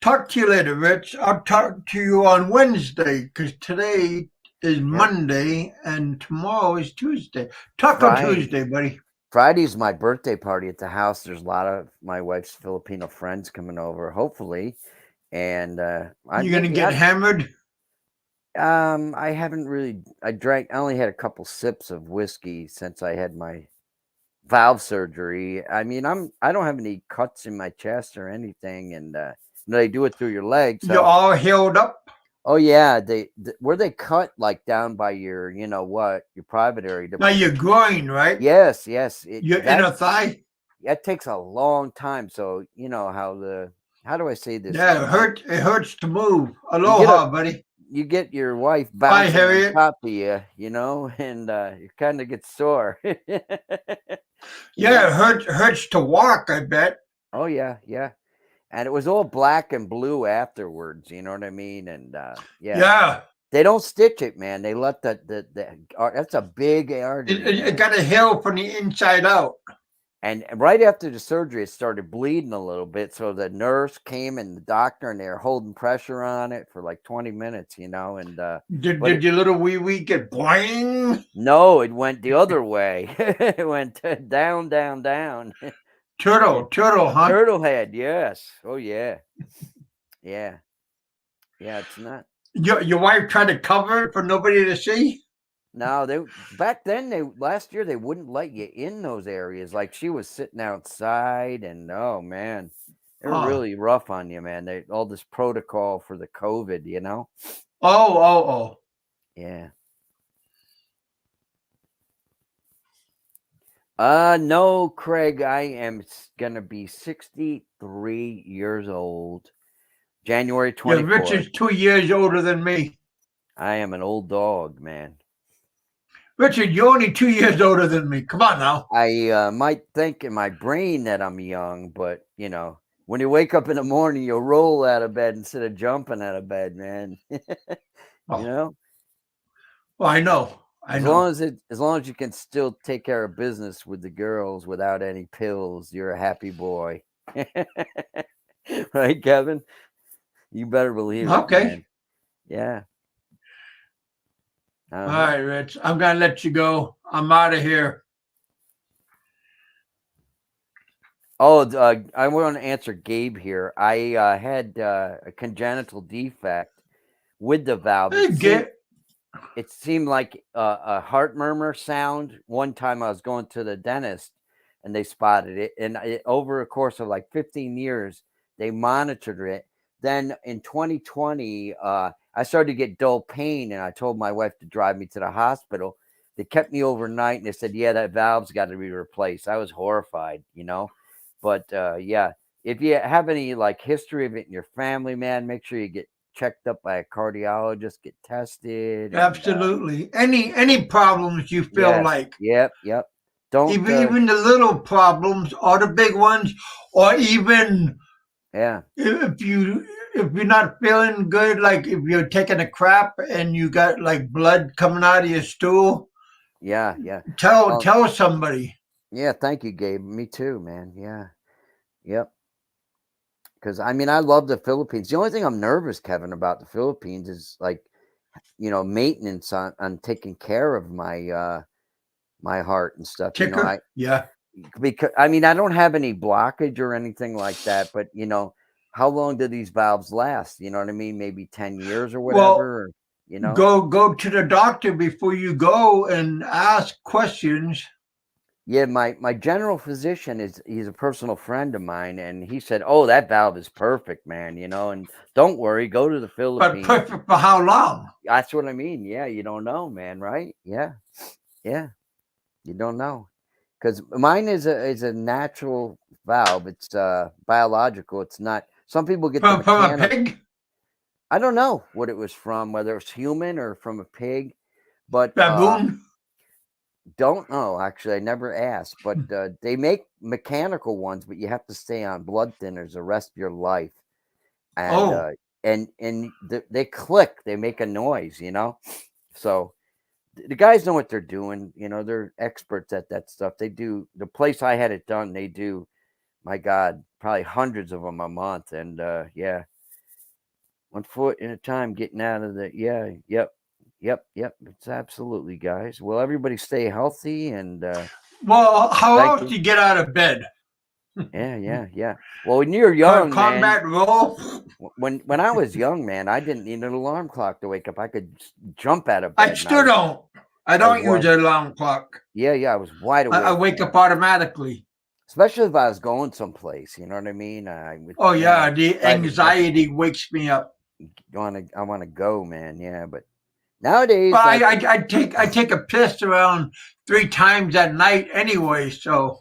Talk to you later, Rich. I'll talk to you on Wednesday because today is Monday and tomorrow is Tuesday. Talk on Tuesday, buddy. Friday's my birthday party at the house. There's a lot of my wife's Filipino friends coming over, hopefully. And you're gonna get hammered? I haven't really. I only had a couple sips of whiskey since I had my valve surgery. I mean, I don't have any cuts in my chest or anything, and they do it through your legs. So. You're all healed up. Oh yeah, where they cut like down by your, your private area. Now you're groin, right? Yes. Your inner thigh. That takes a long time. So you know how do I say this? Yeah, it hurts to move. Aloha, buddy. You get your wife bouncing on top of you, and it kind of gets sore. Yeah, it hurts to walk, I bet. Oh yeah. And it was all black and blue afterwards, you know what I mean? And yeah. They don't stitch it, man. They let that's a big artery. It got to heal from the inside out. And right after the surgery, it started bleeding a little bit. So the nurse came and the doctor, and they were holding pressure on it for like 20 minutes, And did your little wee get boing? No, it went the other way. It went down. Turtle, huh? Turtle head, yes. Oh yeah, yeah. It's not. Your wife tried to cover it for nobody to see. No, back then last year they wouldn't let you in those areas. Like she was sitting outside, and oh man, they're really rough on you, man. All this protocol for the COVID, Oh. Yeah. No, Craig, I am gonna be 63 years old. January 24th. Yeah, Richard's 2 years older than me. I am an old dog, man. Richard, you're only 2 years older than me. Come on now. I might think in my brain that I'm young, but when you wake up in the morning, you'll roll out of bed instead of jumping out of bed, man. Well, I know. As long as you can still take care of business with the girls without any pills, you're a happy boy. Right, Kevin? You better believe it. Okay. Man. Yeah. All right, Rich. I'm going to let you go. I'm out of here. Oh, I want to answer Gabe here. I had a congenital defect with the valve. It seemed like a heart murmur sound. One time I was going to the dentist and they spotted it. And over a course of like 15 years, they monitored it. Then in 2020, I started to get dull pain, and I told my wife to drive me to the hospital. They kept me overnight, and they said, yeah, that valve's got to be replaced. I was horrified, But, yeah, if you have any, like, history of it in your family, man, make sure you get checked up by a cardiologist, get tested. Absolutely. Any problems you feel like. Yep. Don't even the little problems or the big ones, or even if you're not feeling good, like if you're taking a crap and you got like blood coming out of your stool. Yeah. Tell somebody. Yeah, thank you, Gabe. Me too, man. Yeah. Yep. Because I love the Philippines. The only thing I'm nervous, Kevin, about the Philippines is like, maintenance on taking care of my my heart and stuff. Ticker? Because I don't have any blockage or anything like that, but how long do these valves last? You know what I mean? Maybe 10 years or whatever. Go to the doctor before you go and ask questions. Yeah, my general physician he's a personal friend of mine, and he said, "Oh, that valve is perfect, man. And don't worry, go to the Philippines." But perfect for how long? That's what I mean. Yeah, you don't know, man, right? Yeah, you don't know. because mine is a natural valve. It's biological. It's not. Some people get the From a mechanical. pig? I don't know what it was from, whether it's human or from a pig, but Baboon? don't know. Actually, I never asked. But they make mechanical ones, but you have to stay on blood thinners the rest of your life. And Oh. They click. They make a noise. So the guys know what they're doing. They're experts at that stuff. They do. The place I had it done, they do. My God, probably hundreds of them a month. And yeah, 1 foot at a time, getting out of the. Yeah, yep. It's absolutely, guys. Well, everybody stay healthy and Well, how thank else you. do you get out of bed? Yeah. Well, when you're young, Combat man. roll? When I was young, man, I didn't need an alarm clock to wake up. I could jump out of I bed. still don't. I don't use an alarm clock. Yeah, I was wide awake. I wake up automatically. Especially if I was going someplace. You know what I mean? Oh yeah, the anxiety wakes me up. I want to go, man. Yeah, but nowadays, but I take a piss around 3 times at night anyway. So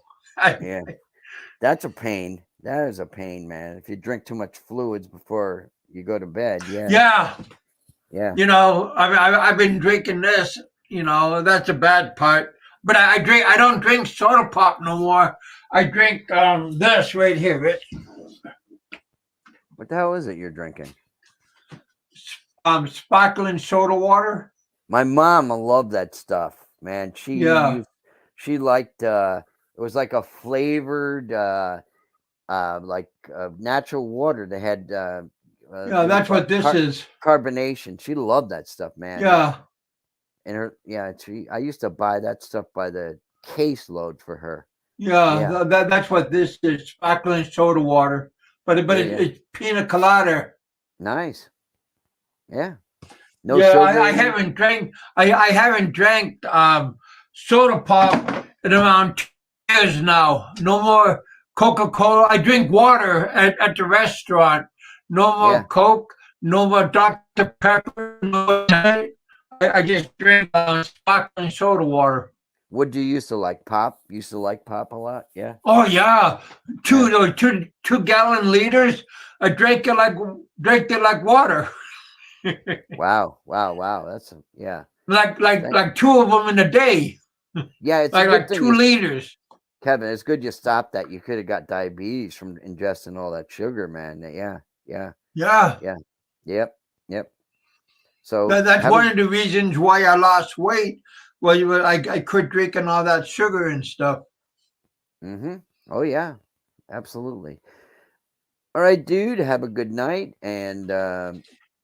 yeah, that's a pain. That is a pain, man. If you drink too much fluids before you go to bed, yeah. I've been drinking this. That's a bad part. But I drink. I don't drink soda pop no more. I drink this right here, Rich. What the hell is it you're drinking? Sparkling soda water. My mom loved that stuff, man. She liked it was like a flavored natural water. They had that's what this is. Carbonation. She loved that stuff, man. Yeah. And I used to buy that stuff by the caseload for her. Yeah. That's what this is. Sparkling soda water. But it's pina colada. Nice. Yeah. No sugar. I haven't drank. I haven't drank soda pop in around 2 years now. No more Coca-Cola. I drink water at the restaurant. No more Coke. No more Dr. Pepper. No, I just drink sparkling soda water. What do you used to like? Pop? Used to like pop a lot? Yeah. Oh yeah, 2 gallon liters. I drank it like water. Wow. That's like 2 of them in a day. Yeah, it's like 2 liters. Kevin, it's good you stopped that. You could have got diabetes from ingesting all that sugar, man. Yeah. Yep. So that's one of the reasons why I lost weight. Well, I quit drinking all that sugar and stuff. Mm-hmm. Oh yeah, absolutely. All right, dude. Have a good night, and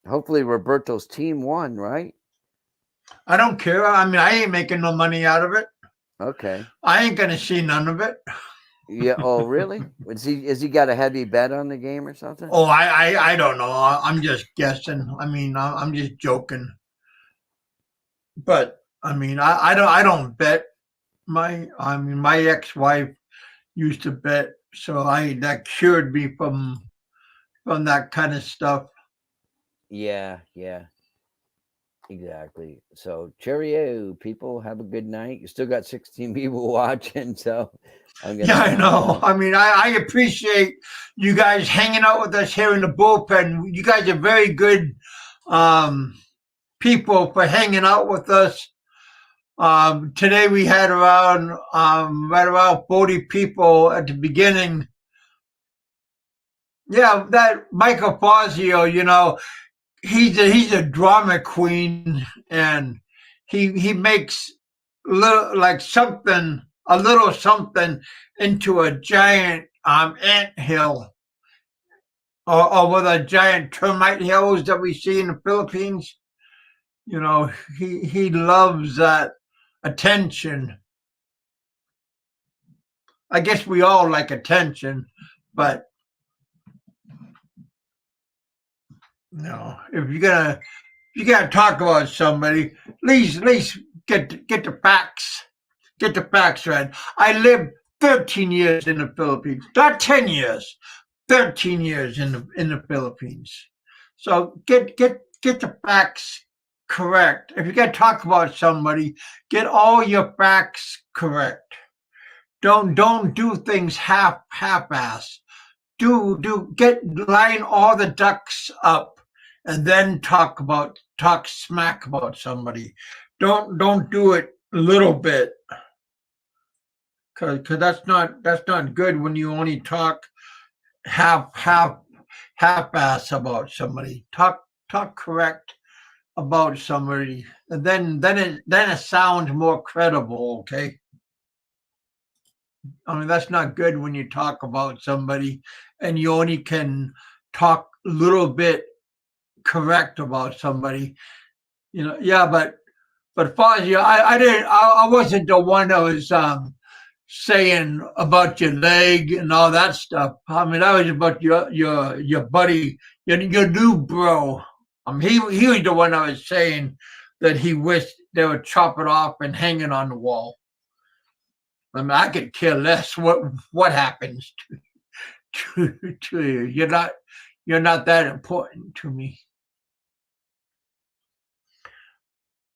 hopefully Roberto's team won, right? I don't care. I mean, I ain't making no money out of it. Okay. I ain't gonna see none of it. Yeah. Oh, really? Is he got a heavy bet on the game or something? Oh, I don't know. I'm just guessing. I mean, I'm just joking. But I mean, I don't bet. My ex-wife used to bet, so that cured me from that kind of stuff. Yeah. Exactly. So cheerio, people. Have a good night. You still got 16 people watching, so I know. I mean, I appreciate you guys hanging out with us here in the bullpen. You guys are very good people for hanging out with us. Today we had around right around 40 people at the beginning. Yeah, that Michael Fazio, he's a drama queen, and he makes a little something into a giant ant hill, or with a giant termite hills that we see in the Philippines. He loves that attention. I guess we all like attention, but if you're gonna talk about somebody, at least get the facts. Get the facts right. I lived 13 years in the Philippines, not 10 years, 13 years in the Philippines. So get the facts correct. If you're gonna talk about somebody, get all your facts correct. Don't do things half-ass. Line all the ducks up and then talk smack about somebody. Don't do it a little bit, because that's not good when you only talk half-ass about somebody. Talk correct about somebody, and then it sounds more credible. Okay. I mean, that's not good when you talk about somebody and you only can talk a little bit correct about somebody. Yeah, but Fazio, I wasn't the one that was saying about your leg and all that stuff. I mean, that was about your buddy, your new bro. He was the one that was saying that he wished they would chop it off and hang it on the wall. I mean, I could care less what happens to you. You're not that important to me.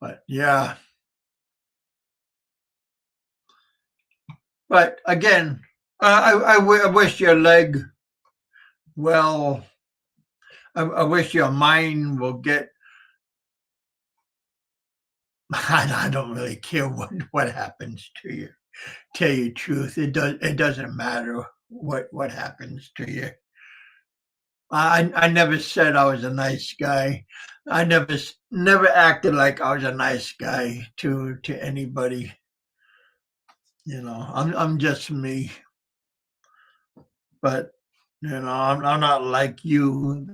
But yeah. But again, I wish your leg well. I wish your mind will get. I don't really care what happens to you. Tell you the truth, it doesn't matter what happens to you. I never said I was a nice guy. I never acted like I was a nice guy to anybody. I'm just me. But I'm not like you.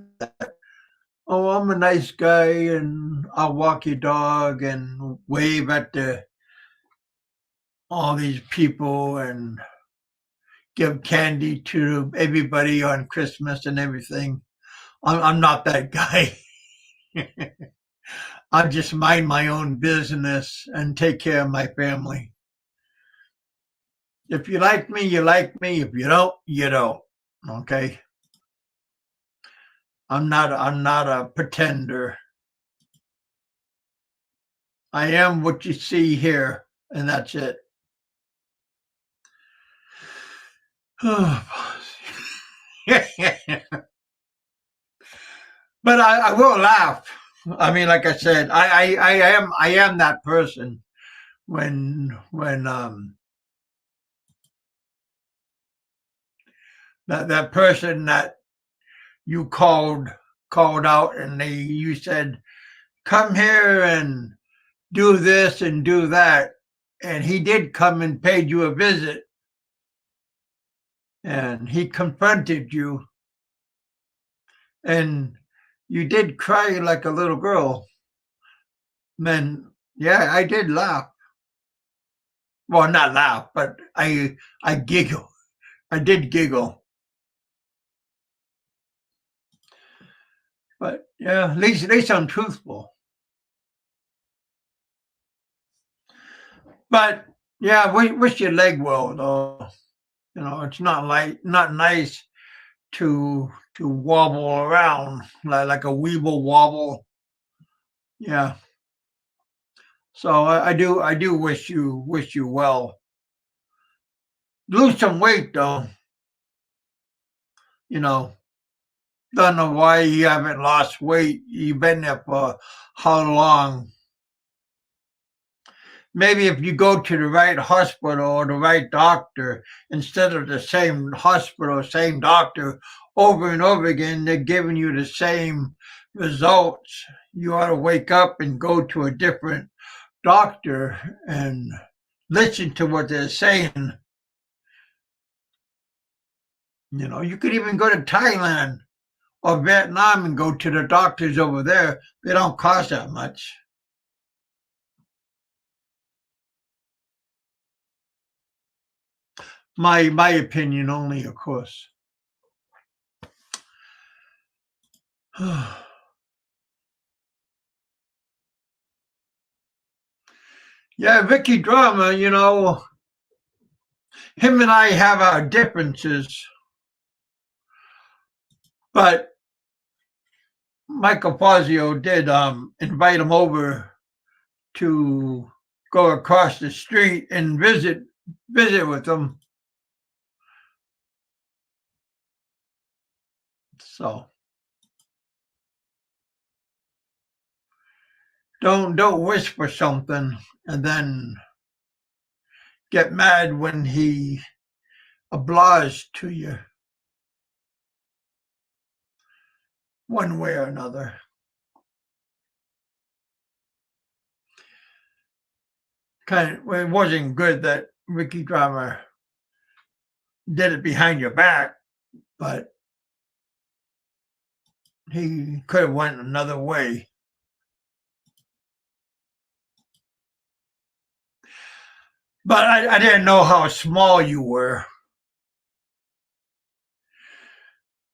Oh, I'm a nice guy, and I'll walk your dog and wave at all these people and give candy to everybody on Christmas and everything. I'm not that guy. I just mind my own business and take care of my family. If you like me, you like me. If you don't, you don't. Okay. I'm not a pretender. I am what you see here, and that's it. But I will laugh. I mean, like I said, I am that person when that person that you called out, and you said, come here and do this and do that, and he did come and paid you a visit, and he confronted you, and you did cry like a little girl. Then yeah, I did laugh. Well, not laugh, but I giggle. I did giggle. But yeah, at least I'm truthful. But yeah, wish your leg well, though. It's not nice to wobble around like a weeble wobble. Yeah. So I do wish you well. Lose some weight, though. Don't know why you haven't lost weight. You've been there for how long? Maybe if you go to the right hospital or the right doctor, instead of the same hospital, same doctor over and over again, they're giving you the same results. You ought to wake up and go to a different doctor and listen to what they're saying. You could even go to Thailand or Vietnam and go to the doctors over there. They don't cost that much. My opinion only, of course. Yeah, Vicky Drama, him and I have our differences, but Michael Fazio did invite him over to go across the street and visit visit with them. So don't whisper something and then get mad when he obliged to you one way or another. It wasn't good that Ricky Drama did it behind your back, but he could have went another way. But I didn't know how small you were.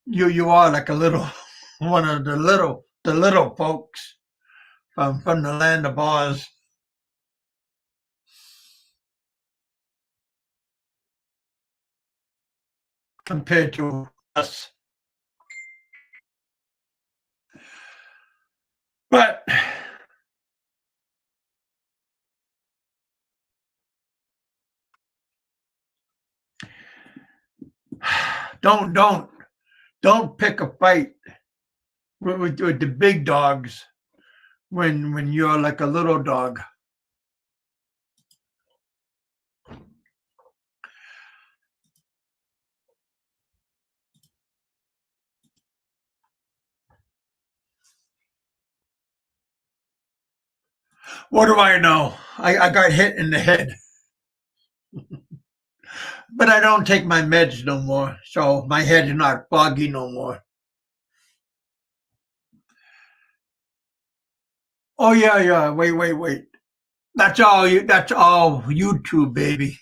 You are like a little one of the little folks from the land of Oz. Compared to us. But don't pick a fight with the big dogs when you're like a little dog. What do I know? I got hit in the head. But I don't take my meds no more, so my head is not foggy no more. Oh yeah. Wait. That's all YouTube, baby.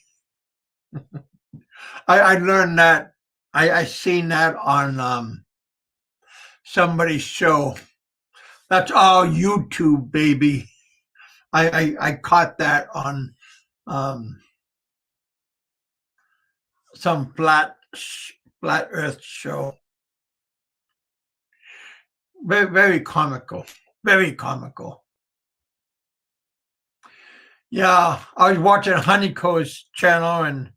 I learned that. I seen that on somebody's show. That's all YouTube, baby. I caught that on some flat Earth show. Very comical. Very comical. Yeah, I was watching Honeyco's channel and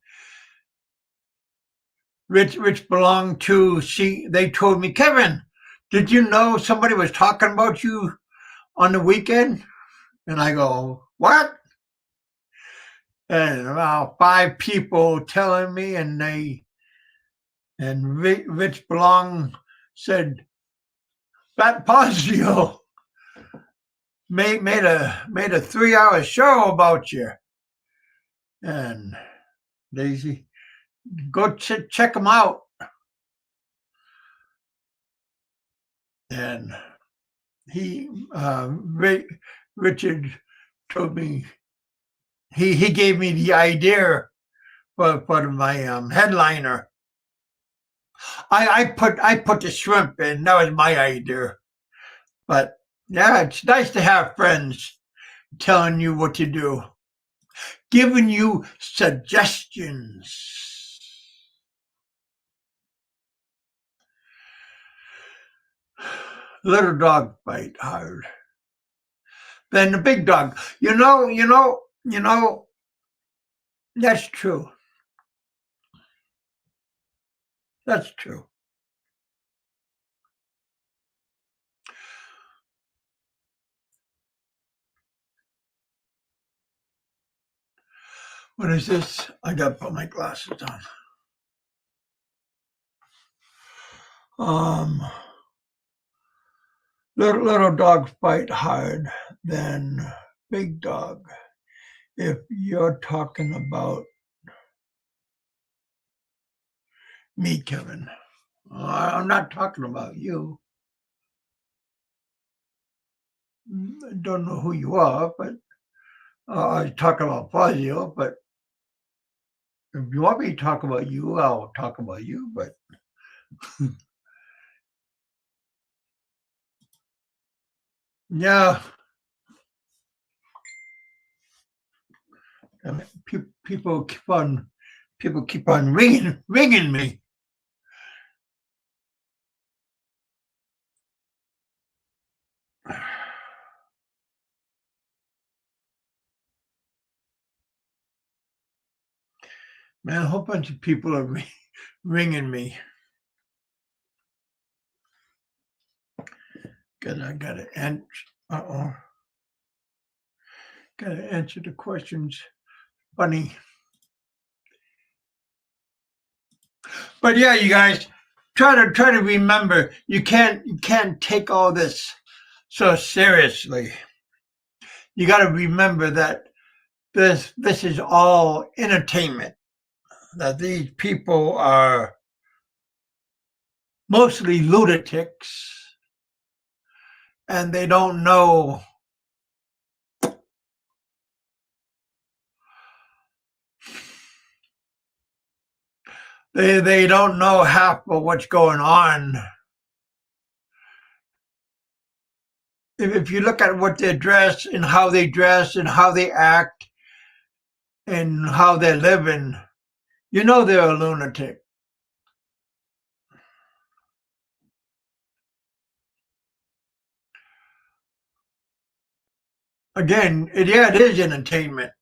Rich belonged to they told me, Kevin, did you know somebody was talking about you on the weekend? And I go, what? And about 5 people telling me, and Rich Belong said, Fat Fazio made a 3-hour show about you, and they go check them out. And Richard told me he gave me the idea for my headliner. I put the shrimp in. That was my idea. But yeah, it's nice to have friends telling you what to do, giving you suggestions. Little dog fight hard. Then the big dog. You know, that's true. That's true. What is this? I gotta put my glasses on. Little dog fight hard than big dog. If you're talking about me, Kevin, I'm not talking about you. I don't know who you are, but I talk about Fazio. But if you want me to talk about you, I'll talk about you. But yeah, I mean, people keep on ringing me. Man, a whole bunch of people are ringing me. I gotta answer. Gotta answer the questions. Funny. But yeah, you guys, try to remember, you can't take all this so seriously. You got to remember that this is all entertainment. That these people are mostly lunatics, and they don't know. They don't know half of what's going on. If you look at what they dress and how they act and how they're living, you know they're a lunatic. Again, it is entertainment.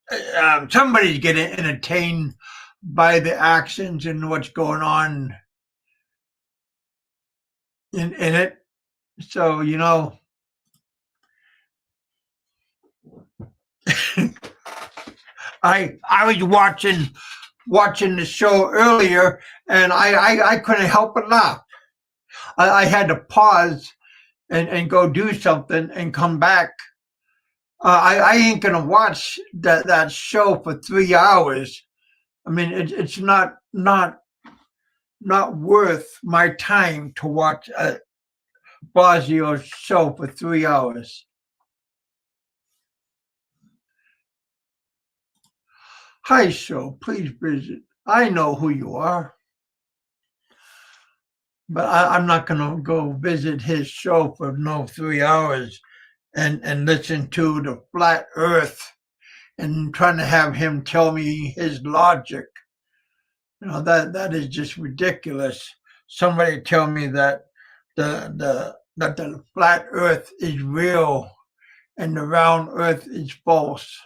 Somebody's getting entertained by the actions and what's going on in it. So, you know, I was watching the show earlier, and I couldn't help but laugh. I had to pause and go do something and come back. I ain't gonna watch that show for 3 hours. I mean, it's not worth my time to watch a Fazio show for 3 hours. Hi, show. Please visit. I know who you are, but I'm not gonna go visit his show for no 3 hours and listen to the flat Earth and trying to have him tell me his logic. You know, that is just ridiculous. Somebody tell me that the flat Earth is real and the round Earth is false.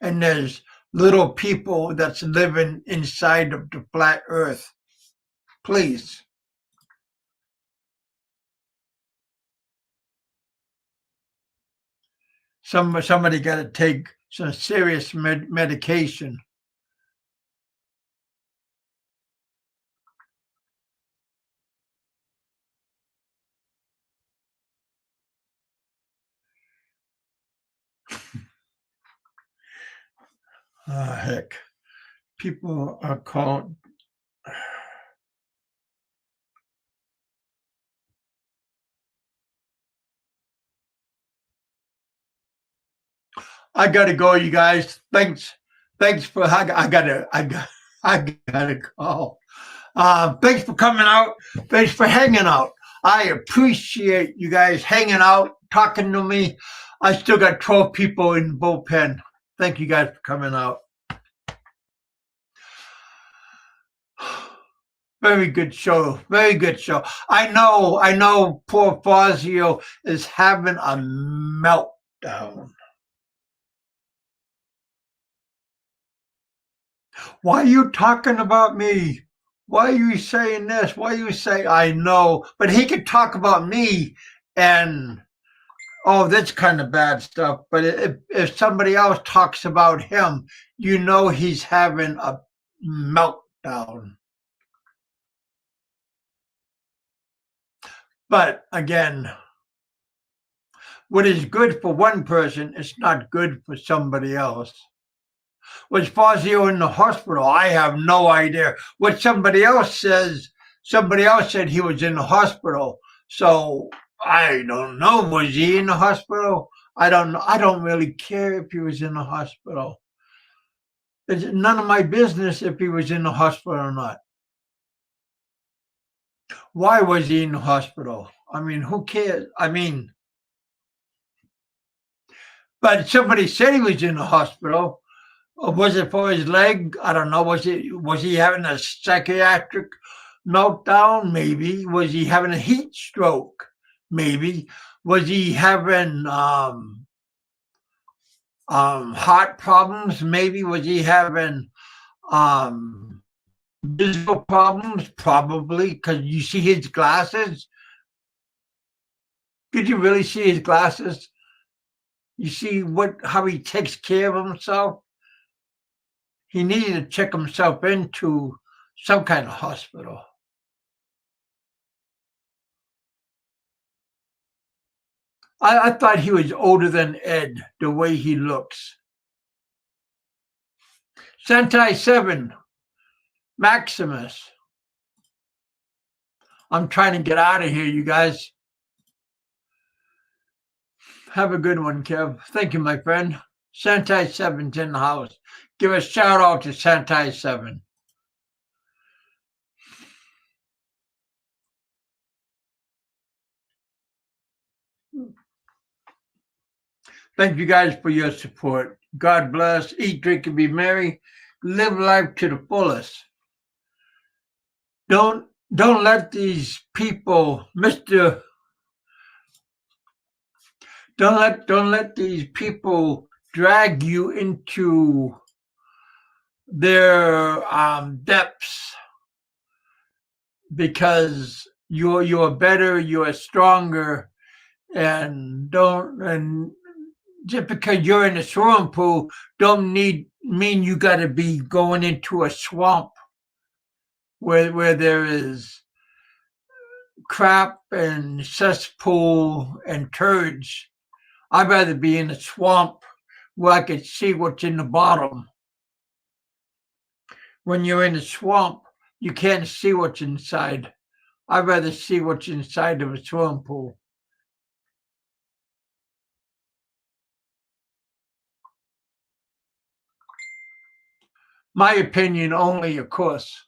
And there's little people that's living inside of the flat Earth. Please. Somebody got to take some serious medication. Heck, people are called. I gotta go, you guys. Thanks for I gotta call. Thanks for coming out. Thanks for hanging out. I appreciate you guys hanging out, talking to me. I still got 12 people in the bullpen. Thank you guys for coming out. Very good show. Very good show. I know poor Fazio is having a meltdown. Why are you talking about me? Why are you saying this? Why are you saying I know? But he could talk about me and that's kind of bad stuff. But if somebody else talks about him, you know he's having a meltdown. But again, what is good for one person is not good for somebody else. Was Fazio in the hospital? I have no idea. What somebody else said he was in the hospital. So I don't know. Was he in the hospital? I don't know. I don't really care if he was in the hospital. It's none of my business if he was in the hospital or not. Why was he in the hospital? I mean, who cares? I mean, but somebody said he was in the hospital. Was it for his leg? I don't know. Was he having a psychiatric meltdown? Maybe. Was he having a heat stroke? Maybe. Was he having heart problems? Maybe. Was he having Visual problems, probably, because you see his glasses. Could you really see his glasses? You see how he takes care of himself? He needed to check himself into some kind of hospital. I thought he was older than Ed, the way he looks. Sentai 7, Maximus. I'm trying to get out of here, you guys. Have a good one, Kev. Thank you, my friend. Sentai 7's in the house. Give a shout out to Sentai 7. Thank you guys for your support. God bless. Eat, drink, and be merry. Live life to the fullest. Don't let these people, don't let these people drag you into their depths, because you're better, you're stronger, and just because you're in a swimming pool don't mean you got to be going into a swamp where there is crap and cesspool and turds. I'd rather be in a swamp where I could see what's in the bottom. When you're in a swamp, you can't see what's inside. I'd rather see what's inside of a swimming pool. My opinion only, of course.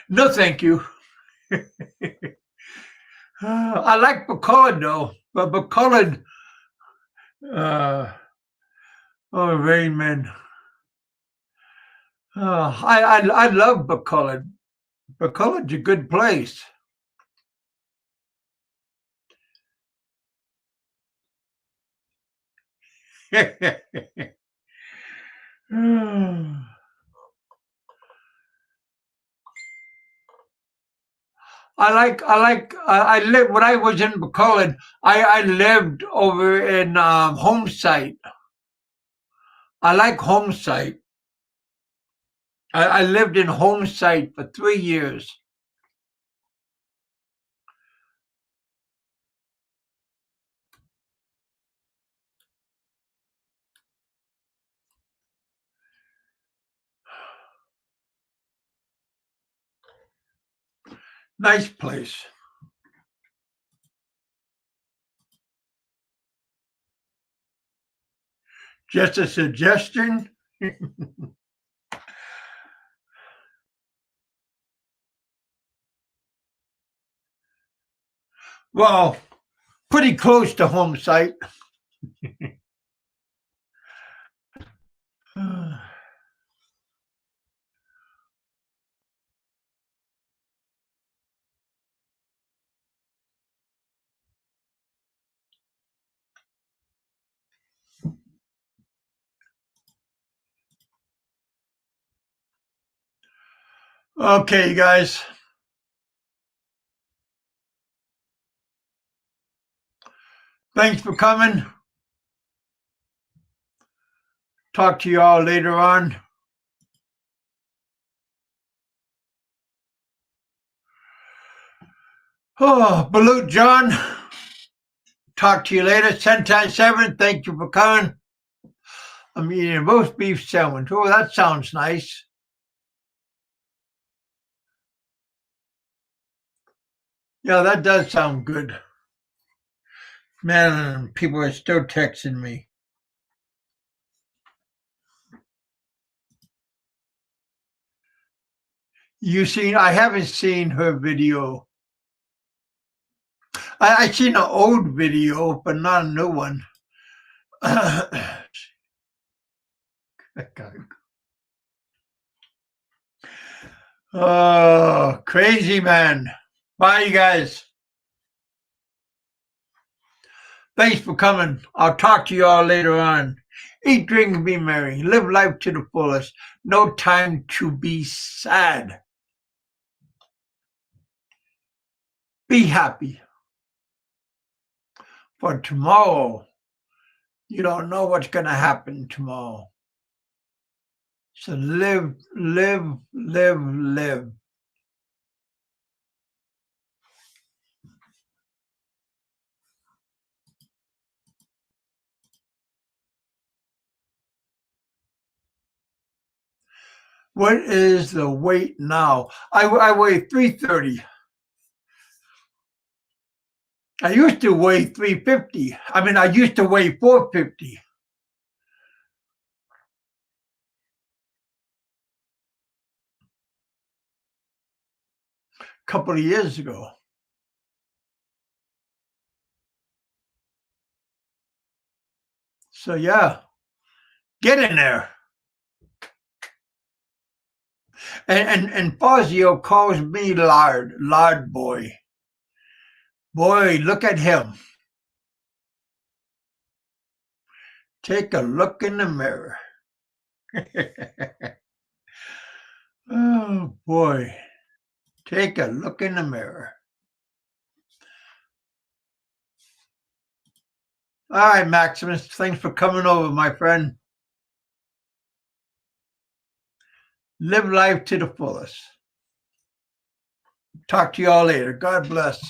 No, thank you. I like Bacard though, but Bacard, Rain Man. I love Bacard. Bacard's a good place. I lived when I was in Bacard. I lived over in Homesite. I like Homesite. I lived in Homesite for 3 years. Nice place. Just a suggestion. Well, pretty close to Homesite. Okay, you guys. Thanks for coming. Talk to you all later on. Oh, Balut John. Talk to you later. Sentai 7, thank you for coming. I'm eating a roast beef sandwich. Oh, that sounds nice. Yeah, that does sound good. Man, people are still texting me. I haven't seen her video. I seen an old video, but not a new one. Oh, crazy man. Bye, you guys. Thanks for coming. I'll talk to you all later on. Eat, drink, and be merry. Live life to the fullest. No time to be sad. Be happy. For tomorrow, you don't know what's going to happen tomorrow. So live, live, live, live. What is the weight now? I weigh 330. I used to weigh 350. I mean, I used to weigh 450. A couple of years ago. So yeah, get in there. And Fazio calls me lard boy. Boy, look at him. Take a look in the mirror. Oh boy, take a look in the mirror. All right, Maximus, thanks for coming over, my friend. Live life to the fullest. Talk to you all later. God bless.